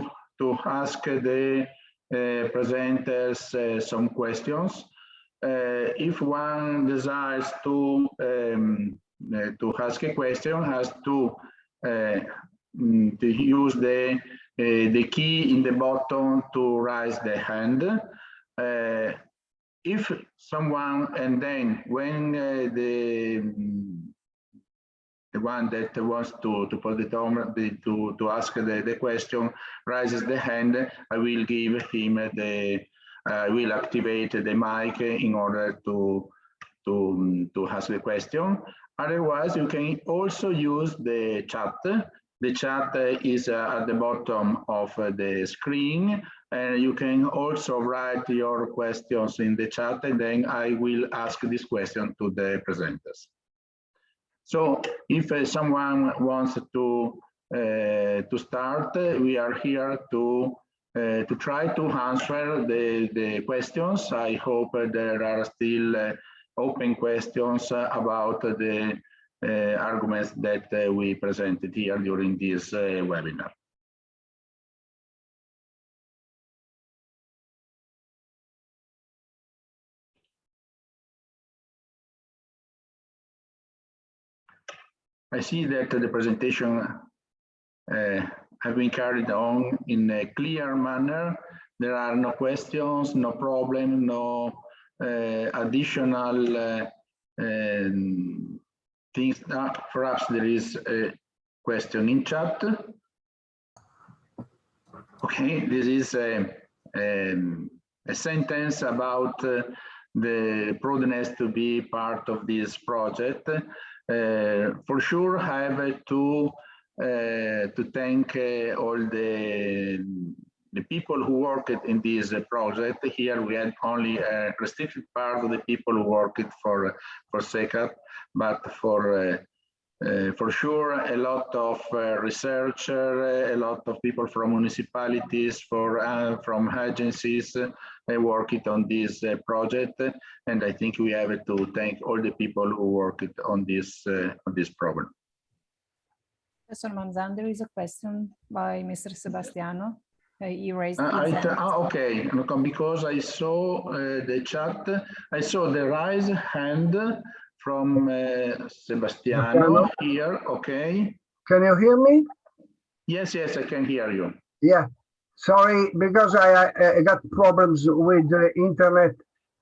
ask the presenters some questions. If one desires to ask a question, has to use the key in the bottom to raise the hand. If someone, and then when the one that wants to put the to ask the question raises the hand, I will give him I will activate the mic in order to ask the question. Otherwise, you can also use the chat. The chat is at the bottom of the screen, and you can also write your questions in the chat, and then I will ask this question to the presenters. So if someone wants to start, we are here to try to answer the questions. I hope there are still open questions about the arguments that we presented here during this webinar. I see that the presentation have been carried on in a clear manner. There are no questions, no problem, no additional things. Perhaps there is a question in chat. Okay, this is a sentence about the prudence to be part of this project. For sure, I have to thank all the people who worked in this project. Here we had only a restricted part of the people who worked for Secap, but for sure a lot of researchers, a lot of people from municipalities, from agencies worked on this project, and I think we have to thank all the people who worked on this problem. Professor Manzan, there is a question by Mr. Sebastiano. He raised his hand. Okay, because I saw the chat, I saw the raise hand from Sebastiano here. Okay. Can you hear me? Yes, I can hear you. Yeah, sorry, because I got problems with the internet.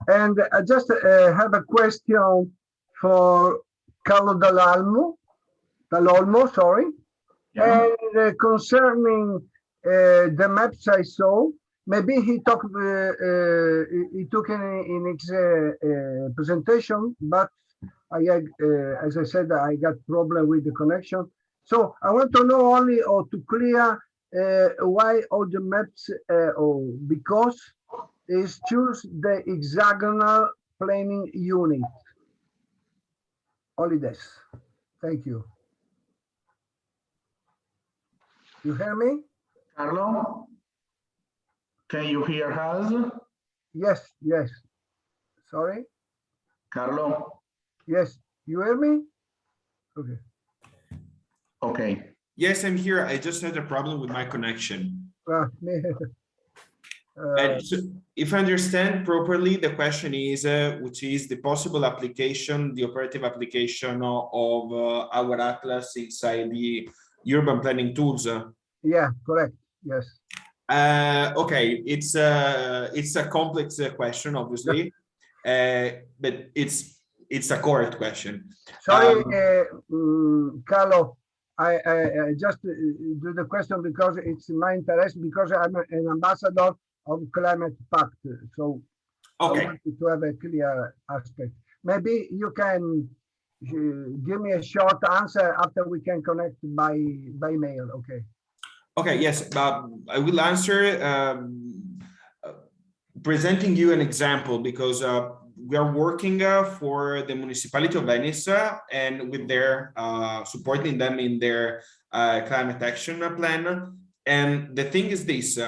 And I just have a question for Carlo Dall'Olmo, sorry. Yeah. And concerning the maps I saw, maybe he took in his presentation, but as I said, I got problem with the connection. So I want to know only or to clear why all the maps, because is choose the hexagonal planning unit. Only this. Thank you. You hear me? Carlo, can you hear us? Yes. Sorry? Carlo? Yes, you hear me? Okay. Yes, I'm here. I just had a problem with my connection. And so if I understand properly, the question is, which is the possible application, the operative application of our Atlas inside the urban planning tools. Yeah, correct. Yes. Okay, it's a complex question, obviously, but it's a correct question. Sorry, Carlo, I just do the question because it's my interest, because I'm an ambassador of Climate Pact, so okay. I want to have a clear aspect. Maybe you can give me a short answer after we can connect by mail. Okay. Okay. Yes, I will answer presenting you an example because we are working for the Municipality of Venice and with their supporting them in their climate action plan. And the thing is this,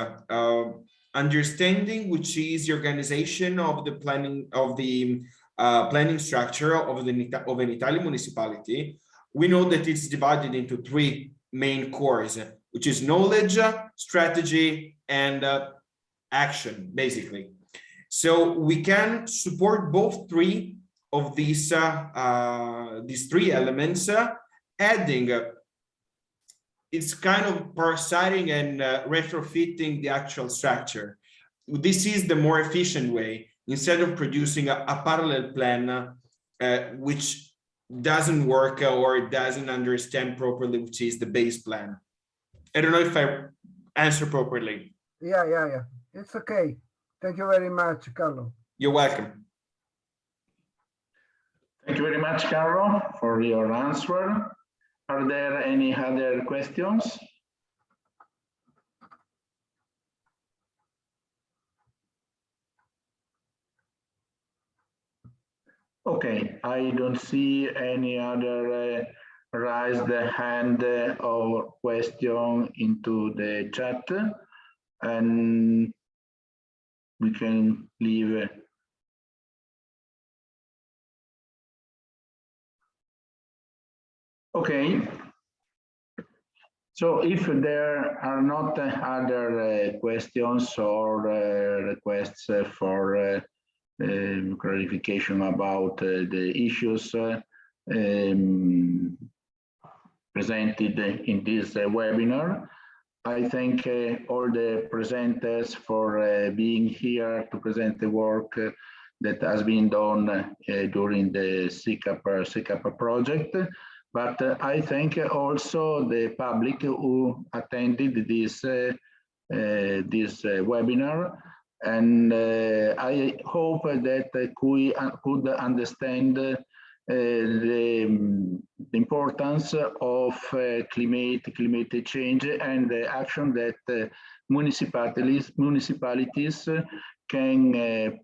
understanding which is the organization of the planning of the planning structure of an Italian municipality. We know that it's divided into three main cores, which is knowledge, strategy, and action, basically. So we can support both three of these three elements, adding it's kind of parasiting and retrofitting the actual structure. This is the more efficient way, instead of producing a parallel plan, which doesn't work or doesn't understand properly, which is the base plan. I don't know if I answer properly. Yeah. It's okay. Thank you very much, Carlo. You're welcome. Thank you very much, Carlo, for your answer. Are there any other questions? Okay, I don't see any other raised hand or question into the chat, and we can leave. Okay. So if there are not other questions or requests for clarification about the issues presented in this webinar, I thank all the presenters for being here to present the work that has been done during the Secap project. But I thank also the public who attended this webinar, and I hope that we could understand the importance of climate change and the action that municipalities can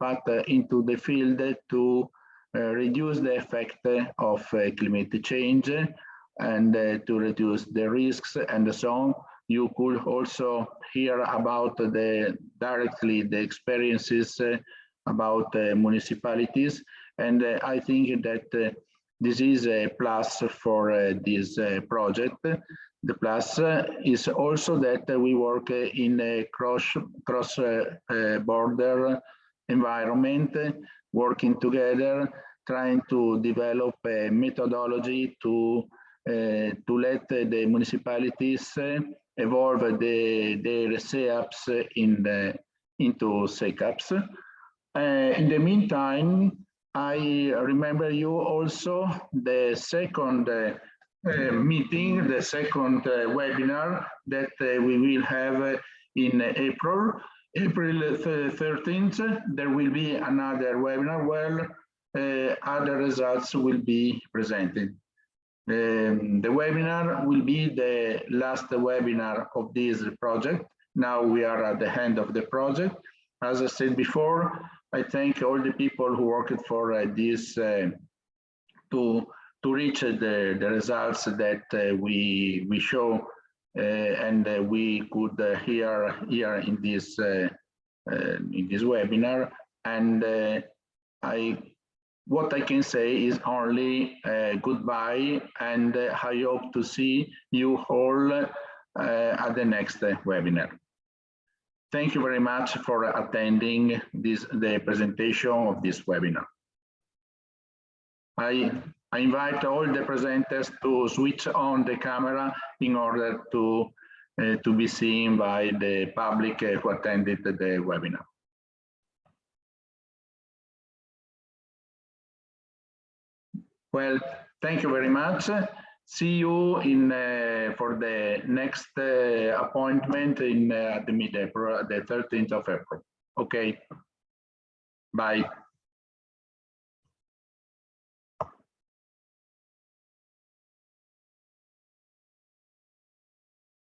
put into the field to reduce the effect of climate change and to reduce the risks and so on. You could also hear about directly the experiences about municipalities, and I think that this is a plus for this project. The plus is also that we work in a cross border environment, working together, trying to develop a methodology to let the municipalities evolve their SECAPs into SECAPs. In the meantime, I remember you also the second meeting, the second webinar that we will have in April 13th. There will be another webinar where other results will be presented. The webinar will be the last webinar of this project. Now we are at the end of the project. As I said before, I thank all the people who worked for this to reach the results that we show and we could hear here in this webinar. And what I can say is only goodbye, and I hope to see you all at the next webinar. Thank you very much for attending the presentation of this webinar. I invite all the presenters to switch on the camera in order to be seen by the public who attended the webinar. Well, thank you very much. See you for the next appointment at the mid-April, the 13th of April. Okay, bye.